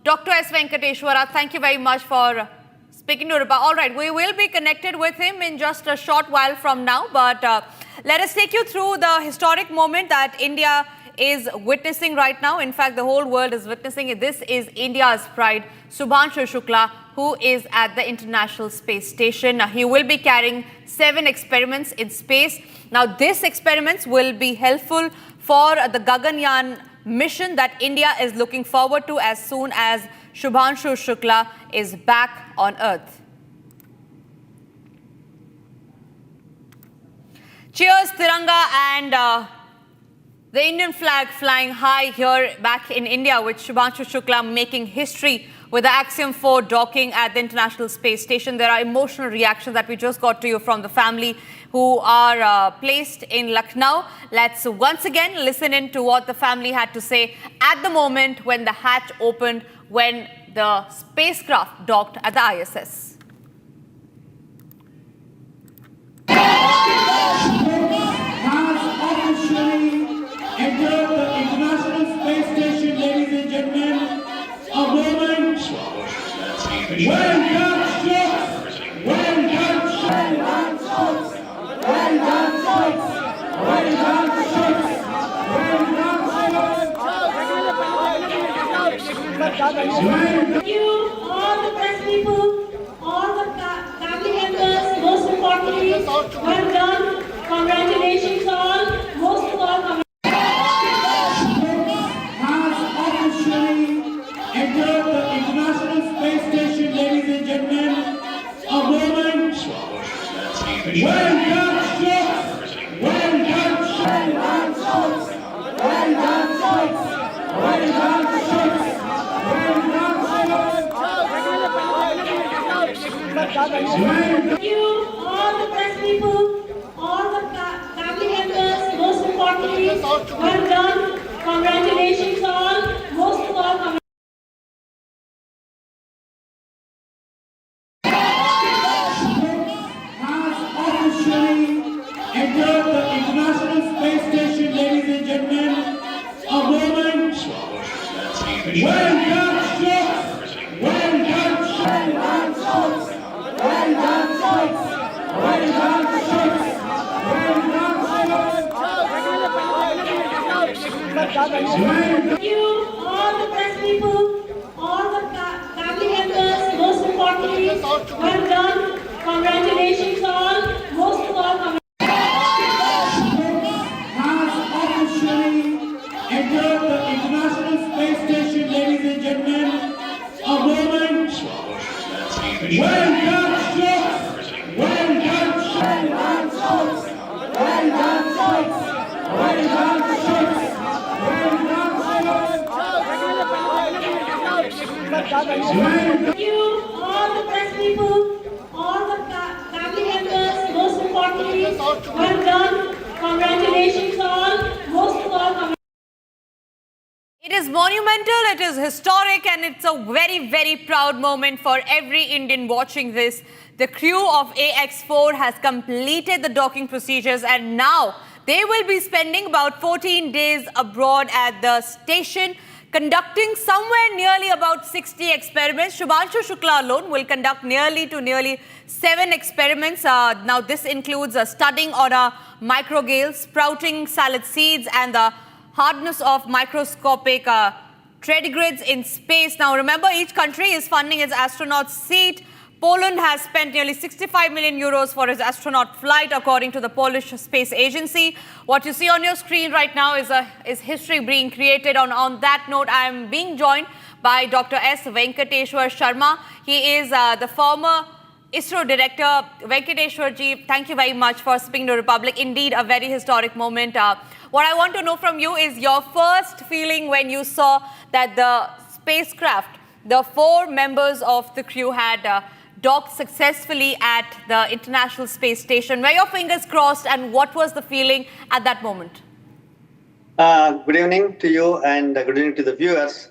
S16: Dr. S. Venkateshwara, thank you very much for speaking to us. All right, we will be connected with him in just a short while from now, but let us take you through the historic moment that India is witnessing right now. In fact, the whole world is witnessing it. This is India's pride, Shubhanshu Shukla, who is at the International Space Station. He will be carrying 7 experiments in space. Now, these experiments will be helpful for the Gaganyaan mission that India is looking forward to as soon as Shubhanshu Shukla is back on Earth. Cheers, Tiranga, and the Indian flag flying high here back in India with Shubhanshu Shukla making history with the Axiom-4 docking at the International Space Station. There are emotional reactions that we just got to you from the family who are placed in Lucknow. Let's once again listen in to what the family had to say at the moment when the hatch opened, when the spacecraft docked at the ISS.
S12: Entered the International Space Station, ladies and gentlemen. A moment. Well done, Shukla. Well done, Shukla. Well done, Shukla. Well done, Shukla. Well done,
S9: Thank you, all the press people, all the family members, most importantly, well done. Congratulations all, most of all,
S12: entered the International Space Station, ladies and gentlemen. A moment. Well done, Shukla. Well done, Shukla. Well done, Shukla. Well done, Shukla. Well done,
S9: Thank you, all the press people, all the family members, most importantly, well done. Congratulations all, most of all,
S12: entered the International Space Station, ladies and gentlemen. A moment. Well done, Shukla. Well done, Shukla. Well done, Shukla. Well done, Shukla. Well done,
S9: Thank you, all the press people, all the family members, most importantly, well done. Congratulations all, most of all,
S12: entered the International Space Station, ladies and gentlemen. A moment. Well done, Shukla. Well done, Shukla. Well done,
S9: Thank you, all the press people, all the family members, most importantly, well done. Congratulations all, most of all,
S16: It is monumental, it is historic, and it's a very, very proud moment for every Indian watching this. The crew of AX-4 has completed the docking procedures, and now they will be spending about 14 days abroad at the station, conducting somewhere nearly about 60 experiments. Shubhanshu Shukla alone will conduct nearly 7 experiments. Now, this includes studying on a microgale, sprouting salad seeds, and the hardness of microscopic tardigrades in space. Now, remember, each country is funding its astronaut seat. Poland has spent nearly 65 million euros for its astronaut flight, according to the Polish Space Agency. What you see on your screen right now is history being created. On that note, I am being joined by Dr. S. Venkateshwar Sharma. He is the former ISRO director. Venkateshwar ji, thank you very much for speaking to the Republic. Indeed, a very historic moment. What I want to know from you is your first feeling when you saw that the spacecraft, the 4 members of the crew had docked successfully at the International Space Station. Were your fingers crossed, and what was the feeling at that moment?
S1: Good evening to you, and good evening to the viewers.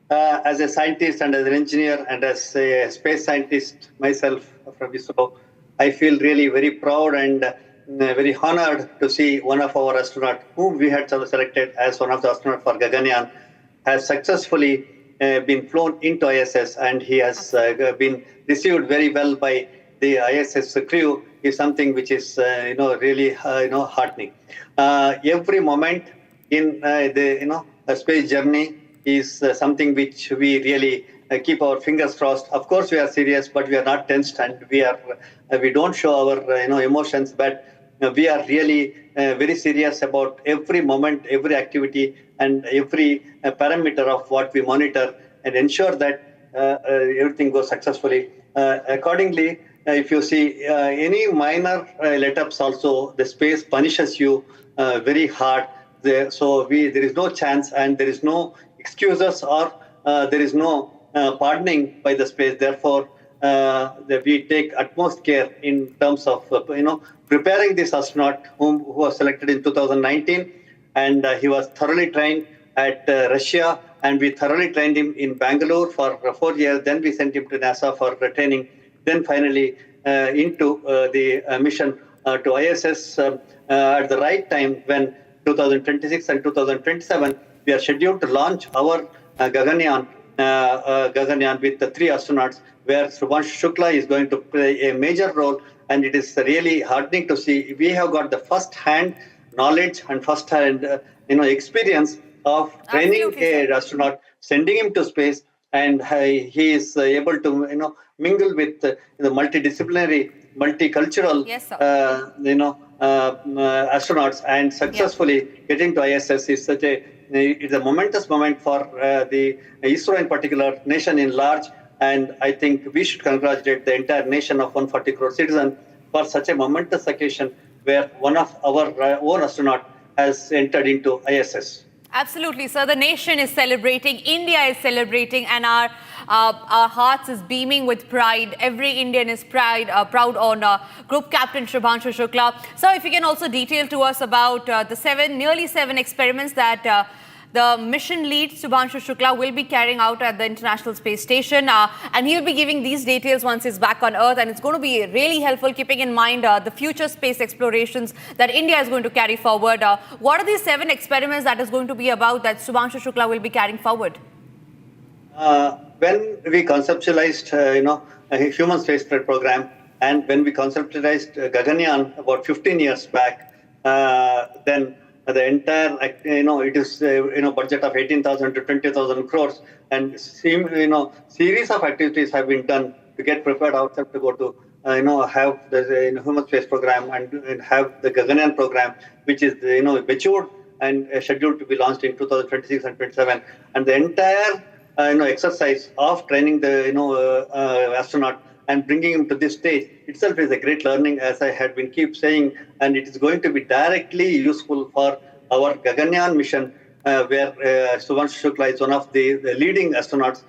S1: As a scientist and as an engineer and as a space scientist myself from ISRO, I feel really very proud and very honored to see one of our astronauts, whom we had selected as one of the astronauts for Gaganyaan, has successfully been flown into ISS, and he has been received very well by the ISS crew. Is something which is really heartening. Every moment in the space journey is something which we really keep our fingers crossed. Of course, we are serious, but we are not tensed, and we don't show our emotions, but we are really very serious about every moment, every activity, and every parameter of what we monitor, and ensure that everything goes successfully. Accordingly, if you see any minor let-ups also, the space punishes you very hard. There is no chance, and there is no excuses, or there is no pardoning by the space. Therefore, we take utmost care in terms of preparing this astronaut who was selected in 2019, and he was thoroughly trained at Russia, and we thoroughly trained him in Bangalore for 4 years. Then we sent him to NASA for training. Then finally into the mission to ISS at the right time, when 2026 and 2027 we are scheduled to launch our Gaganyaan with the 3 astronauts, where Shubhanshu Shukla is going to play a major role. And it is really heartening to see we have got the first-hand knowledge and first-hand experience of training an astronaut, sending him to space, and he is able to mingle with the multidisciplinary, multicultural astronauts, and successfully getting to ISS is such it's a momentous moment for the ISRO in particular, nation in large. And I think we should congratulate the entire nation of 140 crore citizens for such a momentous occasion, where one of our own astronaut has entered into ISS.
S16: Absolutely, sir. The nation is celebrating, India is celebrating, and our hearts is beaming with pride. Every Indian is proud on Group Captain Shubhanshu Shukla. So, if you can also detail to us about the nearly 7 experiments that the mission lead, Shubhanshu Shukla, will be carrying out at the International Space Station. And he'll be giving these details once he's back on Earth. And it's going to be really helpful, keeping in mind the future space explorations that India is going to carry forward. What are these 7 experiments that is going to be about that Shubhanshu Shukla will be carrying forward?
S1: When we conceptualized, a human spaceflight program, and when we conceptualized Gaganyaan about 15 years back, then the entire, it is budget of 18,000 to 20,000 crores, and series of activities have been done to get prepared ourselves to go to have the human space program and have the Gaganyaan program, which is matured and scheduled to be launched in 2026 and 27. And the entire exercise of training the astronaut and bringing him to this stage itself is a great learning, as I had been keep saying, and it is going to be directly useful for our Gaganyaan mission where Shubhanshu Shukla is one of the leading astronauts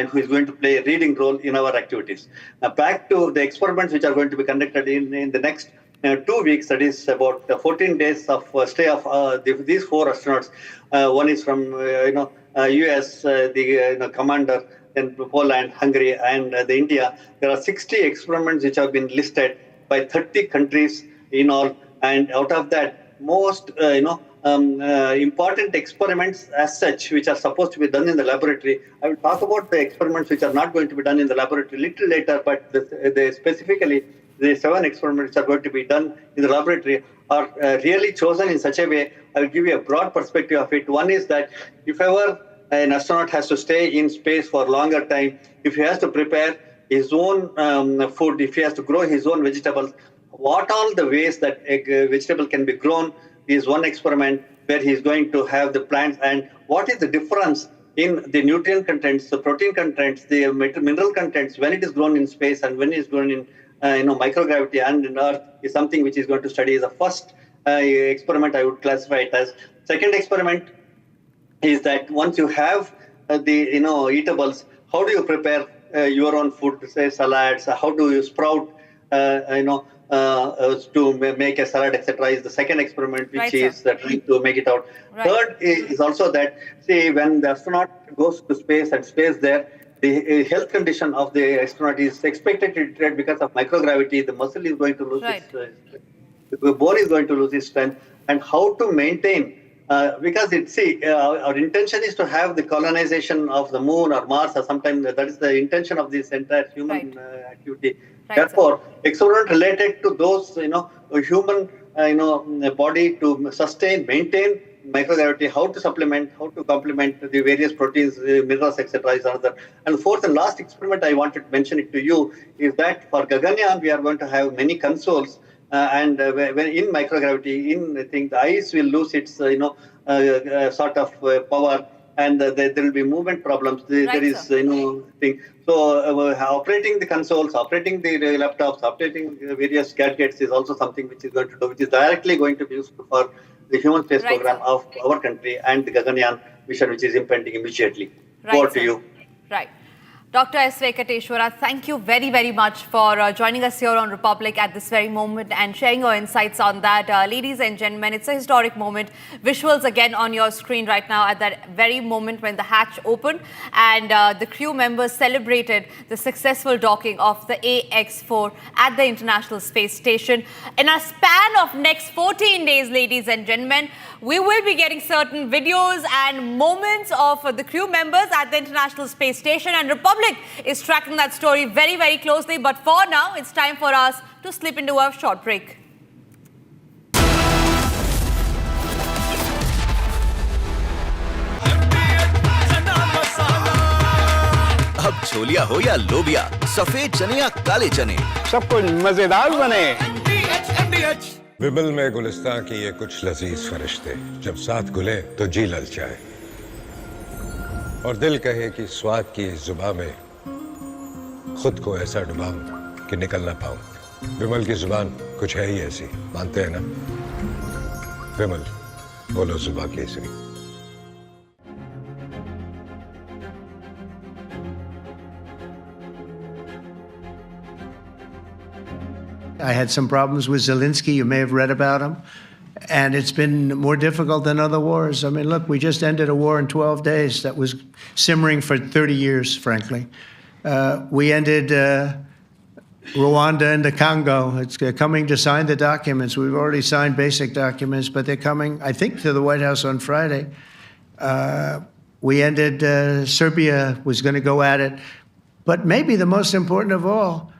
S1: who is going to play a leading role in our activities. Back to the experiments which are going to be conducted in the next 2 weeks, that is about 14 days of stay of these 4 astronauts. One is from US, the commander, then Poland, Hungary, and the India. There are 60 experiments which have been listed by 30 countries in all, and out of that, most important experiments as such, which are supposed to be done in the laboratory. I will talk about the experiments which are not going to be done in the laboratory a little later, but specifically the 7 experiments which are going to be done in the laboratory are really chosen in such a way. I will give you a broad perspective of it. One is that if ever an astronaut has to stay in space for a longer time, if he has to prepare his own food, if he has to grow his own vegetables, what all the ways that a vegetable can be grown is one experiment where he is going to have the plants, and what is the difference in the nutrient contents, the protein contents, the mineral contents when it is grown in space and when it is grown in microgravity and in Earth is something which is going to study. The first experiment I would classify it as. Second experiment is that once you have the eatables, how do you prepare your own food, say salads? How do you sprout to make a salad, etc. is the second experiment, which is trying to make it out. Right. Third is also that, see, when the astronaut goes to space and stays there, the health condition of the astronaut is expected to deteriorate because of microgravity. The muscle is going to lose its, the bone is going to lose its strength, and how to maintain. Because our intention is to have the colonization of the moon or Mars, or sometimes that is the intention of this entire human activity. Right. Therefore, experiment related to those, human, body to sustain, maintain microgravity, how to supplement, how to complement the various proteins, minerals, etc. is another. And fourth and last experiment I wanted to mention it to you is that for Gaganyaan we are going to have many consoles. And when in microgravity, the ice will lose its, sort of power, and there will be movement problems. There is, thing. So operating the consoles, operating the laptops, operating various gadgets is also something which is going to do, which is directly going to be useful for the human space program of our country and the Gaganyaan mission, which is impending immediately. Over to you.
S16: Right. Dr. S. Venkateshwara, thank you very, very much for joining us here on Republic at this very moment and sharing your insights on that. Ladies and gentlemen, it's a historic moment. Visuals again on your screen right now at that very moment when the hatch opened and the crew members celebrated the successful docking of the AX-4 at the International Space Station. In a span of next 14 days, ladies and gentlemen, we will be getting certain videos and moments of the crew members at the International Space Station, and Republic is tracking that story very, very closely. But for now, it's time for us to slip into a short break.
S22: अब छोलिया हो या लोबिया, सफेद चने या काले चने,
S17: सब कुछ मजेदार बने।
S18: विमल में गुलिस्तां की ये कुछ लजीज फरिश्ते जब साथ घुले तो जी ललचाए और दिल कहे कि स्वाद की इस जुबां में खुद को ऐसा डुबाऊं कि निकल ना पाऊं। विमल की जुबान कुछ है ही ऐसी, मानते हैं ना? विमल, बोलो जुबां Kesari.
S21: I had some problems with Zelensky. You may have read about him. And it's been more difficult than other wars. I mean, look, we just ended a war in 12 days that was simmering for 30 years, frankly. We ended Rwanda and the Congo. It's coming to sign the documents. We've already signed basic documents, but they're coming, I think, to the White House on Friday. We ended Serbia was going to go at it. But maybe the most important of all,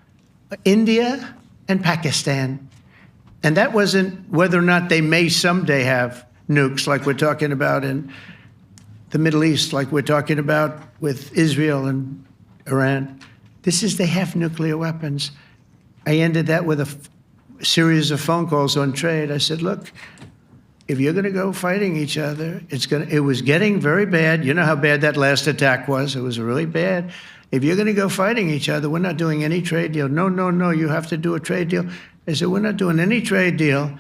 S21: India and Pakistan. And that wasn't whether or not they may someday have nukes like we're talking about in the Middle East, like we're talking about with Israel and Iran. This is they have nuclear weapons. I ended that with a series of phone calls on trade. I said, look, if you're going to go fighting each other, it was getting very bad. You know how bad that last attack was. It was really bad. If you're going to go fighting each other, we're not doing any trade deal. No, you have to do a trade deal. I said, we're not doing any trade deal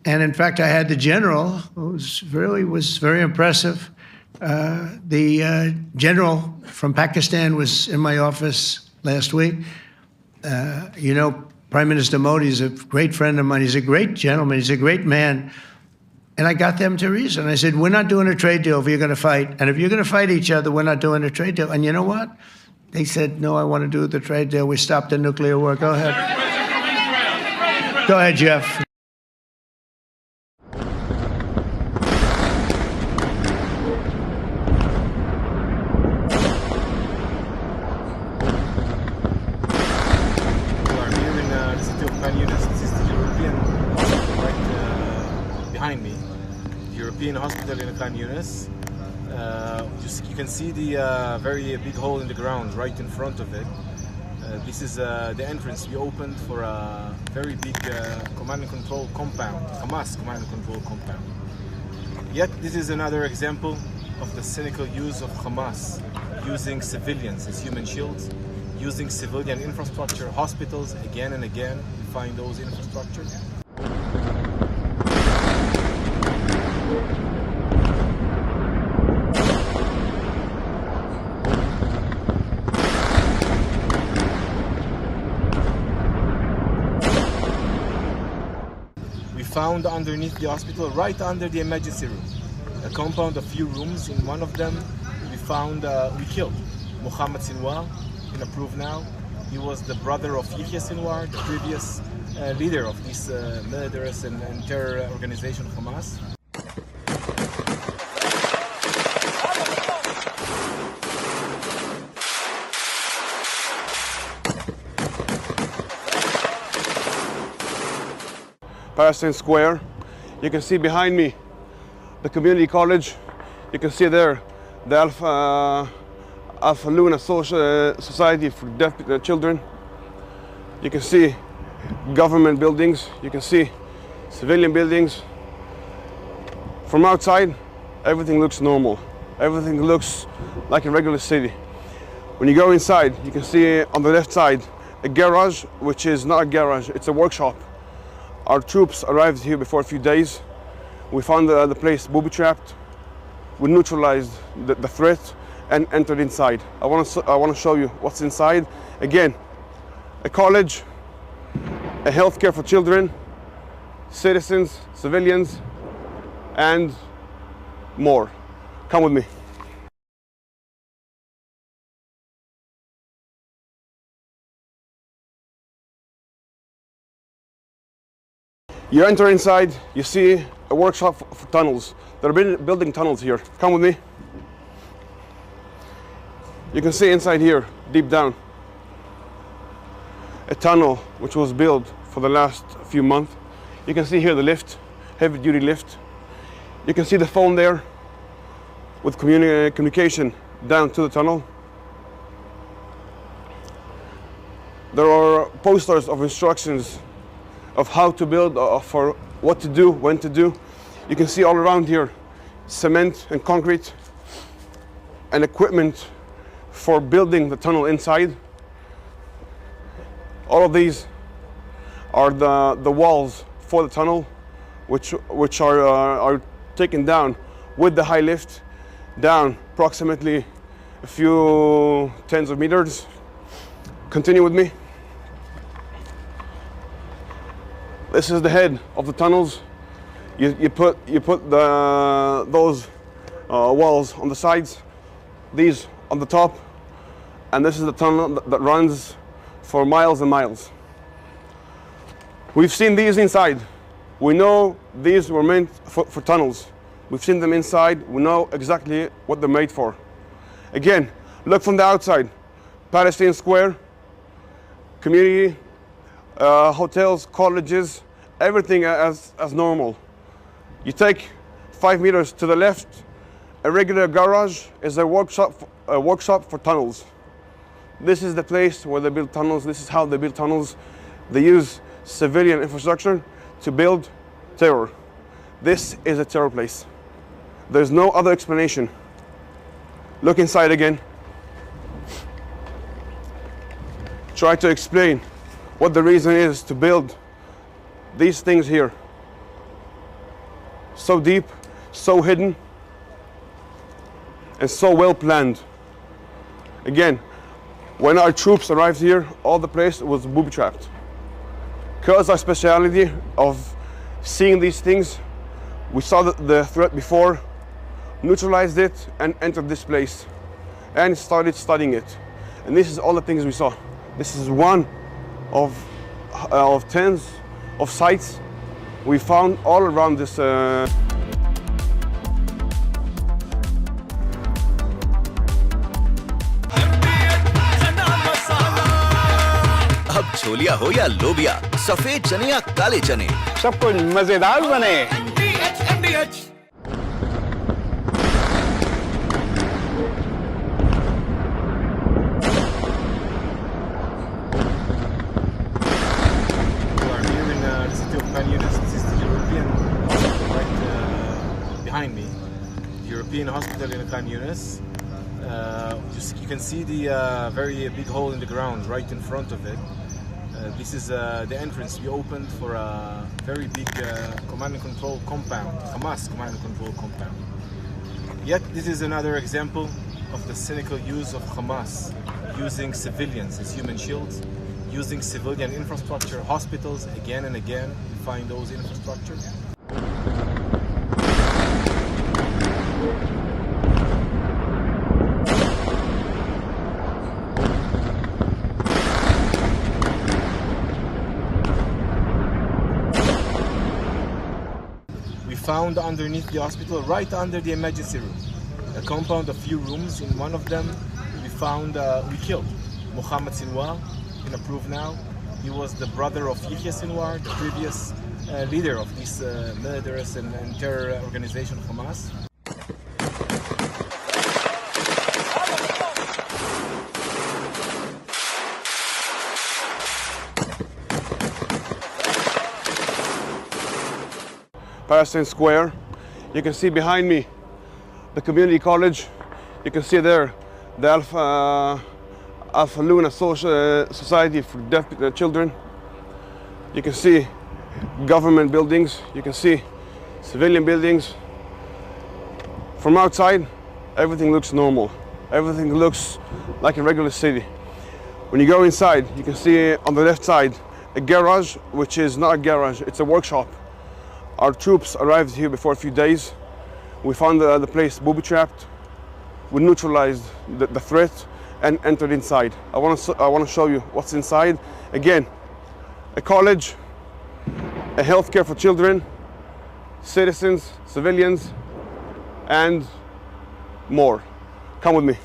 S21: And in fact, I had the general, who was very impressive. The general from Pakistan was in my office last week. You know, Prime Minister Modi is a great friend of mine. He's a great gentleman. He's a great man. And I got them to reason. I said, we're not doing a trade deal if you're going to fight. And if you're going to fight each other, we're not doing a trade deal. And you know what? They said, no, I want to do the trade deal. We stopped the nuclear war. Go ahead. Go ahead, Jeff.
S3: Hospital in Khan Yunis. You can see the very big hole in the ground right in front of it. This is the entrance we opened for a very big command and control compound, Hamas command and control compound. Yet this is another example of the cynical use of Hamas, using civilians as human shields, using civilian infrastructure, hospitals again and again to find those infrastructures. Found underneath the hospital, right under the emergency room, a compound of few rooms. In one of them, we killed Mohammed Sinwar, been approved now. He was the brother of Yahya Sinwar, the previous leader of this murderous and terror organization, Hamas.
S8: Palestine Square. You can see behind me the community college. You can see there the Alpha Luna Society for Deaf Children. You can see government buildings. You can see civilian buildings. From outside, everything looks normal. Everything looks like a regular city. When you go inside, you can see on the left side a garage, which is not a garage, it's a workshop. Our troops arrived here before a few days. We found the place booby-trapped. We neutralized the threat and entered inside. I want to show you what's inside. Again, a college, a healthcare for children, citizens, civilians, and more. Come with me. You enter inside, you see a workshop for tunnels. They're building tunnels here. Come with me. You can see inside here, deep down, a tunnel which was built for the last few months. You can see here the lift, heavy duty lift. You can see the phone there with communication down to the tunnel. There are posters of instructions of how to build, for what to do, when to do. You can see all around here cement and concrete and equipment for building the tunnel inside. All of these are the walls for the tunnel, which are taken down with the high lift, down approximately a few tens of meters. Continue with me. This is the head of the tunnels. You put those walls on the sides, these on the top, and this is the tunnel that runs for miles and miles. We've seen these inside. We know these were meant for tunnels. We've seen them inside. We know exactly what they're made for. Again, look from the outside. Palestine Square, community, hotels, colleges, everything as normal. You take 5 meters to the left, a regular garage is a workshop for tunnels. This is the place where they build tunnels. This is how they build tunnels. They use civilian infrastructure to build terror. This is a terror place. There's no other explanation. Look inside again. Try to explain what the reason is to build these things here. so deep, so hidden, and so well planned. Again, when our troops arrived here, all the place was booby-trapped. Because our speciality of seeing these things, we saw the threat before, neutralized it, and entered this place, and started studying it. And this is all the things we saw. This is one of tens of sites we found all around this.
S22: अब छोलिया हो या लोबिया, सफेद चने या काले चने,
S17: सब कुछ मजेदार बने।
S3: Behind me, the European hospital in Khan Yunis. You can see the very big hole in the ground right in front of it. This is the entrance we opened for a very big command and control compound, Hamas command and control compound. Yet this is another example of the cynical use of Hamas, using civilians as human shields, using civilian infrastructure, hospitals, again and again. We find those infrastructures. Found underneath the hospital, right under the emergency room, a compound of few rooms. In one of them, we killed Mohammed Sinwar, been approved now. He was the brother of Yahya Sinwar, the previous leader of this murderous and terror organization Hamas.
S8: Palestine Square. You can see behind me the community college. You can see there the Alpha Luna Society for Deaf Children. You can see government buildings. You can see civilian buildings. From outside, everything looks normal. Everything looks like a regular city. When you go inside, you can see on the left side a garage, which is not a garage, it's a workshop. Our troops arrived here before a few days. We found the place booby-trapped. We neutralized the threat and entered inside. I want to show you what's inside. Again, a college, a healthcare for children, citizens, civilians, and more. Come with me.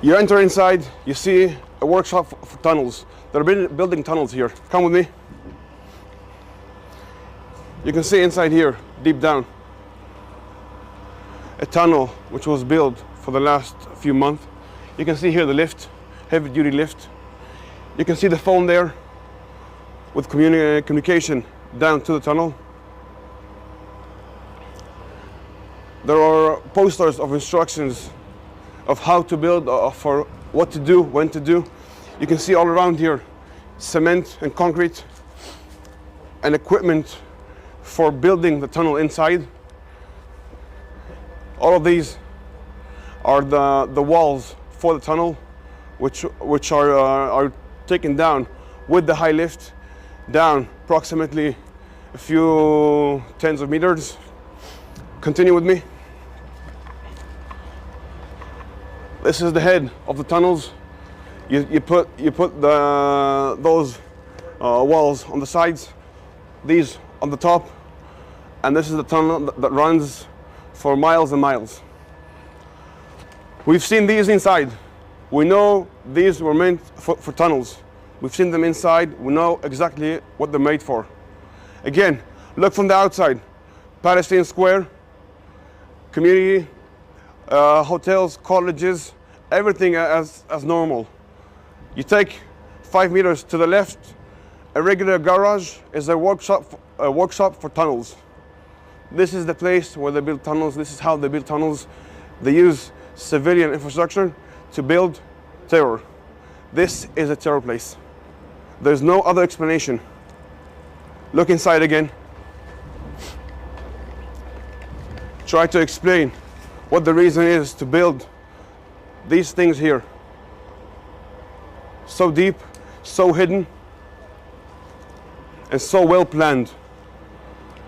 S8: You enter inside, you see a workshop for tunnels. They're building tunnels here. Come with me. You can see inside here, deep down, a tunnel which was built for the last few months. You can see here the lift, heavy duty lift. You can see the phone there with communication down to the tunnel. There are posters of instructions of how to build, for what to do, when to do. You can see all around here cement and concrete and equipment for building the tunnel inside. All of these are the walls for the tunnel, which are taken down with the high lift down approximately a few tens of meters. Continue with me. This is the head of the tunnels. You put those walls on the sides, these on the top, and this is the tunnel that runs for miles and miles. We've seen these inside. We know these were meant for tunnels. We've seen them inside. We know exactly what they're made for. Again, look from the outside. Palestine Square, community, hotels, colleges, everything as normal. You take 5 meters to the left, a regular garage is a workshop for tunnels. This is the place where they build tunnels. This is how they build tunnels. They use civilian infrastructure to build terror. This is a terror place. There's no other explanation. Look inside again. Try to explain what the reason is to build these things here. So deep, so hidden, and so well planned.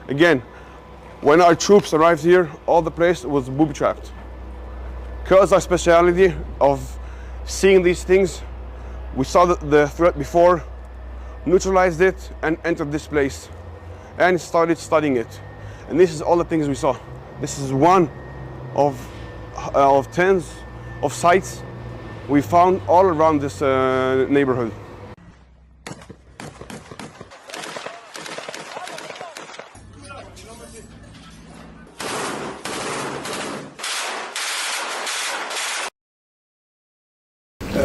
S8: Again, when our troops arrived here, all the place was booby-trapped. Because our speciality of seeing these things, we saw the threat before, neutralized it, and entered this place, and started studying it. And this is all the things we saw. This is one of tens of sites we found all around this neighborhood.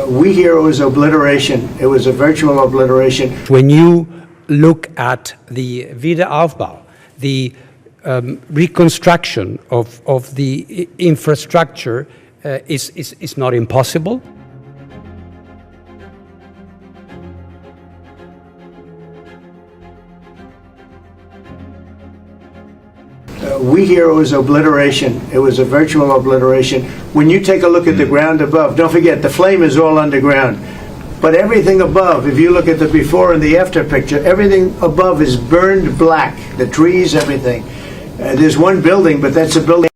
S21: We hear it was obliteration. It was a virtual obliteration.
S19: When you look at the Wiederaufbau, the reconstruction of the infrastructure is not impossible.
S21: We hear it was obliteration. It was a virtual obliteration. When you take a look at the ground above, don't forget the flame is all underground. But everything above, if you look at the before and the after picture, everything above is burned black. The trees, everything. There's one building, but that's a building.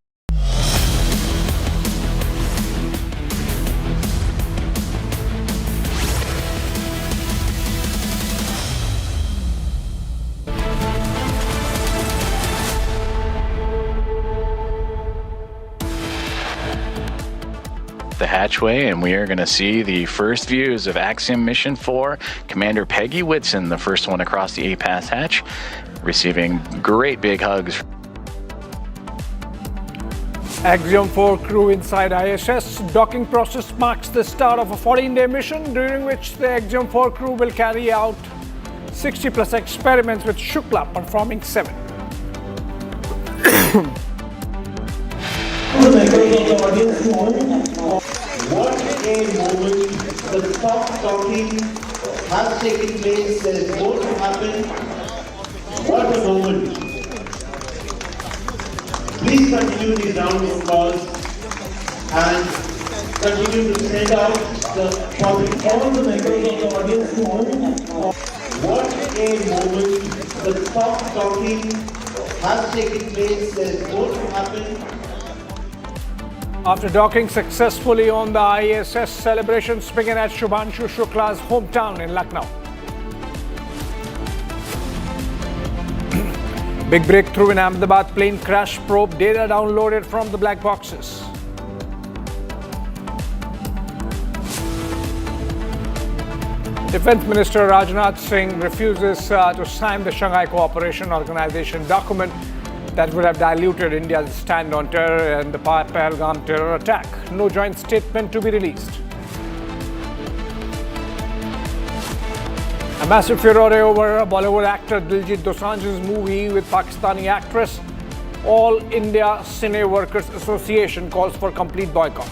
S7: The hatchway, and we are going to see the first views of Axiom Mission 4. Commander Peggy Whitson, the first one across the A-Pass hatch, receiving great big hugs.
S20: Axiom-4 crew inside ISS. Docking process marks the start of a 14-day mission, during which the Axiom-4 crew will carry out 60+ experiments, with Shukla performing 7.
S12: What a moment. The soft docking has taken place. There is more to happen. What a moment. Please continue these round of applause and continue to send out the public, all the members of the audience to home. What a moment. The soft docking has taken place. There is more to happen.
S20: After docking successfully on the ISS, celebrations begin at Shubhanshu Shukla's hometown in Lucknow. Big breakthrough in Ahmedabad plane crash probe, data downloaded from the black boxes. Defense Minister Rajnath Singh refuses to sign the Shanghai Cooperation Organization document that would have diluted India's stand on terror and the Pahalgam terror attack. No joint statement to be released. A massive furore over Bollywood actor Diljit Dosanjh's movie with Pakistani actress. All India Cine Workers Association calls for complete boycott.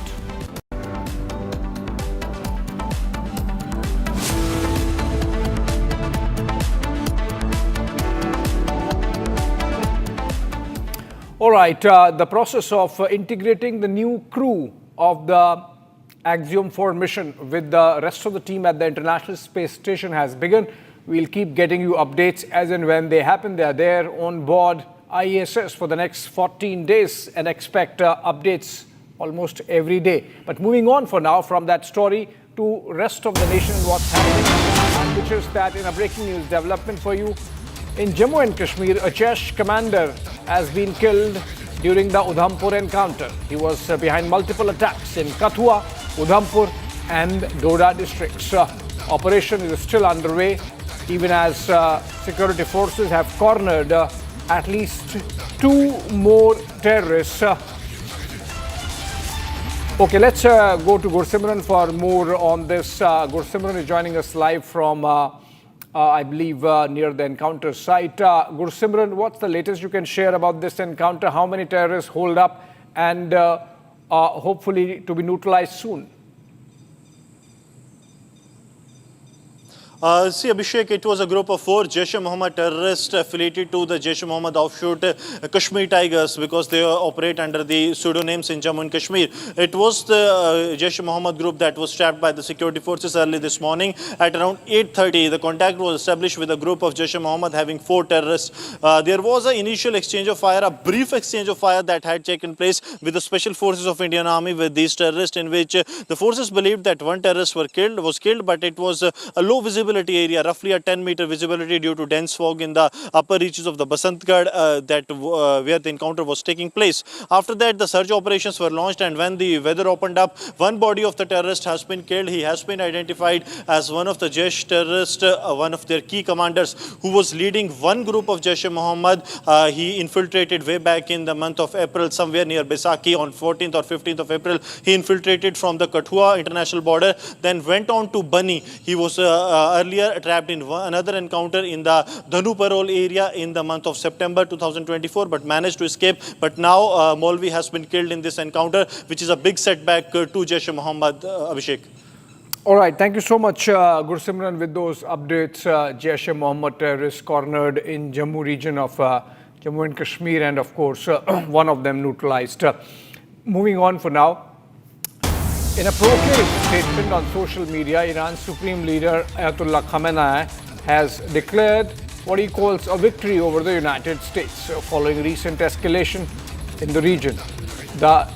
S20: All right, the process of integrating the new crew of the Axiom-4 mission with the rest of the team at the International Space Station has begun. We'll keep getting you updates as and when they happen. They are there on board ISS for the next 14 days and expect updates almost every day. But moving on for now from that story to rest of the nation and what's happening, which is that in a breaking news development for you, in Jammu and Kashmir, a Chesh commander has been killed during the Udhampur encounter. He was behind multiple attacks in Kathua, Udhampur and Doda districts. Operation is still underway, even as security forces have cornered at least 2 more terrorists. Okay, let's go to Gursimran for more on this. Gursimran is joining us live from I believe near the encounter site. Gursimran, what's the latest you can share about this encounter? How many terrorists hold up and hopefully to be neutralized soon?
S4: See, Abhishek, it was a group of 4 Jaish-e-Mohammed terrorists affiliated to the Jaish-e-Mohammed offshoot Kashmir Tigers, because they operate under the pseudonyms in Jammu and Kashmir. It was the Jaish-e-Mohammed group that was trapped by the security forces early this morning. At around 8:30, the contact was established with a group of Jaish-e-Mohammed having 4 terrorists. There was an initial exchange of fire, a brief exchange of fire that had taken place with the special forces of Indian Army with these terrorists, in which the forces believed that 1 terrorist was killed, but it was a low visibility area, roughly a 10-meter visibility due to dense fog in the upper reaches of the Basantgarh where the encounter was taking place. After that, the search operations were launched, and when the weather opened up, one body of the terrorist has been killed. He has been identified as one of the Jaish terrorists, one of their key commanders who was leading one group of Jaish-e-Mohammed. He infiltrated way back in the month of April, somewhere near Baisakhi on 14th or 15th of April. He infiltrated from the Kathua international border, then went on to Bani. He was earlier trapped in another encounter in the Dhanu Parol area in the month of September 2024, but managed to escape. But now Maulvi has been killed in this encounter, which is a big setback to Jaish-e-Mohammed, Abhishek.
S20: All right, thank you so much, Gursimran, with those updates. Jaish-e-Mohammed terrorists cornered in Jammu region of Jammu and Kashmir, and of course, one of them neutralized. Moving on for now. In a provocative statement on social media, Iran's supreme leader Ayatollah Khamenei has declared what he calls a victory over the United States following recent escalation in the region. The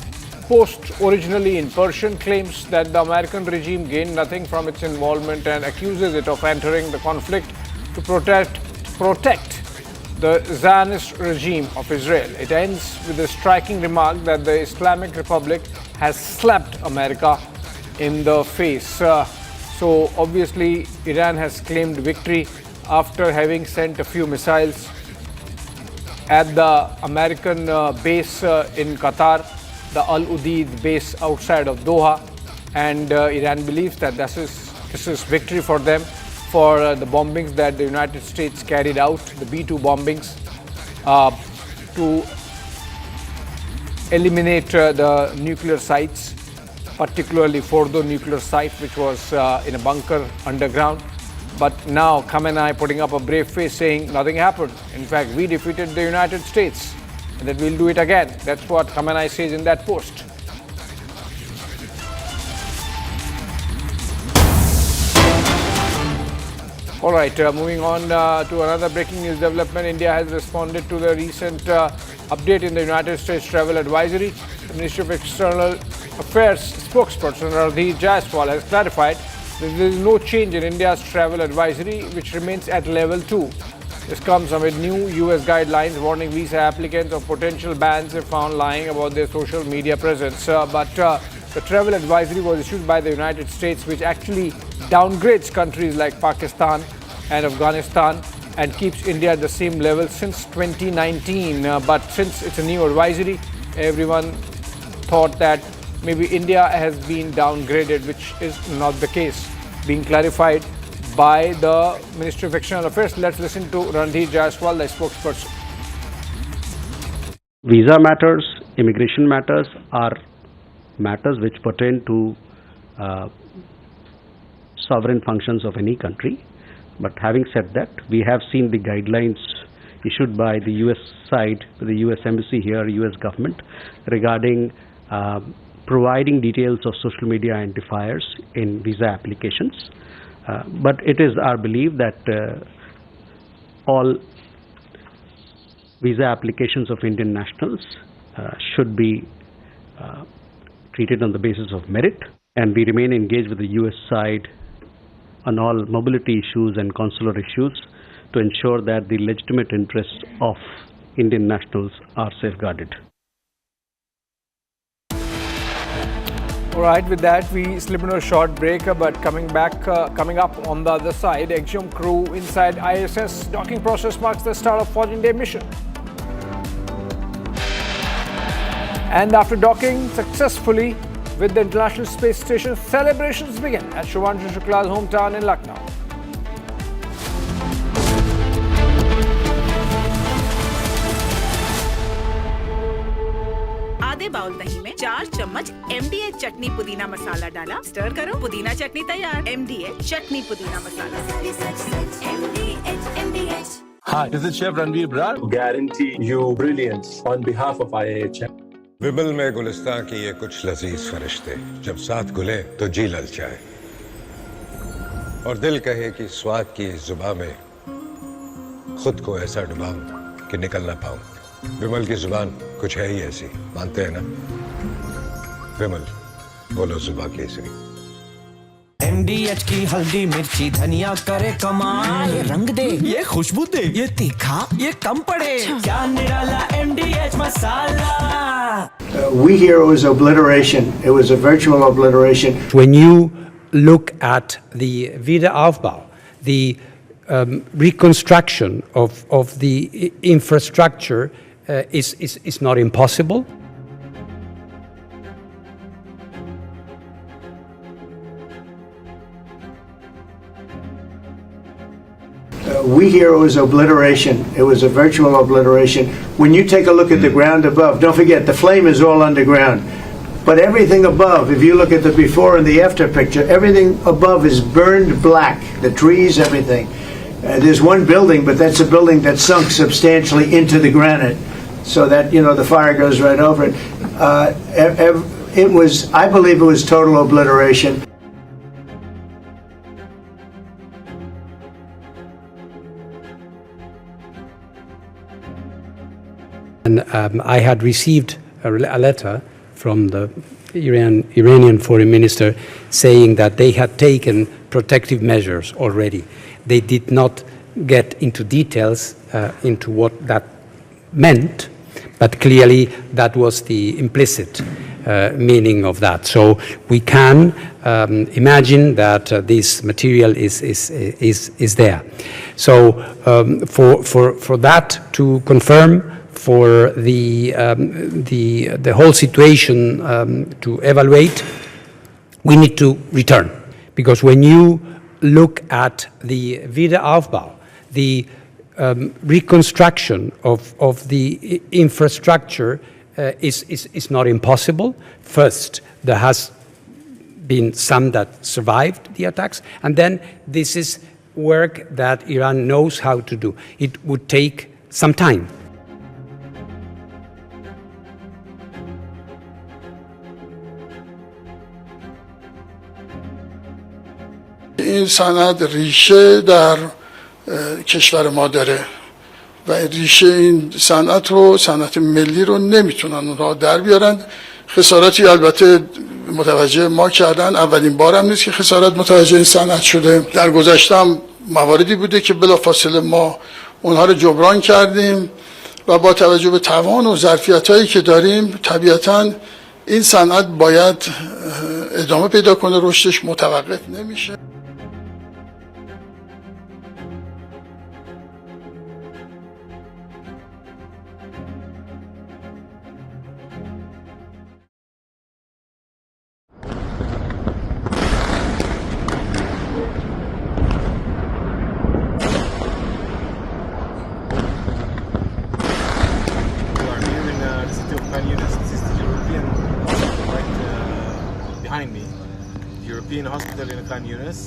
S20: post, originally in Persian, claims that the American regime gained nothing from its involvement and accuses it of entering the conflict to protect the Zionist regime of Israel. It ends with a striking remark that the Islamic Republic has slapped America in the face. So obviously Iran has claimed victory after having sent a few missiles at the American base in Qatar, the Al Udeid base outside of Doha, and Iran believes that this is victory for them for the bombings that the United States carried out, the B-2 bombings, to eliminate the nuclear sites, particularly Fordo nuclear site, which was in a bunker underground. But now Khamenei putting up a brave face saying nothing happened. In fact, we defeated the United States and that we'll do it again. That's what Khamenei says in that post. All right, moving on to another breaking news development. India has responded to the recent update in the United States travel advisory. The Ministry of External Affairs spokesperson Randhir Jaiswal has clarified that there is no change in India's travel advisory, which remains at level 2. This comes amid new US guidelines warning visa applicants of potential bans if found lying about their social media presence. But the travel advisory was issued by the United States, which actually downgrades countries like Pakistan and Afghanistan and keeps India at the same level since 2019. But since it's a new advisory, everyone thought that maybe India has been downgraded, which is not the case, being clarified by the Ministry of External Affairs. Let's listen to Randhir Jaiswal, the spokesperson.
S6: Visa matters, immigration matters are matters which pertain to sovereign functions of any country. But having said that, we have seen the guidelines issued by the US side, the US Embassy here, US government, regarding providing details of social media identifiers in visa applications. But it is our belief that all visa applications of Indian nationals should be treated on the basis of merit, and we remain engaged with the US side on all mobility issues and consular issues to ensure that the legitimate interests of Indian nationals are safeguarded.
S20: All right, with that, we slip into a short break, but coming up on the other side, Axiom crew inside ISS docking process marks the start of 14-day mission. And after docking successfully with the International Space Station, celebrations begin at Shukla's hometown in Lucknow.
S23: आधे
S10: bowl दही में 4 चम्मच MDH चटनी पुदीना मसाला डाला, stir करो, पुदीना चटनी तैयार। MDH चटनी पुदीना मसाला।
S11: Hi, this is Chef Ranveer Brar. Guarantee you brilliance on behalf of IIHM.
S23: विमल में गुलिस्तां की ये कुछ लजीज फरिश्ते जब साथ घुले तो जी ललचाए और दिल कहे कि स्वाद की जुबान में खुद को ऐसा डुबाऊं कि निकल ना पाऊं। विमल की जुबान कुछ है ही ऐसी, मानते हैं ना? विमल, बोलो जुबान केसरी।
S24: MDH की हल्दी मिर्ची धनिया करे कमाल, ये रंग दे, ये खुशबू दे, ये तीखा, ये कम पड़े, क्या निराला MDH masala.
S21: We hear it was obliteration. It was a virtual obliteration.
S19: When you look at the Wiederaufbau, the reconstruction of the infrastructure is not impossible.
S21: We hear it was obliteration. It was a virtual obliteration. When you take a look at the ground above, don't forget the flame is all underground. But everything above, if you look at the before and the after picture, everything above is burned black. The trees, everything. There's one building, but that's a building that sunk substantially into the granite, so that, you know, the fire goes right over it. It was, I believe it was total obliteration.
S19: And I had received a letter from the Iranian foreign minister saying that they had taken protective measures already. They did not get into details into what that meant, but clearly that was the implicit meaning of that. So we can imagine that this material is there. So for that to confirm, for the whole situation to evaluate, we need to return. Because when you look at the Wiederaufbau, the reconstruction of the infrastructure is not impossible. First, there has been some that survived the attacks, and then this is work that Iran knows how to do. It would take some time.
S25: این صنعت ریشه در کشور ما داره و ریشه این صنعت رو، صنعت ملی رو نمیتونن اونها در بیارن. خسارتی البته متوجه ما کردن، اولین بار هم نیست که خسارت متوجه این صنعت شده. در گذشته هم مواردی بوده که بلافاصله ما اونها رو جبران کردیم و با توجه به توان و ظرفیتایی که داریم طبیعتاً این صنعت باید ادامه پیدا کنه، رشدش متوقف نمیشه.
S3: Hospital in Khan Yunis.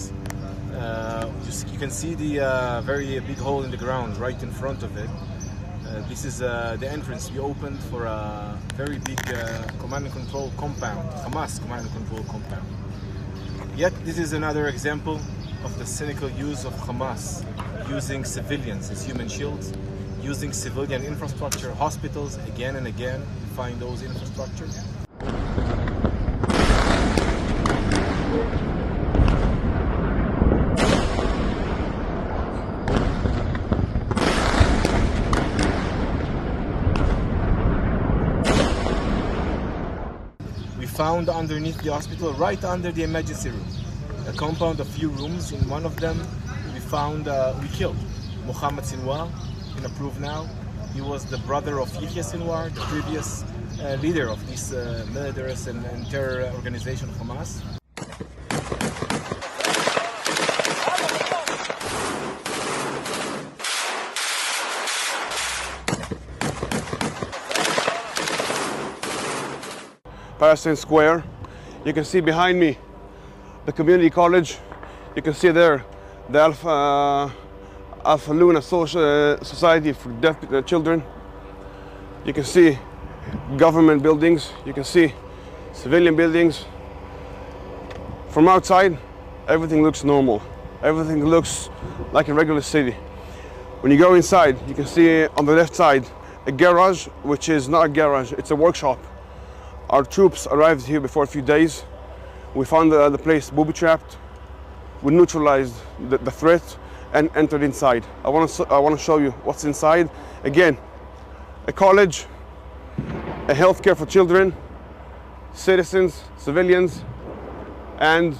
S3: You can see the very big hole in the ground right in front of it. This is the entrance we opened for a very big command and control compound, Hamas command and control compound. Yet this is another example of the cynical use of Hamas, using civilians as human shields, using civilian infrastructure, hospitals again and again to find those infrastructures. Found underneath the hospital, right under the emergency room, a compound of few rooms. In one of them, we killed Mohammed Sinwar, been approved now. He was the brother of Yahya Sinwar, the previous leader of this murderous and terror organization Hamas.
S8: Palestine Square. You can see behind me the community college. You can see there the Alpha Luna Society for Deaf Children. You can see government buildings. You can see civilian buildings. From outside, everything looks normal. Everything looks like a regular city. When you go inside, you can see on the left side a garage, which is not a garage, it's a workshop. Our troops arrived here before a few days. We found the place booby-trapped. We neutralized the threat and entered inside. I want to show you what's inside. Again, a college, a healthcare for children, citizens, civilians, and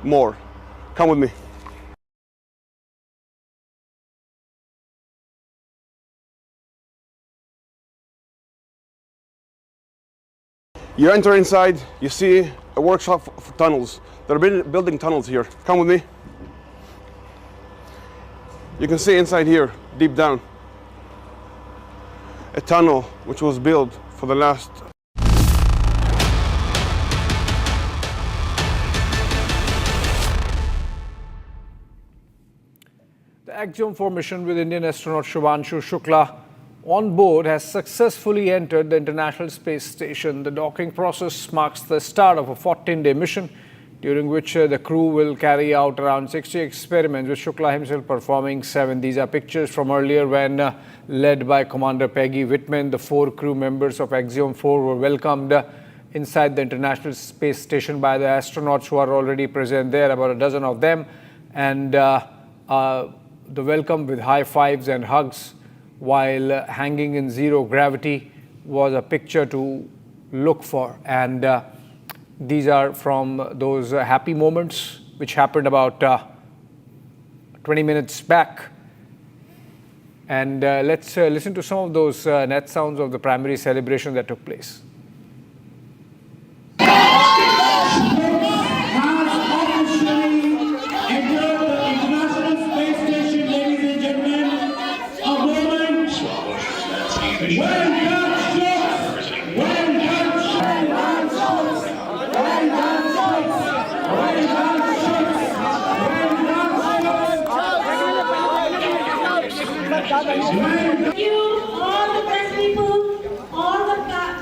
S8: more. Come with me. You enter inside, you see a workshop for tunnels. They're building tunnels here. Come with me. You can see inside here, deep down, a tunnel which was built for the last
S20: The Axiom-4 mission with Indian astronaut Shukla on board has successfully entered the International Space Station. The docking process marks the start of a 14-day mission, during which the crew will carry out around 60 experiments, with Shukla himself performing 7. These are pictures from earlier when, led by Commander Peggy Whitman, the 4 crew members of Axiom-4 were welcomed inside the International Space Station by the astronauts who are already present there, about a dozen of them, and the welcome with high fives and hugs while hanging in zero gravity was a picture to look for. And these are from those happy moments which happened about 20 minutes back. And let's listen to some of those net sounds of the primary celebration that took place.
S9: Thank you, all the press people, all the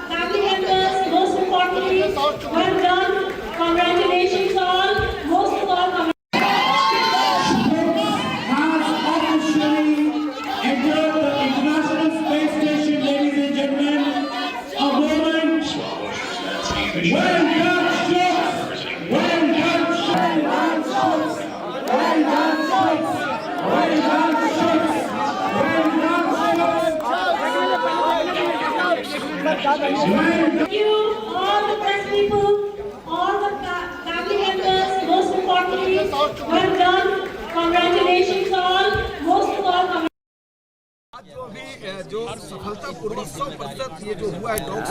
S9: family members, most importantly, well done. Congratulations all, most of all, congratulations.
S12: Entered the International Space Station, ladies and gentlemen. A moment. Well done, Shukla. Well done, Shukla. Well done, Shukla. Well done, Shukla.
S9: Thank you, all the press people, all the family members, most importantly, well done. Congratulations all, most of all, congratulations.
S2: जो सफलतापूर्वक 100% ये जो हुआ है docs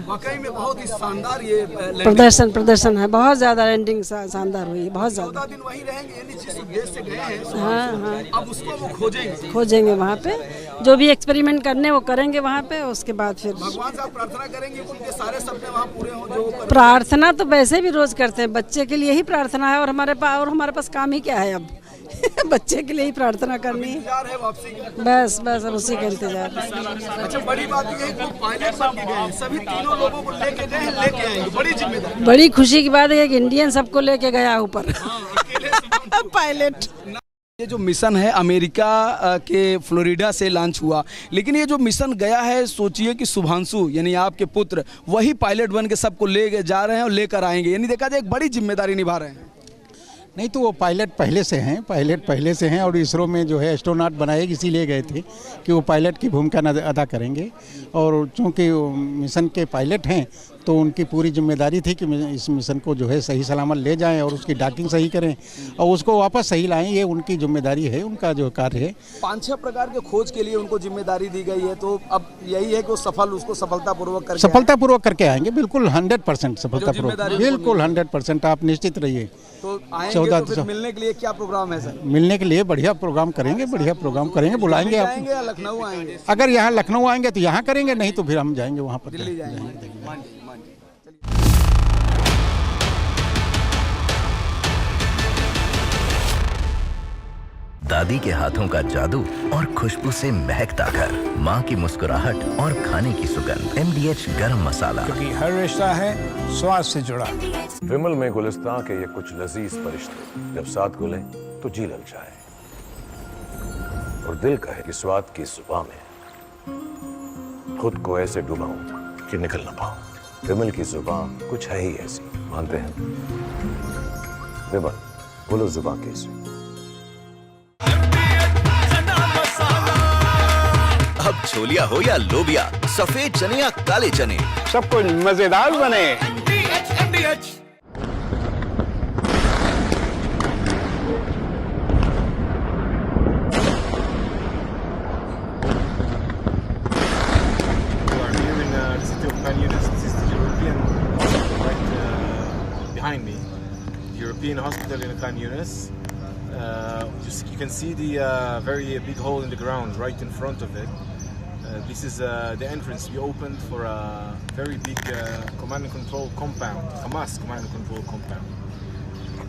S2: वाकई में बहुत ही शानदार ये
S5: प्रदर्शन है, बहुत ज़्यादा लैंडिंग शानदार हुई, बहुत ज़्यादा।
S2: 14 दिन वहीं रहेंगे, यानी जिस देश से गए हैं अब उसको वो
S5: खोजेंगे वहाँ पे, जो भी एक्सपेरिमेंट करने वो करेंगे वहाँ पे। उसके बाद फिर
S2: भगवान से प्रार्थना करेंगे कि उनके सारे सपने वहाँ पूरे हों। जो
S5: प्रार्थना तो वैसे भी रोज करते हैं, बच्चे के लिए ही प्रार्थना है, और हमारे पास काम ही क्या है अब बच्चे के लिए ही प्रार्थना करनी है, बस बस अब उसी का इंतजार।
S2: अच्छा, बड़ी बात ये है कि पायलट बन के गए, सभी तीनों लोगों को लेके गए, लेके आएंगे, बड़ी जिम्मेदारी।
S5: बड़ी खुशी की बात है कि इंडियन सबको लेके गया ऊपर पायलट।
S2: ये जो मिशन है अमेरिका के फ्लोरिडा से लॉन्च हुआ, लेकिन ये जो मिशन गया है, सोचिए कि शुभांशु यानी आपके पुत्र वही पायलट बन के सबको ले जा रहे हैं और लेकर आएंगे, यानी देखा जाए एक बड़ी जिम्मेदारी निभा रहे हैं।
S13: नहीं तो वो पायलट पहले से हैं और इसरो में जो है एस्ट्रोनॉट बनाए इसीलिए गए थे कि वो पायलट की भूमिका अदा करेंगे, और चूँकि मिशन के पायलट हैं तो उनकी पूरी जिम्मेदारी थी कि इस मिशन को जो है सही सलामत ले जाएं और उसकी डॉकिंग सही करें और उसको वापस सही लाएं, ये उनकी जिम्मेदारी है, उनका जो कार्य है।
S2: 5-6 प्रकार के खोज के लिए उनको जिम्मेदारी दी गई है, तो अब यही है कि वो उसको सफलतापूर्वक करके आएंगे। बिल्कुल 100% सफलतापूर्वक, बिल्कुल 100%, आप निश्चित रहिए। तो आएंगे तो फिर मिलने के लिए क्या प्रोग्राम है सर?
S13: मिलने के लिए बढ़िया प्रोग्राम करेंगे, बुलाएंगे आप।
S2: या लखनऊ आएंगे?
S13: अगर यहाँ लखनऊ आएंगे तो यहाँ करेंगे, नहीं तो फिर हम जाएंगे वहाँ पर।
S2: दिल्ली जाएंगे।
S22: दादी के हाथों का जादू और खुशबू से महकता घर, माँ की मुस्कुराहट और खाने की सुगंध। MDH गरम मसाला,
S2: क्योंकि हर रिश्ता है स्वाद से जुड़ा।
S11: विमल में गुलिस्तां के ये कुछ लजीज फरिश्ते जब साथ घुले तो जी ललचाए और दिल कहे कि स्वाद की जुबान में खुद को ऐसे डुबाऊं कि निकल ना पाऊं। विमल की जुबान कुछ है ही ऐसी, मानते हैं? विमल, बोलो जुबान कैसी?
S22: अब छोलिया हो या लोबिया, सफेद चने या काले चने,
S17: सब कुछ मजेदार बने।
S3: Behind me, European hospital in Khan Yunis. You can see the very big hole in the ground right in front of it. This is the entrance we opened for a very big command and control compound, Hamas command and control compound.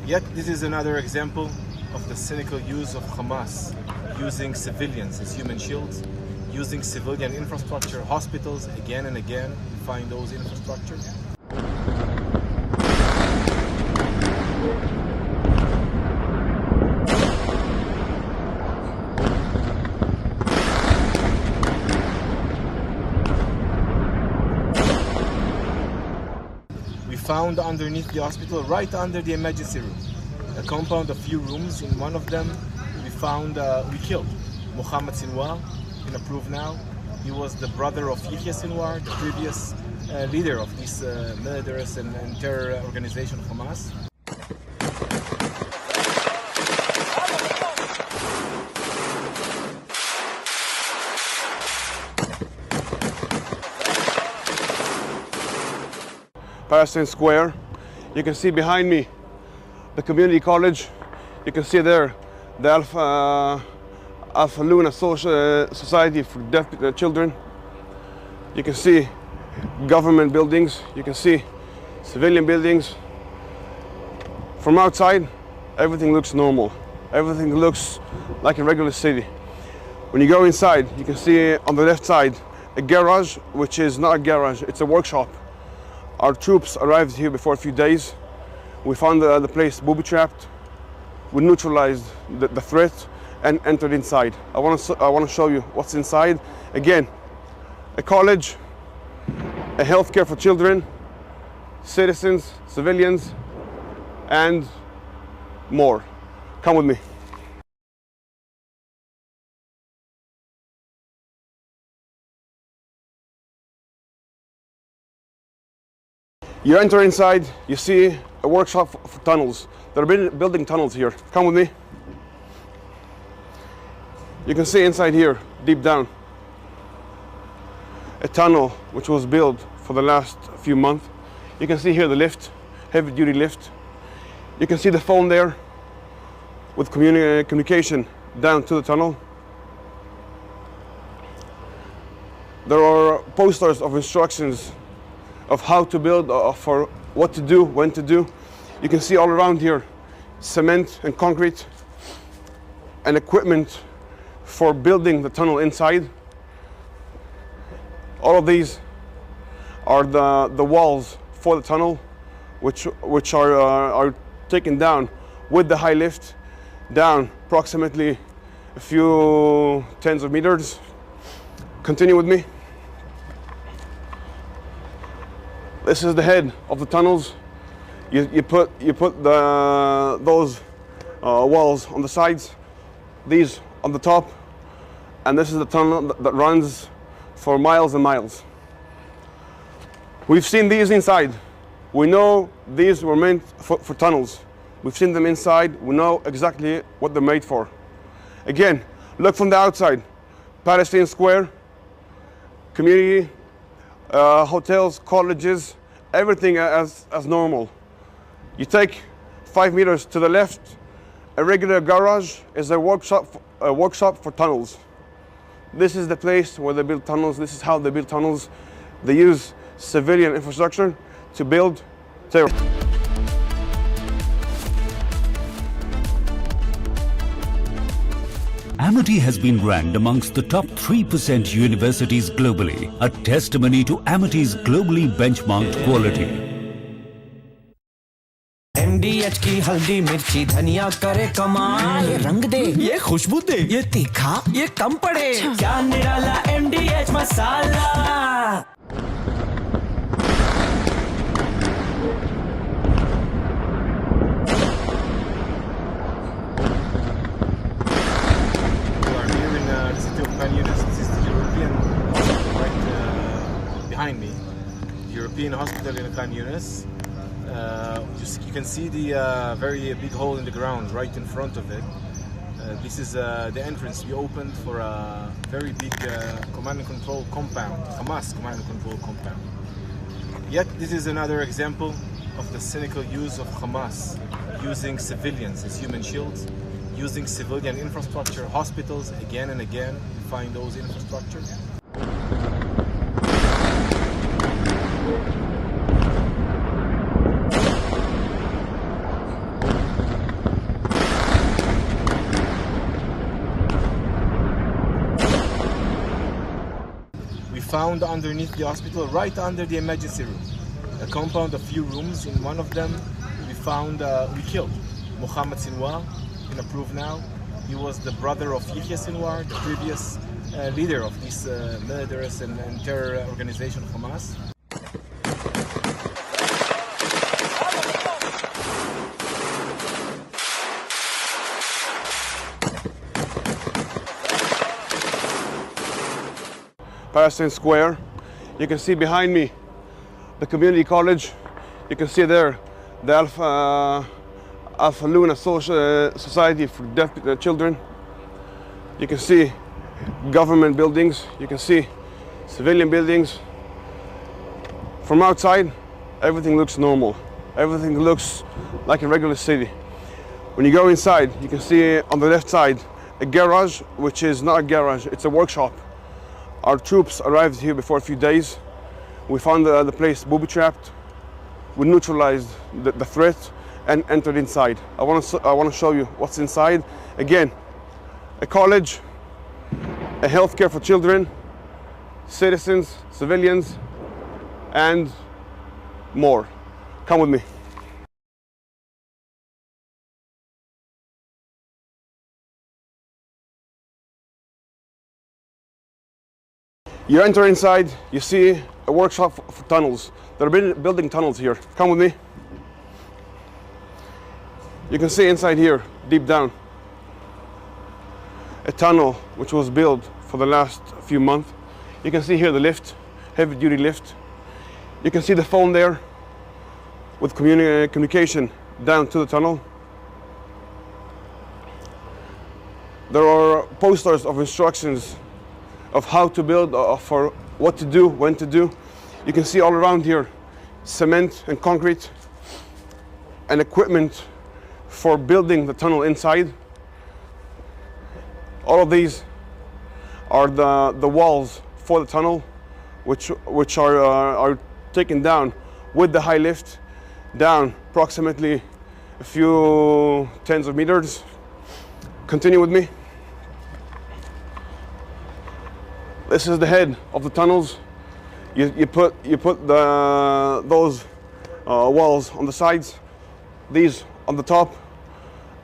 S3: Yet this is another example of the cynical use of Hamas using civilians as human shields, using civilian infrastructure, hospitals again and again, we find those infrastructure. Found underneath the hospital, right under the emergency room, a compound of few rooms. In one of them, we killed Mohammed Sinwar, been approved now. He was the brother of Yahya Sinwar, the previous leader of this murderous and terror organization, Hamas.
S8: Palestine Square. You can see behind me the community college. You can see there the Alpha Luna Society for Deaf Children. You can see government buildings. You can see civilian buildings. From outside, everything looks normal. Everything looks like a regular city. When you go inside, you can see on the left side a garage, which is not a garage, it's a workshop. Our troops arrived here before a few days. We found the place booby-trapped. We neutralized the threat and entered inside. I want to show you what's inside. Again, a college, a healthcare for children, citizens, civilians, and more. Come with me. You enter inside, you see a workshop for tunnels. They're building tunnels here. Come with me. You can see inside here, deep down, a tunnel which was built for the last few months. You can see here the lift, heavy duty lift. You can see the phone there with communication down to the tunnel. There are posters of instructions of how to build, for what to do, when to do. You can see all around here cement and concrete and equipment for building the tunnel inside. All of these are the walls for the tunnel, which are taken down with the high lift, down approximately a few tens of meters. Continue with me. This is the head of the tunnels. You put those walls on the sides, these on the top, and this is the tunnel that runs for miles and miles. We've seen these inside. We know these were meant for tunnels. We've seen them inside. We know exactly what they're made for. Again, look from the outside. Palestine Square, community, hotels, colleges, everything as normal. You take 5 meters to the left, a regular garage is a workshop for tunnels. This is the place where they build tunnels. This is how they build tunnels. They use civilian infrastructure to build terror.
S1: Amity has been ranked amongst the top 3% universities globally, a testimony to Amity's globally benchmarked quality.
S24: MDH की हल्दी मिर्ची धनिया करे कमाल, ये रंग दे, ये खुशबू दे, ये तीखा, ये कम पड़े, क्या निराला MDH masala.
S3: Behind me, the European hospital in Khan Yunis. You can see the very big hole in the ground right in front of it. This is the entrance we opened for a very big command and control compound, Hamas command and control compound. Yet this is another example of the cynical use of Hamas, using civilians as human shields, using civilian infrastructure, hospitals again and again to find those infrastructures. Found underneath the hospital, right under the emergency room, a compound of few rooms. In one of them, we killed Mohammed Sinwar, been approved now. He was the brother of Yahya Sinwar, the previous leader of this murderous and terror organization Hamas.
S8: Palestine Square. You can see behind me the community college. You can see there the Alpha Luna Society for Deaf Children. You can see government buildings. You can see civilian buildings. From outside, everything looks normal. Everything looks like a regular city. When you go inside, you can see on the left side a garage, which is not a garage, it's a workshop. Our troops arrived here before a few days. We found the place booby-trapped. We neutralized the threat and entered inside. I want to show you what's inside. Again, a college, a healthcare for children, citizens, civilians, and more. Come with me. You enter inside, you see a workshop for tunnels. They're building tunnels here. Come with me. You can see inside here, deep down, a tunnel which was built for the last few months. You can see here the lift, heavy duty lift. You can see the phone there with communication down to the tunnel. There are posters of instructions of how to build, for what to do, when to do. You can see all around here cement and concrete and equipment for building the tunnel inside. All of these are the walls for the tunnel, which are taken down with the high lift, down approximately a few tens of meters. Continue with me. This is the head of the tunnels. You put those walls on the sides, these on the top,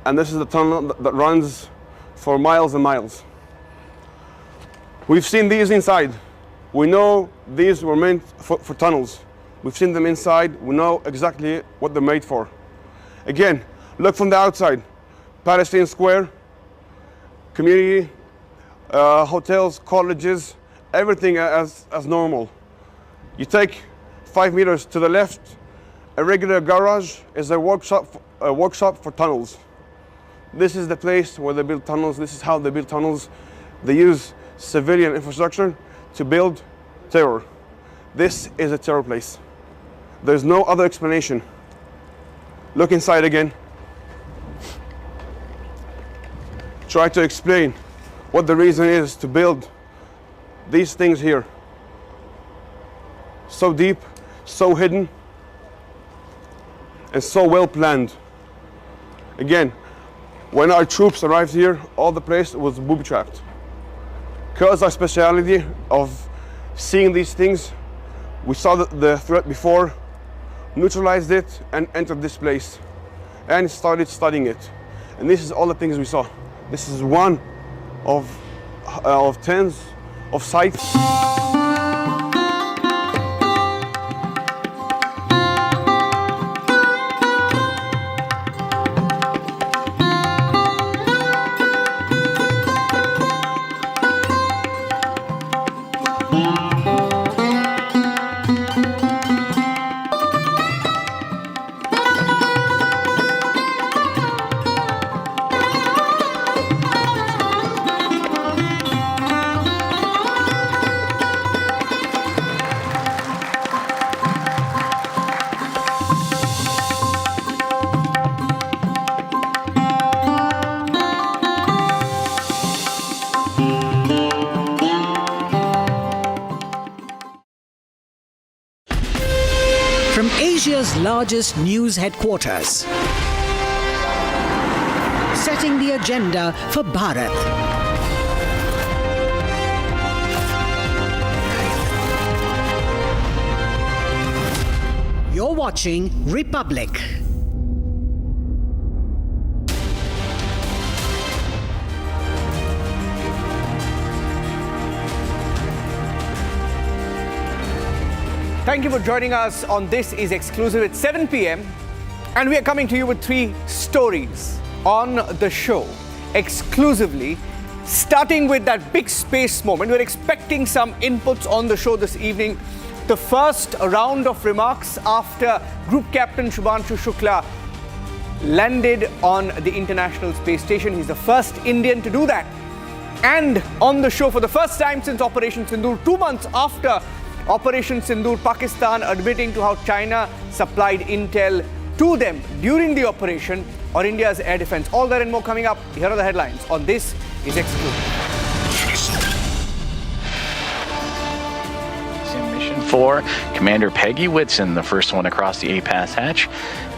S8: and this is the tunnel that runs for miles and miles. We've seen these inside. We know these were meant for tunnels. We've seen them inside. We know exactly what they're made for. Again, look from the outside. Palestine Square, community, hotels, colleges, everything as normal. You take 5 meters to the left, a regular garage is a workshop for tunnels. This is the place where they build tunnels. This is how they build tunnels. They use civilian infrastructure to build terror. This is a terror place. There's no other explanation. Look inside again. Try to explain what the reason is to build these things here. So deep, so hidden, and so well planned. Again, When our troops arrived here, all the place was booby-trapped. Because our speciality of seeing these things, we saw the threat before, neutralized it, and entered this place, and started studying it. And this is all the things we saw. This is one of tens of sites.
S7: From Asia's largest news headquarters, setting the agenda for Bharat. You're watching Republic.
S20: Thank you for joining us on This Is Exclusive at 7 p.m. And we are coming to you with 3 stories on the show, exclusively, starting with that big space moment. We're expecting some inputs on the show this evening. The first round of remarks after Group Captain Shubhanshu Shukla landed on the International Space Station. He's the first Indian to do that. And on the show for the first time since Operation Sindoor, 2 months after Operation Sindoor, Pakistan admitting to how China supplied intel to them during the operation, or India's air defense. All that and more coming up. Here are the headlines on This Is Exclusive.
S14: Mission 4, Commander Peggy Whitson, the first one across the A-Pass hatch,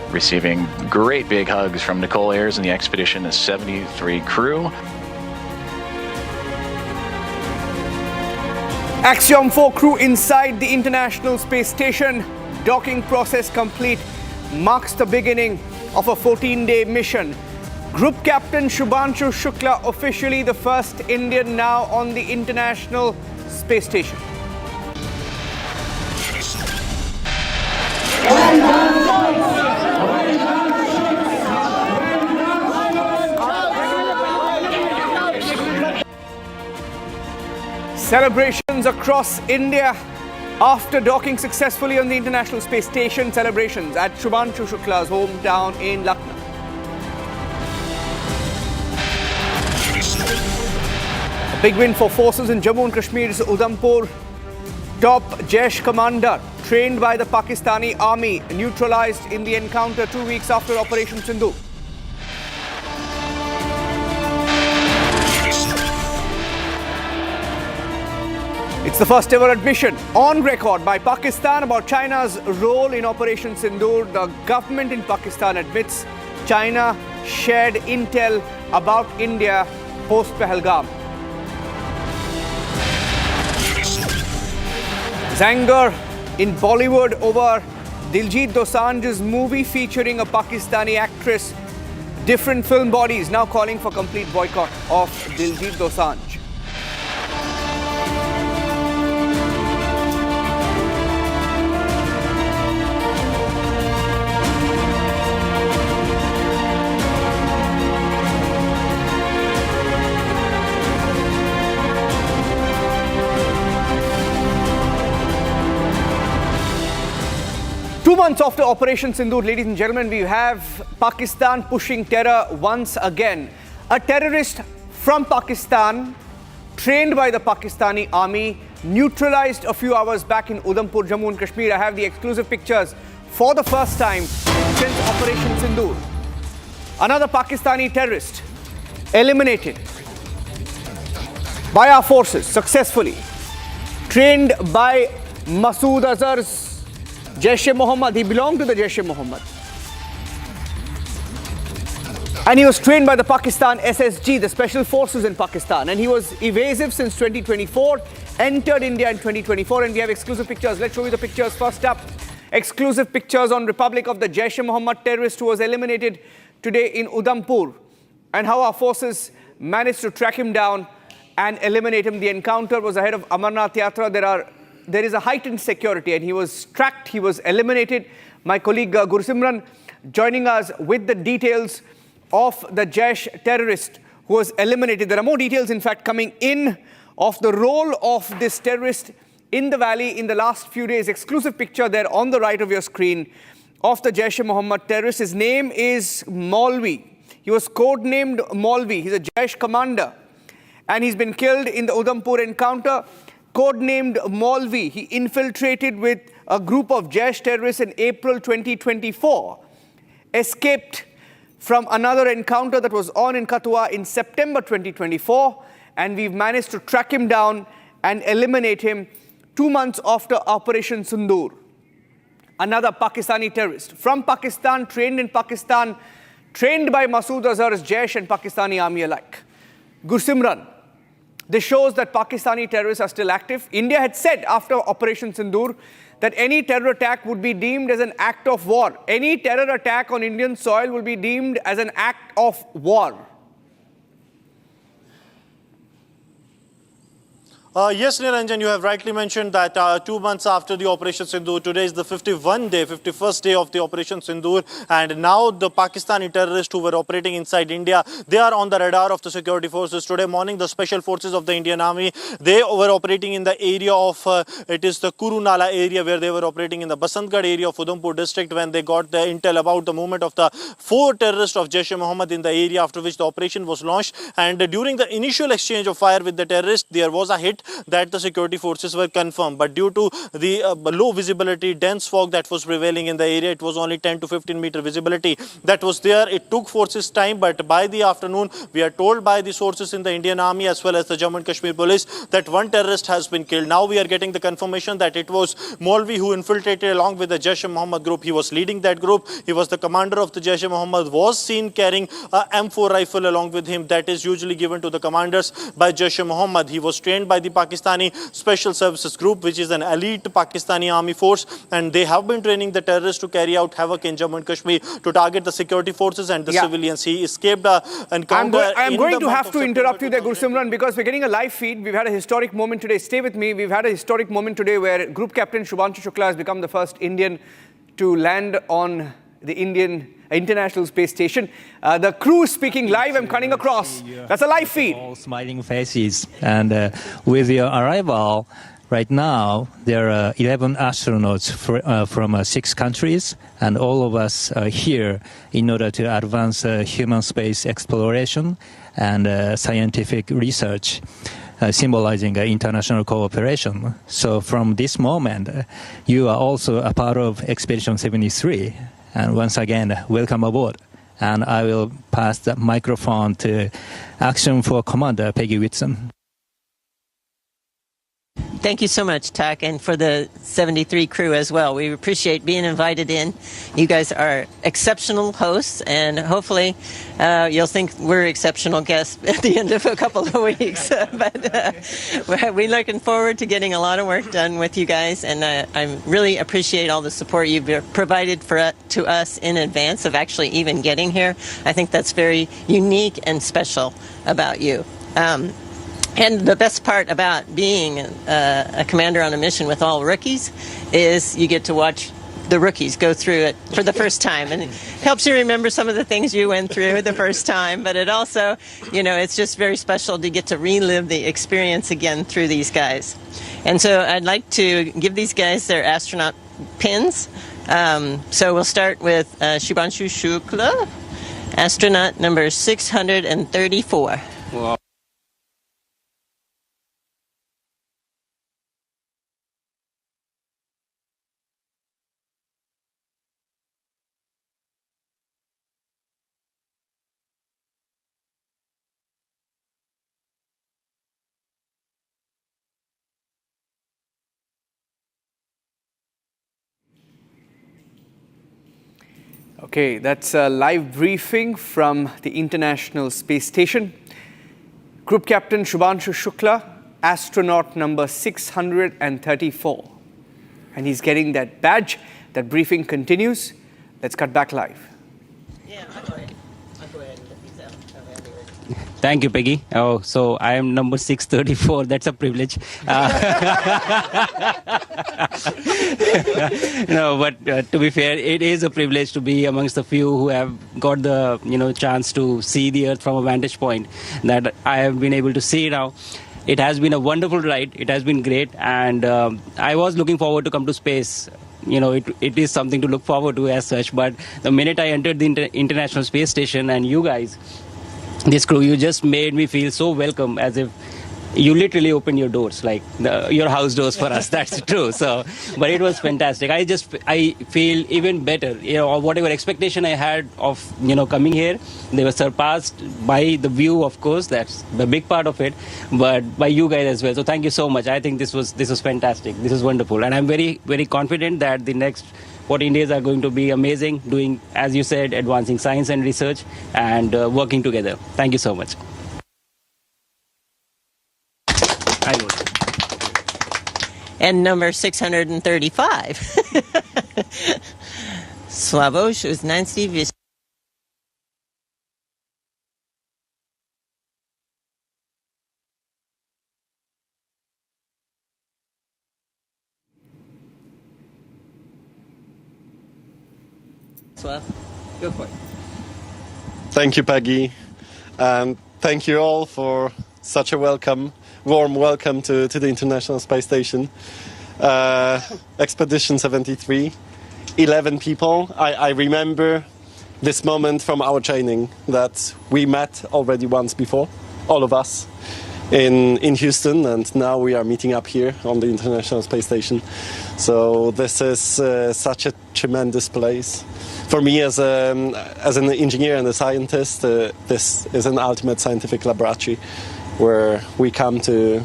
S14: receiving great big hugs from Nicole Ayers and the Expedition 73 crew.
S20: Axiom-4 crew inside the International Space Station. Docking process complete. Marks the beginning of a 14-day mission. Group Captain Shubhanshu Shukla officially the first Indian now on the International Space Station. Celebrations across India after docking successfully on the International Space Station. Celebrations at Shubhanshu Shukla's hometown in Lucknow. A big win for forces in Jammu and Kashmir's Udhampur. Top Jaish commander trained by the Pakistani army neutralized in the encounter 2 weeks after Operation Sindoor. It's the first ever admission on record by Pakistan about China's role in Operation Sindoor. The government in Pakistan admits China shared intel about India post-Pahalgam. Anger in Bollywood over Diljit Dosanjh's movie featuring a Pakistani actress. Different film bodies now calling for complete boycott of Diljit Dosanjh. 2 months after Operation Sindoor, ladies and gentlemen, we have Pakistan pushing terror once again. A terrorist from Pakistan, trained by the Pakistani army, neutralized a few hours back in Udhampur, Jammu and Kashmir. I have the exclusive pictures for the first time since Operation Sindoor. Another Pakistani terrorist eliminated by our forces successfully, trained by Masood Azhar's Jaish-e-Mohammed. He belonged to the Jaish-e-Mohammed. And he was trained by the Pakistan SSG, the Special Forces in Pakistan. And he was evasive since 2024, entered India in 2024. And we have exclusive pictures. Let's show you the pictures. First up, exclusive pictures on Republic of the Jaish-e-Mohammed terrorist who was eliminated today in Udhampur. And how our forces managed to track him down and eliminate him. The encounter was ahead of Amarnath Yatra. There is a heightened security, and he was tracked, he was eliminated. My colleague Gursimran joining us with the details of the Jaish terrorist who was eliminated. There are more details, in fact, coming in of the role of this terrorist in the valley in the last few days. Exclusive picture there on the right of your screen of the Jaish-e-Mohammed terrorist. His name is Maulvi. He was codenamed Maulvi. He's a Jaish commander, and he's been killed in the Udhampur encounter. Codenamed Maulvi, he infiltrated with a group of Jaish terrorists in April 2024, escaped from another encounter that was on in Kathua in September 2024, and we've managed to track him down and eliminate him 2 months after Operation Sindoor. Another Pakistani terrorist from Pakistan, trained in Pakistan, trained by Masood Azhar's Jaish and Pakistani army alike. Gursimran, this shows that Pakistani terrorists are still active. India had said after Operation Sindoor that any terror attack would be deemed as an act of war. Any terror attack on Indian soil will be deemed as an act of war.
S4: Yes, Niranjan, you have rightly mentioned that 2 months after the Operation Sindoor, today is the 51st day of the Operation Sindoor, and now the Pakistani terrorists who were operating inside India, they are on the radar of the security forces. Today morning, the special forces of the Indian Army, they were operating in the area of, it is the Kuru Nala area, where they were operating in the Basantgarh area of Udhampur district, when they got the intel about the movement of the 4 terrorists of Jaish-e-Mohammed in the area, after which the operation was launched. And during the initial exchange of fire with the terrorists, there was a hit that the security forces were confirmed, but due to the low visibility, dense fog that was prevailing in the area, it was only 10 to 15 meter visibility that was there. It took forces time, but by the afternoon, we are told by the sources in the Indian Army as well as the Jammu and Kashmir police that 1 terrorist has been killed. Now we are getting the confirmation that it was Maulvi who infiltrated along with the Jaish-e-Mohammed group. He was leading that group. He was the commander of the Jaish-e-Mohammed, was seen carrying a M4 rifle along with him that is usually given to the commanders by Jaish-e-Mohammed. He was trained by the Pakistani Special Services Group, which is an elite Pakistani army force, and they have been training the terrorists to carry out havoc in Jammu and Kashmir to target the security forces and the civilians. He escaped an encounter.
S20: I'm going to have to interrupt you there, Gursimran, because we're getting a live feed. We've had a historic moment today. Stay with me. We've had a historic moment today where Group Captain Shubhanshu Shukla has become the first Indian to land on the International Space Station. The crew is speaking live. I'm cutting across. That's a live feed.
S6: All smiling faces. And with your arrival, right now, there are 11 astronauts from 6 countries, and all of us are here in order to advance human space exploration and scientific research, symbolizing international cooperation. So from this moment, you are also a part of Expedition 73. And once again, welcome aboard. And I will pass the microphone to Axiom-4 Commander Peggy Whitson.
S15: Thank you so much, Tak, and for the 73 crew as well. We appreciate being invited in. You guys are exceptional hosts, and hopefully you'll think we're exceptional guests at the end of a couple of weeks. But we're looking forward to getting a lot of work done with you guys, and I really appreciate all the support you've provided to us in advance of actually even getting here. I think that's very unique and special about you. And the best part about being a commander on a mission with all rookies is you get to watch the rookies go through it for the first time. And it helps you remember some of the things you went through the first time. But it also, you know, it's just very special to get to relive the experience again through these guys. And so I'd like to give these guys their astronaut pins. So we'll start with Shubhanshu Shukla, astronaut number 634.
S6: Wow.
S10: Okay, that's a live briefing from the International Space Station. Group Captain Shubhanshu Shukla, astronaut number 634. And he's getting that badge. That briefing continues. Let's cut back live.
S16: Thank you, Peggy. Oh, so I am number 634. That's a privilege. No, but to be fair, it is a privilege to be amongst the few who have got the chance to see the Earth from a vantage point that I have been able to see now. It has been a wonderful ride. It has been great, and I was looking forward to come to space. It is something to look forward to as such. But the minute I entered the International Space Station and you guys, this crew, you just made me feel so welcome, as if you literally opened your doors, like your house doors for us. That's true. So, but it was fantastic. I feel even better. Whatever expectation I had of coming here, they were surpassed by the view. Of course, that's the big part of it, but by you guys as well. So thank you so much. I think this was fantastic. This is wonderful, and I'm very, very confident that the next 14 days are going to be amazing, doing, as you said, advancing science and research and working together. Thank you so much.
S15: And number 635. Slavosh Uznanski Vis. Go for it.
S18: Thank you, Peggy, and thank you all for such a warm welcome to the International Space Station. Expedition 73, 11 people. I remember this moment from our training that we met already once before, all of us, in Houston, and now we are meeting up here on the International Space Station. So this is such a tremendous place. For me, as an engineer and a scientist, this is an ultimate scientific laboratory where we come to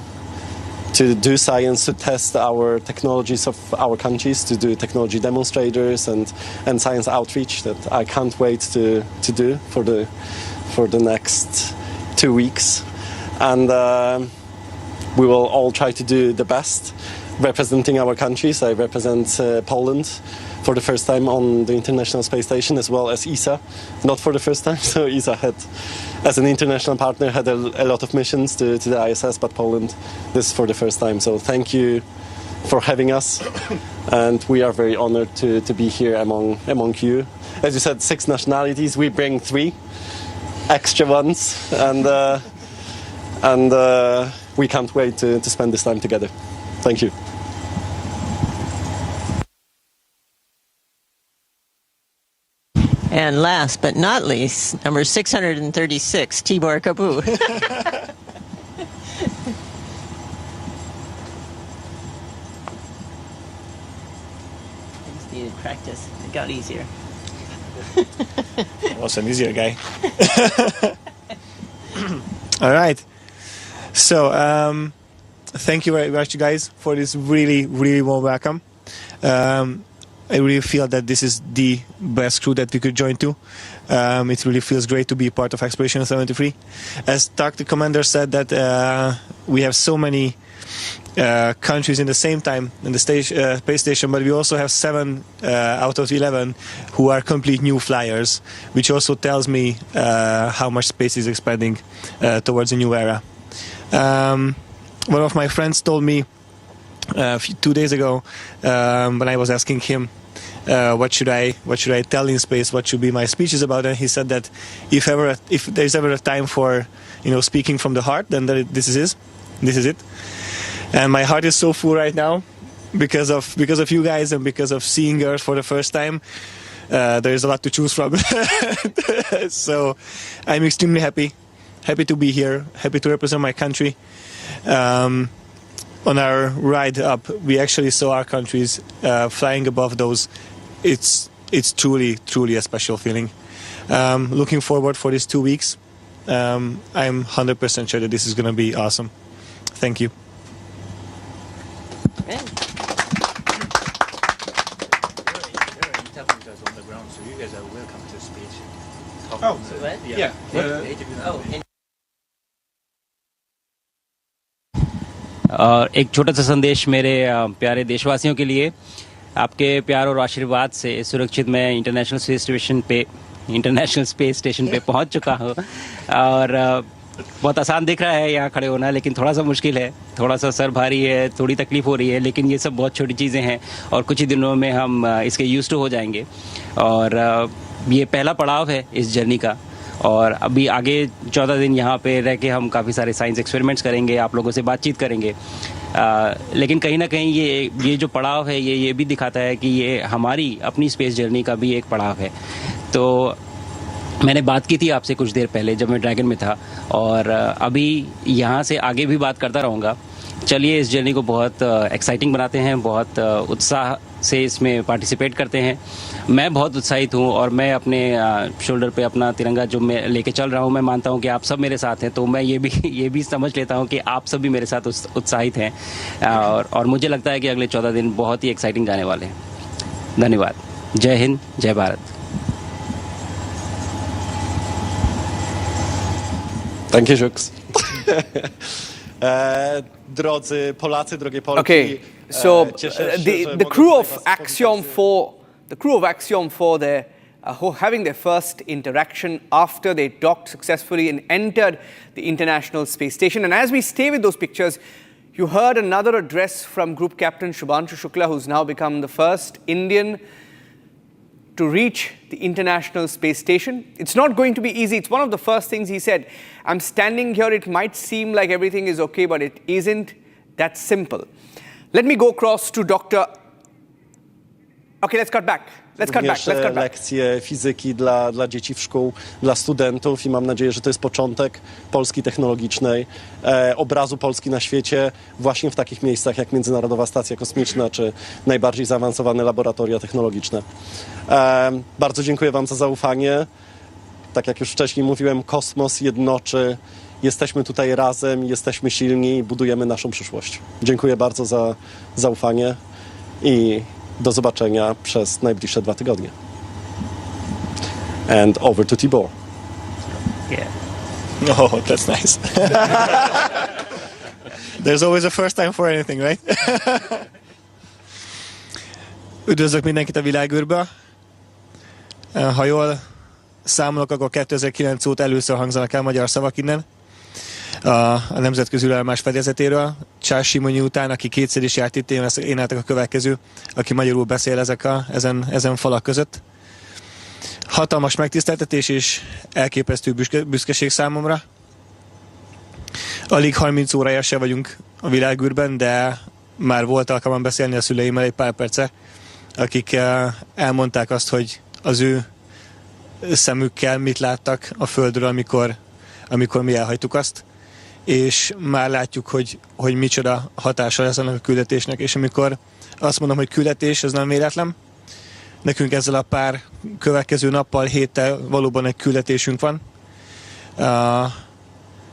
S18: do science, to test our technologies of our countries, to do technology demonstrators and science outreach that I can't wait to do for the next 2 weeks. And we will all try to do the best representing our countries. I represent Poland for the first time on the International Space Station, as well as ESA, not for the first time. So ESA had, as an international partner, had a lot of missions to the ISS, but Poland, this is for the first time. So thank you for having us, and we are very honored to be here among you. As you said, 6 nationalities. We bring 3 extra ones, and we can't wait to spend this time together. Thank you.
S15: And last but not least, number 636, Tibor Kabu. I just needed practice. It got easier.
S21: It was an easier guy. All right. So, thank you very much, guys, for this really, really warm welcome. I really feel that this is the best crew that we could join to. It really feels great to be part of Expedition 73. As Tak, the commander, said that we have so many countries in the same time in the space station, but we also have 7 out of 11 who are complete new flyers, which also tells me how much space is expanding towards a new era. One of my friends told me 2 days ago, when I was asking him what should I tell in space, what should be my speeches about, and he said that if there's ever a time for speaking from the heart, then this is it. And my heart is so full right now because of you guys and because of seeing Earth for the first time. There is a lot to choose from. So I'm extremely happy to be here, happy to represent my country. On our ride up, we actually saw our countries flying above those. It's truly a special feeling. Looking forward for these 2 weeks. I'm 100% sure that this is going to be awesome. Thank you.
S6: so you guys are welcome to speech.
S21: Oh, yeah.
S16: और एक छोटा सा संदेश मेरे प्यारे देशवासियों के लिए, आपके प्यार और आशीर्वाद से सुरक्षित मैं इंटरनेशनल स्पेस स्टेशन पे पहुंच चुका हूं। और बहुत आसान दिख रहा है यहाँ खड़े होना, लेकिन थोड़ा सा मुश्किल है, थोड़ा सा सर भारी है, थोड़ी तकलीफ हो रही है, लेकिन ये सब बहुत छोटी चीज़ें हैं और कुछ ही दिनों में हम इसके यूज्ड टू हो जाएंगे। और ये पहला पड़ाव है इस जर्नी का, और अभी आगे 14 दिन यहाँ पे रह के हम काफ़ी सारे साइंस एक्सपेरिमेंट्स करेंगे, आप लोगों से बातचीत करेंगे। लेकिन कहीं ना कहीं ये जो पड़ाव है ये भी दिखाता है कि ये हमारी अपनी स्पेस जर्नी का भी एक पड़ाव है। तो मैंने बात की थी आपसे कुछ देर पहले जब मैं ड्रैगन में था, और अभी यहाँ से आगे भी बात करता रहूँगा। चलिए इस जर्नी को बहुत एक्साइटिंग बनाते हैं, बहुत उत्साह से इसमें पार्टिसिपेट करते हैं। मैं बहुत उत्साहित हूँ और मैं अपने शोल्डर पे अपना तिरंगा जो मैं लेके चल रहा हूँ, मैं मानता हूँ कि आप सब मेरे साथ हैं, तो मैं ये भी समझ लेता हूँ कि आप सब भी मेरे साथ उत्साहित हैं। और मुझे लगता है कि अगले 14 दिन बहुत ही एक्साइटिंग जाने वाले हैं। धन्यवाद। जय हिंद, जय Bharat.
S18: Thank you, Shukla. Drodzy Polacy, drogie Polki.
S10: Okay, so the crew of Axiom-4, they're having their first interaction after they docked successfully and entered the International Space Station. And as we stay with those pictures, you heard another address from Group Captain Shukla, who's now become the first Indian to reach the International Space Station. It's not going to be easy. It's one of the first things he said. I'm standing here, it might seem like everything is okay, but it isn't that simple. Let me go across to Dr. Okay, let's cut back. Let's cut back.
S18: Lekcje fizyki dla dzieci w szkół, dla studentów, i mam nadzieję, że to jest początek Polski technologicznej, obrazu Polski na świecie, właśnie w takich miejscach jak Międzynarodowa Stacja Kosmiczna czy najbardziej zaawansowane laboratoria technologiczne. Bardzo dziękuję wam za zaufanie. Tak jak już wcześniej mówiłem, kosmos jednoczy. Jesteśmy tutaj razem, jesteśmy silni i budujemy naszą przyszłość. Dziękuję bardzo za zaufanie i do zobaczenia przez najbliższe 2 tygodnie. And over to Tibor.
S16: Yeah.
S21: Oh, that's nice. There's always a first time for anything, right? Üdvözlök mindenkit a világűrből. Ha jól számolok, akkor 2009 óta először hangzanak el magyar szavak innen. A nemzetközi űrállomás fedezetéről. Csás Simonyi után, aki kétszer is járt itt, én álltak a következő, aki magyarul beszél ezen falak között. Hatalmas megtiszteltetés és elképesztő büszkeség számomra. Alig 30 órája se vagyunk a világűrben, de már volt alkalmam beszélni a szüleimmel egy pár perce, akik elmondták azt, hogy az ő szemükkel mit láttak a Földről, amikor mi elhagytuk azt, és már látjuk, hogy micsoda hatása lesz annak a küldetésnek, és amikor azt mondom, hogy küldetés, ez nem véletlen. Nekünk ezzel a pár következő nappal, héttel valóban egy küldetésünk van.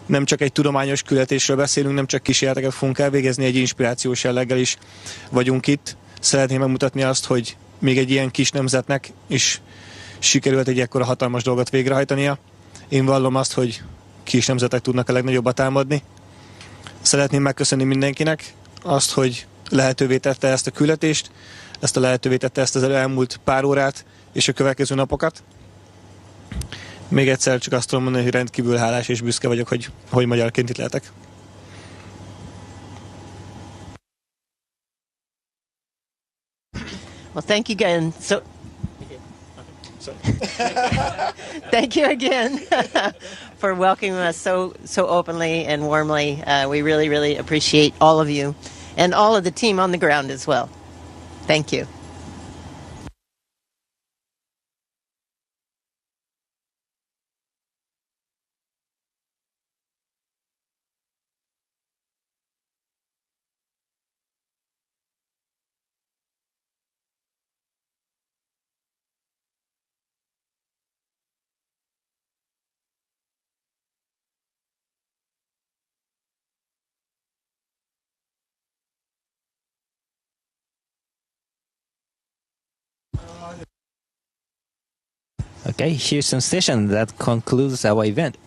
S21: Nem csak egy tudományos küldetésről beszélünk, nem csak kísérleteket fogunk elvégezni, egy inspirációs jelleggel is vagyunk itt. Szeretném megmutatni azt, hogy még egy ilyen kis nemzetnek is sikerült egy ekkora hatalmas dolgot végrehajtania. Én vallom azt, hogy kis nemzetek tudnak a legnagyobbat támadni. Szeretném megköszönni mindenkinek azt, hogy lehetővé tette ezt a küldetést, lehetővé tette ezt az elmúlt pár órát és a következő napokat. Még egyszer csak azt tudom mondani, hogy rendkívül hálás és büszke vagyok, hogy magyarként itt lehetek.
S15: Well, thank you again. Thank you again for welcoming us so openly and warmly. We really, really appreciate all of you and all of the team on the ground as well. Thank you.
S6: Okay, Houston Station, that concludes our event.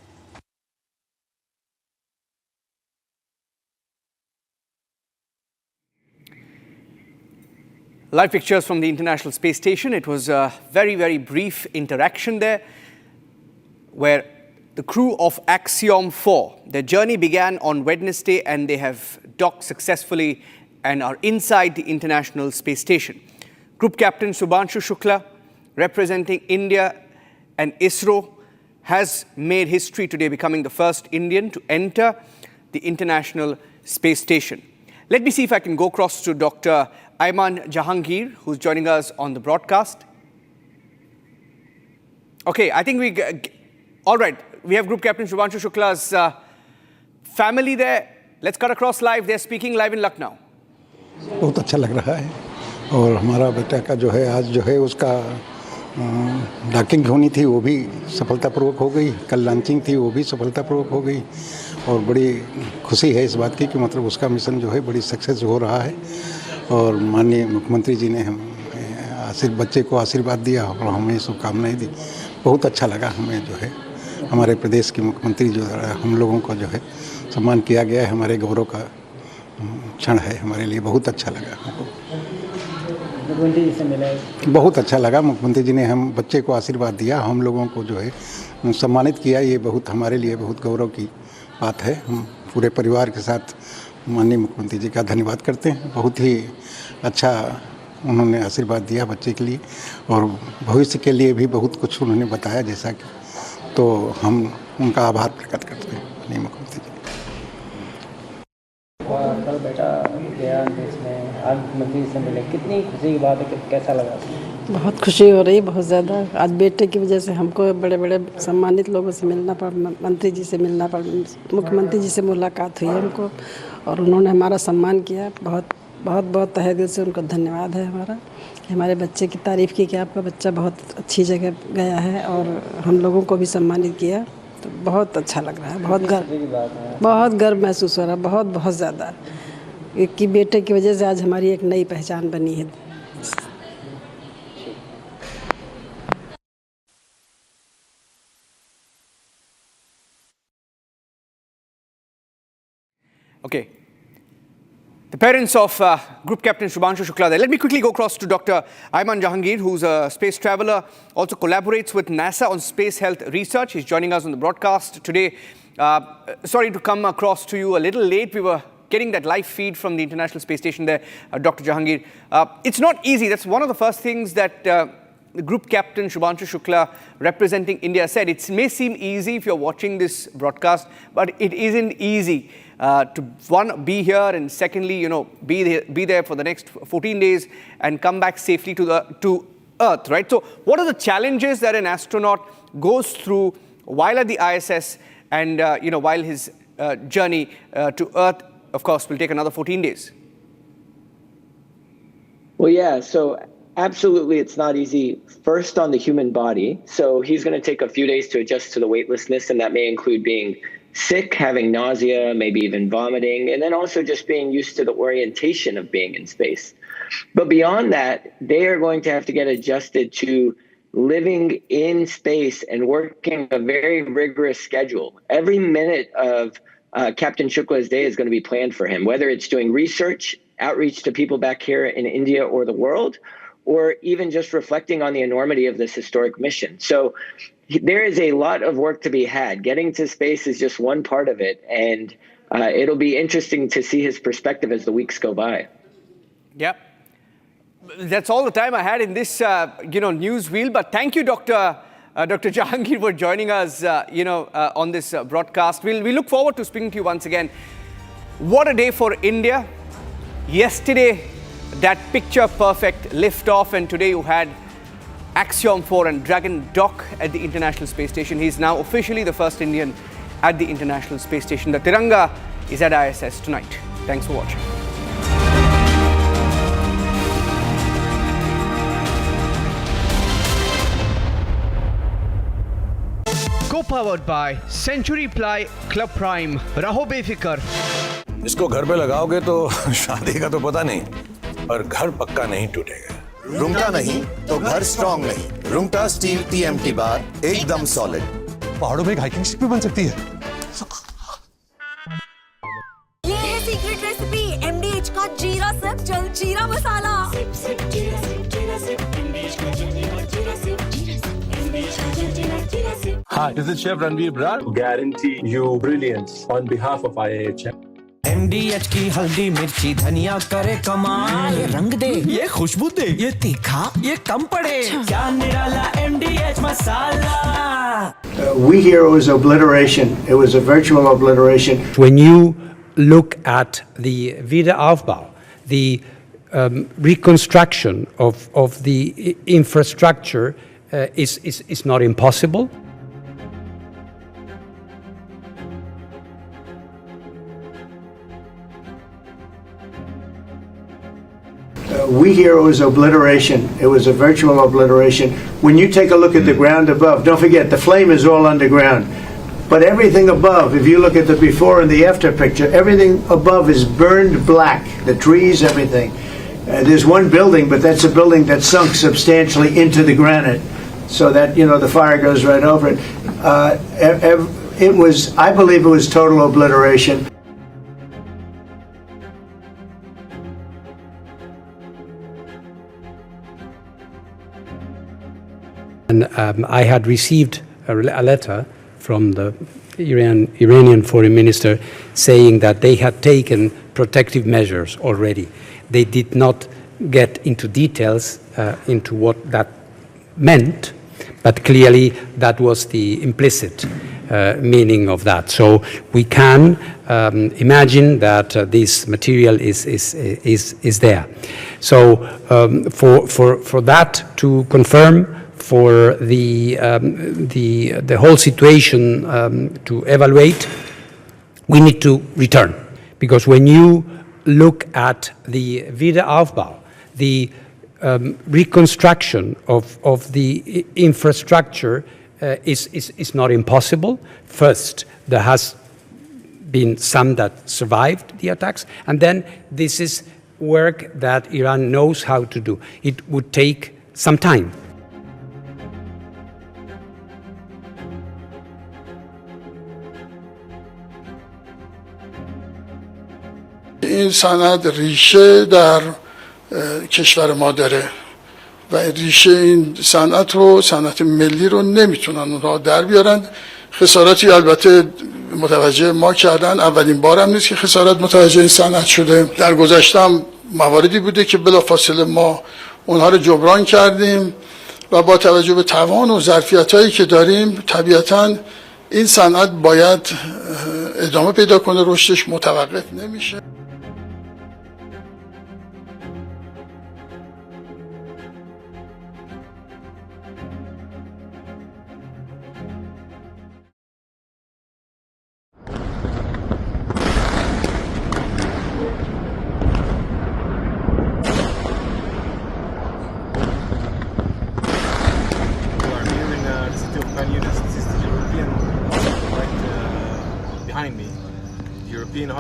S10: Live pictures from the International Space Station. It was a very, very brief interaction there where the crew of Axiom-4, their journey began on Wednesday and they have docked successfully and are inside the International Space Station. Group Captain Shubhanshu Shukla, representing India and ISRO, has made history today, becoming the first Indian to enter the International Space Station. Let me see if I can go across to Dr. Ayman Jahangir, who's joining us on the broadcast. Okay, I think all right, we have Group Captain Shubhanshu Shukla's family there. Let's cut across live. They're speaking live in Lucknow.
S2: बहुत अच्छा लग रहा है और हमारा बेटा का जो है आज जो है उसका डॉकिंग होनी थी वो भी सफलतापूर्वक हो गई, कल लॉन्चिंग थी वो भी सफलतापूर्वक हो गई और बड़ी खुशी है इस बात की कि मतलब उसका मिशन जो है बड़ी सक्सेस हो रहा है और माननीय मुख्यमंत्री जी ने बच्चे को आशीर्वाद दिया और हमें शुभकामनाएं दी। बहुत अच्छा लगा हमें जो है हमारे प्रदेश के मुख्यमंत्री जो हम लोगों को जो है सम्मान किया गया है, हमारे गौरव का क्षण है हमारे लिए। बहुत अच्छा लगा हमको, मुख्यमंत्री जी से मिला, बहुत अच्छा लगा। मुख्यमंत्री जी ने हम बच्चे को आशीर्वाद दिया, हम लोगों को जो है सम्मानित किया, ये बहुत हमारे लिए बहुत गौरव की बात है। हम पूरे परिवार के साथ माननीय मुख्यमंत्री जी का धन्यवाद करते हैं। बहुत ही अच्छा उन्होंने आशीर्वाद दिया बच्चे के लिए और भविष्य के लिए भी बहुत कुछ उन्होंने बताया जैसा कि, तो हम उनका आभार प्रकट करते हैं माननीय मुख्यमंत्री जी।
S9: कल बेटा गया देश में, आज मुख्यमंत्री से मिले, कितनी खुशी की बात है, कैसा लगा?
S5: बहुत खुशी हो रही है, बहुत ज़्यादा। आज बेटे की वजह से हमको बड़े बड़े सम्मानित लोगों से मिलना पड़ा, मंत्री जी से मिलना पड़ा, मुख्यमंत्री जी से मुलाकात हुई हमको और उन्होंने हमारा सम्मान किया। बहुत बहुत बहुत तहे दिल से उनको धन्यवाद है हमारा कि हमारे बच्चे की तारीफ़ की कि आपका बच्चा बहुत अच्छी जगह गया है और हम लोगों को भी सम्मानित किया, तो बहुत अच्छा लग रहा है। बहुत गर्व महसूस हो रहा है, बहुत बहुत ज़्यादा, कि बेटे की वजह से आज हमारी एक नई पहचान बनी है।
S10: Okay. The parents of Group Captain Shubhanshu Shukla there. Let me quickly go across to Dr. Ayman Jahangir, who's a space traveler, also collaborates with NASA on space health research. He's joining us on the broadcast today. Sorry to come across to you a little late. We were getting that live feed from the International Space Station there, Dr. Jahangir. It's not easy. That's one of the first things that the Group Captain Shubhanshu Shukla, representing India, said. It may seem easy if you're watching this broadcast, but it isn't easy. To one, be here, and secondly, be there for the next 14 days and come back safely to Earth, right? So what are the challenges that an astronaut goes through while at the ISS and, while his journey to Earth, of course, will take another 14 days?
S12: Well, yeah, so absolutely it's not easy. First on the human body. So he's going to take a few days to adjust to the weightlessness, and that may include being sick, having nausea, maybe even vomiting, and then also just being used to the orientation of being in space. But beyond that, they are going to have to get adjusted to living in space and working a very rigorous schedule. Every minute of Captain Shukla's day is going to be planned for him, whether it's doing research, outreach to people back here in India or the world, or even just reflecting on the enormity of this historic mission. So there is a lot of work to be had. Getting to space is just one part of it, and it'll be interesting to see his perspective as the weeks go by.
S10: Yep. That's all the time I had in this, news wheel. But thank you, Dr. Jahangir, for joining us, on this broadcast. We look forward to speaking to you once again. What a day for India. Yesterday, that picture-perfect lift-off, and today you had Axiom-4 and Dragon dock at the International Space Station. He's now officially the first Indian at the International Space Station. The Tiranga is at ISS tonight. Thanks for watching.
S19: Co-powered by Century Ply Club Prime. रहो बेफिक्र.
S11: इसको घर पे लगाओगे तो शादी का तो पता नहीं, पर घर पक्का नहीं टूटेगा.
S13: रुंगटा नहीं तो घर स्ट्रॉन्ग नहीं। रुंगटा स्टील TMT बार एकदम सॉलिड।
S17: पहाड़ों में एक हाइकिंग शिप भी बन सकती है।
S22: ये है सीक्रेट रेसिपी MDH का जीरा सिप जल जीरा मसाला।
S17: Hi, this is Chef Ranveer Brar. Guarantee you brilliance on behalf of IIHM.
S24: MDH की हल्दी मिर्ची धनिया करे कमाल। ये रंग दे, ये खुशबू दे, ये तीखा, ये कम पड़े। क्या निराला MDH masala.
S23: We hear it was obliteration. It was a virtual obliteration.
S25: When you look at the Wiederaufbau, the reconstruction of the infrastructure is not impossible.
S23: We hear it was obliteration. It was a virtual obliteration. When you take a look at the ground above, don't forget the flame is all underground. But everything above, if you look at the before and the after picture, everything above is burned black. The trees, everything. There's one building, but that's a building that sunk substantially into the granite, so that the fire goes right over it. It was, I believe, it was total obliteration.
S25: And I had received a letter from the Iranian foreign minister saying that they had taken protective measures already. They did not get into details into what that meant, but clearly that was the implicit meaning of that. So we can imagine that this material is there. So for that to confirm, for the whole situation to evaluate, we need to return. Because when you look at the Wiederaufbau, the reconstruction of the infrastructure is not impossible. First, there has been some that survived the attacks, and then this is work that Iran knows how to do. It would take some time.
S26: این صنعت ریشه در کشور ما داره و ریشه این صنعت رو، صنعت ملی رو نمیتونن اونها در بیارن. خساراتی البته متوجه ما کردن، اولین بار هم نیست که خسارات متوجه این صنعت شده. در گذشته هم مواردی بوده که بلافاصله ما اونها رو جبران کردیم و با توجه به توان و ظرفیتایی که داریم طبیعتاً این صنعت باید ادامه پیدا کنه، رشدش متوقف نمیشه.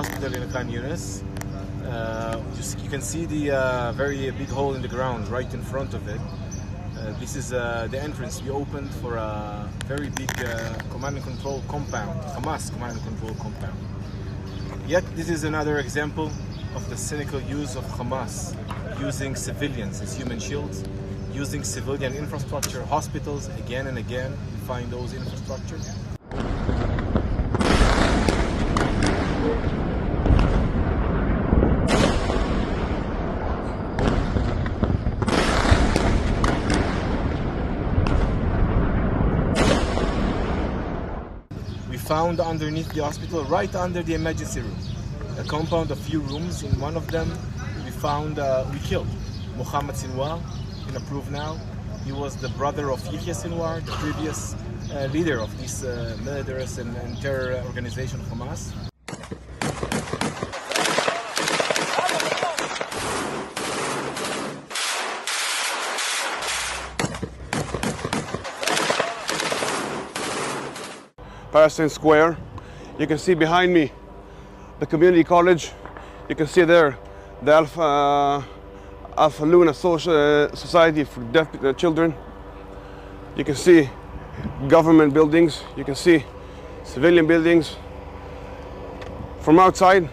S3: Hospital in Khan Yunis. You can see the very big hole in the ground right in front of it. This is the entrance we opened for a very big command and control compound, Hamas command and control compound. Yet this is another example of the cynical use of Hamas, using civilians as human shields, using civilian infrastructure, hospitals again and again. We find those infrastructures. Found underneath the hospital, right under the emergency room, a compound of few rooms. In one of them, we killed Mohammed Sinwar, been approved now. He was the brother of Yahya Sinwar, the previous leader of this murderous and terror organization Hamas.
S8: Palestine Square. You can see behind me the community college. You can see there the of Luna Society for Deaf Children. You can see government buildings, you can see civilian buildings. From outside,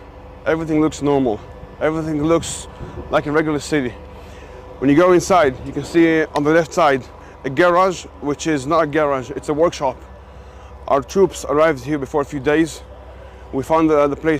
S8: everything looks normal. Everything looks like a regular city. When you go inside, you can see on the left side a garage, which is not a garage, it's a workshop. Our troops arrived here before a few days. We found the place.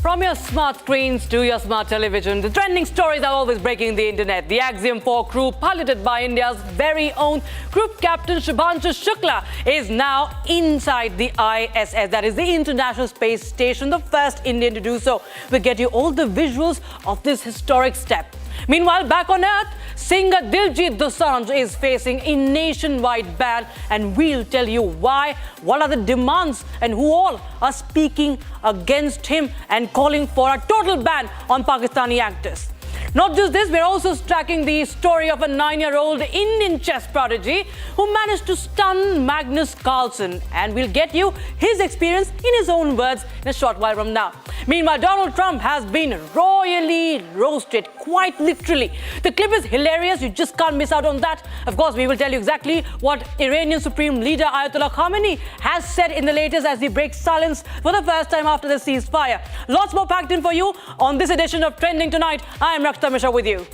S1: From your smart screens to your smart television, the trending stories are always breaking the internet. The Axiom-4 crew, piloted by India's very own Group Captain Shukla, is now inside the ISS, that is the International Space Station, the first Indian to do so. We'll get you all the visuals of this historic step. Meanwhile, back on Earth, singer Diljit Dosanjh is facing a nationwide ban, and we'll tell you why, what are the demands, and who all are speaking against him and calling for a total ban on Pakistani actors. Not just this, we're also tracking the story of a 9-year-old Indian chess prodigy who managed to stun Magnus Carlsen, and we'll get you his experience in his own words in a short while from now. Meanwhile, Donald Trump has been royally roasted, quite literally. The clip is hilarious, you just can't miss out on that. Of course, we will tell you exactly what Iranian Supreme Leader Ayatollah Khamenei has said in the latest as he breaks silence for the first time after the ceasefire. Lots more packed in for you on this edition of Trending Tonight. I am Rakshita Mishra with you.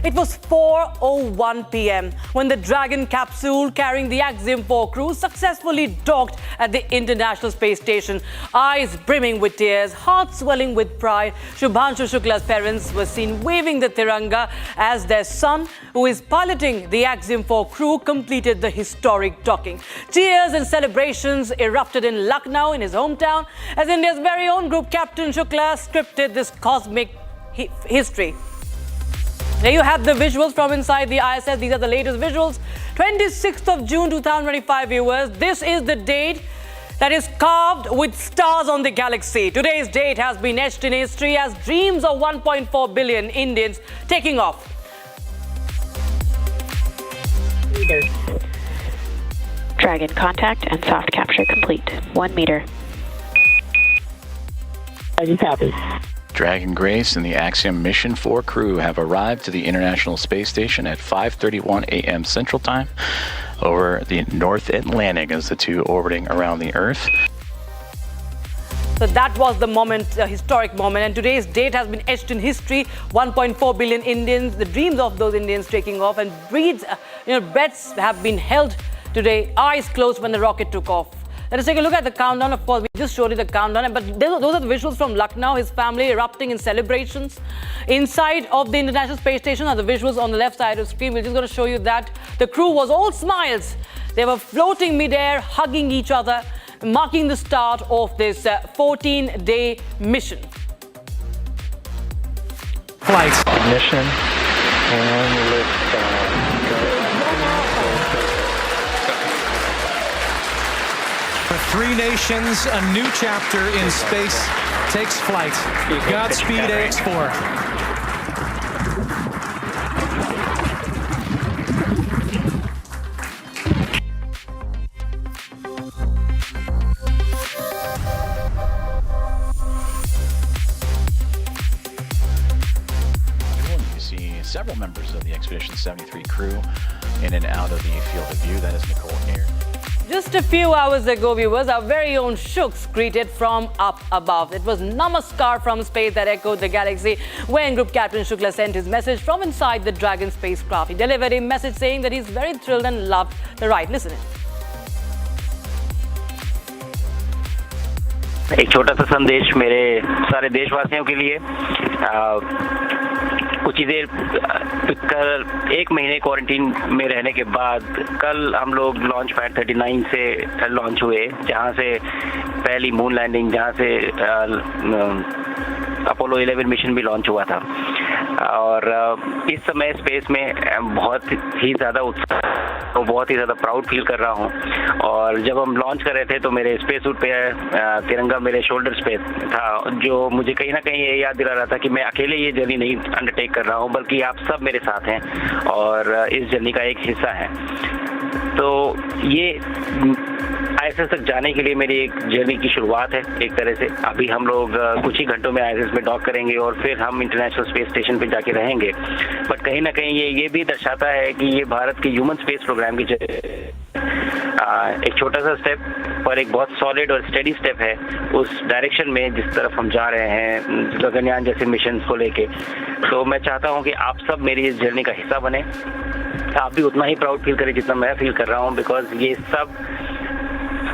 S1: It was 4:01 p.m. when the Dragon capsule carrying the Axiom-4 crew successfully docked at the International Space Station. Eyes brimming with tears, hearts swelling with pride, Shubhanshu Shukla's parents were seen waving the Tiranga as their son, who is piloting the Axiom-4 crew, completed the historic docking. Cheers and celebrations erupted in Lucknow, in his hometown, as India's very own Group Captain Shukla scripted this cosmic history. There you have the visuals from inside the ISS. These are the latest visuals. 26th of June 2025, viewers. This is the date that is carved with stars on the galaxy. Today's date has been etched in history as dreams of 1.4 billion Indians taking off.
S4: Dragon contact and soft capture complete. 1 meter. Copy.
S7: Dragon Grace and the Axiom Mission 4 crew have arrived to the International Space Station at 5:31 a.m. Central Time over the North Atlantic as the two orbiting around the Earth.
S1: So that was the moment, a historic moment, and today's date has been etched in history. 1.4 billion Indians, the dreams of those Indians taking off, and breaths have been held today, eyes closed when the rocket took off. Let us take a look at the countdown. Of course, we just showed you the countdown, but those are the visuals from Lucknow, his family erupting in celebrations. Inside of the International Space Station are the visuals on the left side of the screen. We're just going to show you that. The crew was all smiles. They were floating midair, hugging each other, marking the start of this 14-day mission.
S7: Flight. Ignition and liftoff.
S14: For 3 nations, a new chapter in space takes flight. Godspeed, AX4.
S7: You see several members of the Expedition 73 crew in and out of the field of view. That is Nicole Air.
S1: Just a few hours ago, viewers, our very own Shuks greeted from up above. It was Namaskar from space that echoed the galaxy when Group Captain Shukla sent his message from inside the Dragon spacecraft. He delivered a message saying that he's very thrilled and loved the ride. Listen in.
S18: एक छोटा सा संदेश मेरे सारे देशवासियों के लिए कुछ चीज़ें कल 1 महीने क्वारंटीन में रहने के बाद कल हम लोग लॉन्च पैड 39 से लॉन्च हुए, जहां से पहली मून लैंडिंग, जहां से अपोलो 11 मिशन भी लॉन्च हुआ था। और इस समय स्पेस में बहुत ही ज़्यादा उत्साह तो बहुत ही ज़्यादा प्राउड फील कर रहा हूँ। और जब हम लॉन्च कर रहे थे तो मेरे स्पेस सूट पे तिरंगा मेरे शोल्डर्स पे था, जो मुझे कहीं ना कहीं ये याद दिला रहा था कि मैं अकेले ये जर्नी नहीं अंडरटेक कर रहा हूँ, बल्कि आप सब मेरे साथ हैं और इस जर्नी का एक हिस्सा है। तो ये ISS तक जाने के लिए मेरी एक जर्नी की शुरुआत है एक तरह से। अभी हम लोग कुछ ही घंटों में ISS में डॉक करेंगे और फिर हम इंटरनेशनल स्पेस स्टेशन पे जाके रहेंगे। बट कहीं ना कहीं ये भी दर्शाता है कि ये भारत के ह्यूमन स्पेस प्रोग्राम की एक छोटा सा स्टेप पर एक बहुत सॉलिड और स्टेडी स्टेप है उस डायरेक्शन में जिस तरफ हम जा रहे हैं गगनयान जैसे मिशन को लेके। तो मैं चाहता हूँ कि आप सब मेरी इस जर्नी का हिस्सा बने, आप भी उतना ही प्राउड फील करें जितना मैं फील कर रहा हूँ, बिकॉज ये सब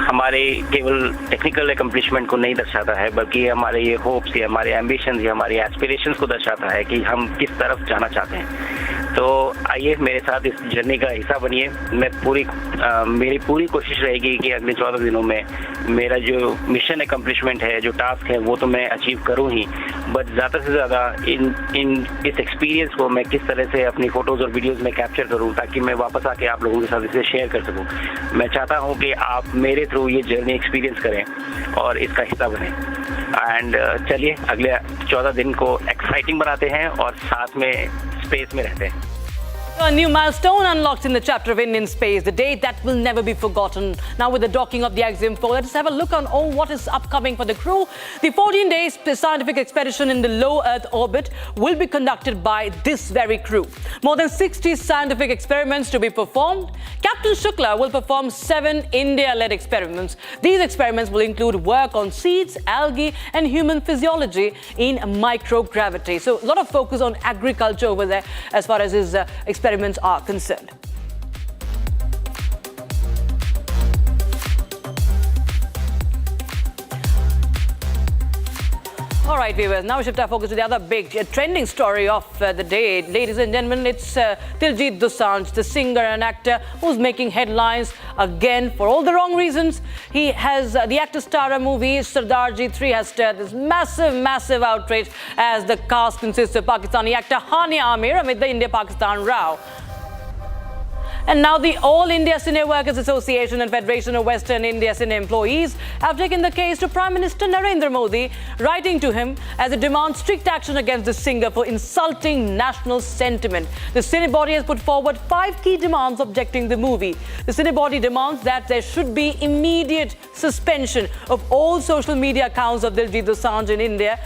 S18: हमारे केवल टेक्निकल एकम्प्लिशमेंट को नहीं दर्शाता है, बल्कि हमारे ये होप्स या हमारे एम्बिशंस या हमारे एस्पिरेशंस को दर्शाता है कि हम किस तरफ जाना चाहते हैं। तो आइए मेरे साथ इस जर्नी का हिस्सा बनिए। मेरी पूरी कोशिश रहेगी कि अगले 14 दिनों में मेरा जो मिशन एकम्प्लिशमेंट है, जो टास्क है, वो तो मैं अचीव करूँ ही, बट ज़्यादा से ज़्यादा इस एक्सपीरियंस को मैं किस तरह से अपनी फ़ोटोज़ और वीडियोज़ में कैप्चर करूँ ताकि मैं वापस आके आप लोगों के साथ इसे शेयर कर सकूँ। मैं चाहता हूँ कि आप मेरे थ्रू ये जर्नी एक्सपीरियंस करें और इसका हिस्सा बने। एंड चलिए अगले 14 दिन को एक्साइटिंग बनाते हैं और साथ में स्पेस में रहते हैं।
S1: A new milestone unlocked in the chapter of Indian space, the day that will never be forgotten. Now with the docking of the Axiom-4, let's have a look on what is upcoming for the crew. The 14-day scientific expedition in the low Earth orbit will be conducted by this very crew. More than 60 scientific experiments to be performed. Captain Shukla will perform 7 India-led experiments. These experiments will include work on seeds, algae, and human physiology in microgravity. So a lot of focus on agriculture over there as far as his experiments are concerned. All right, viewers, now we shift our focus to the other big trending story of the day. Ladies and gentlemen, it's Diljit Dosanjh, the singer and actor who's making headlines again for all the wrong reasons. He has the actor star movie Sardarji 3 has stirred this massive outrage as the cast consists of Pakistani actor Hania Amir amid the India-Pakistan row. And now the All India Cine Workers Association and Federation of Western India Cine Employees have taken the case to Prime Minister Narendra Modi, writing to him as it demands strict action against the singer for insulting national sentiment. The Cine body has put forward 5 key demands objecting the movie. The Cine body demands that there should be immediate suspension of all social media accounts of Diljit Dosanjh in India.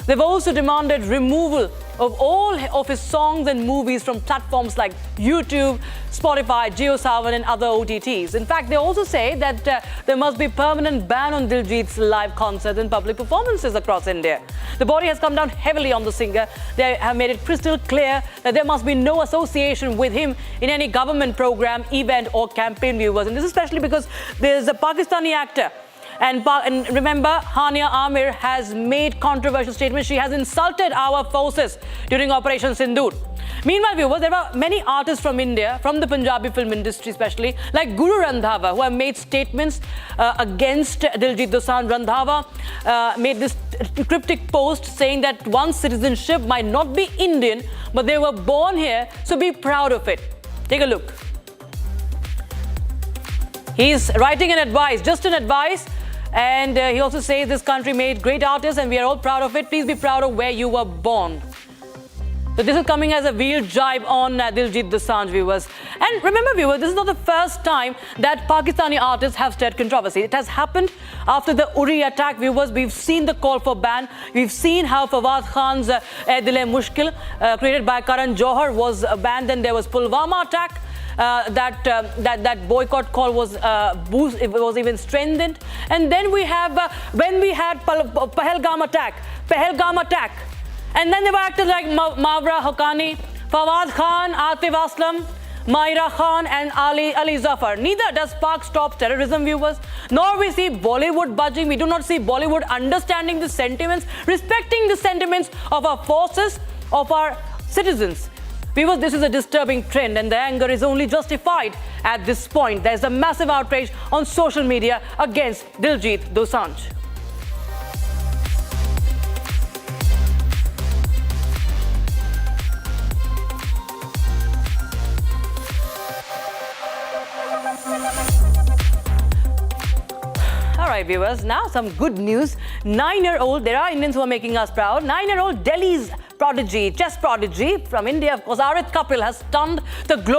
S1: They've also demanded removal of all of his songs and movies from platforms like YouTube, Spotify, JioSaavn and other OTTs. In fact, they also say that there must be permanent ban on Diljit's live concerts and public performances across India. The body has come down heavily on the singer. They have made it crystal clear that there must be no association with him in any government program, event or campaign, viewers. And this is especially because there's a Pakistani actor. And remember, Hania Amir has made controversial statements. She has insulted our forces during Operation Sindoor. Meanwhile, viewers, there are many artists from India, from the Punjabi film industry especially, like Guru Randhawa, who have made statements against Diljit Dosanjh. Randhawa made this cryptic post saying that one's citizenship might not be Indian, but they were born here, so be proud of it. Take a look. He's writing an advice, just an advice. And he also says this country made great artists and we are all proud of it. Please be proud of where you were born. So this is coming as a real jibe on Diljit Dosanjh, viewers. And remember, viewers, this is not the first time that Pakistani artists have stirred controversy. It has happened after the Uri attack, viewers. We've seen the call for ban. We've seen how Fawad Khan's Dil-e-Mushkil, created by Karan Johar, was banned. Then there was Pulwama attack. That boycott call was it was even strengthened. And then we have when we had Pahalgam attack, and then there were actors like Mawra Haqqani, Fawad Khan, Atif Aslam, Maira Khan and Ali Zafar. Neither does Pak stop terrorism, viewers, nor we see Bollywood budging. We do not see Bollywood understanding the sentiments, respecting the sentiments of our forces, of our citizens. Viewers, this is a disturbing trend and the anger is only justified at this point. There's a massive outrage on social media against Diljit Dosanjh. right, viewers, now some good news. 9-year-old, there are Indians who are making us proud. 9-year-old Delhi's prodigy, chess prodigy from India, of course, Arit Kapil has stunned the globe.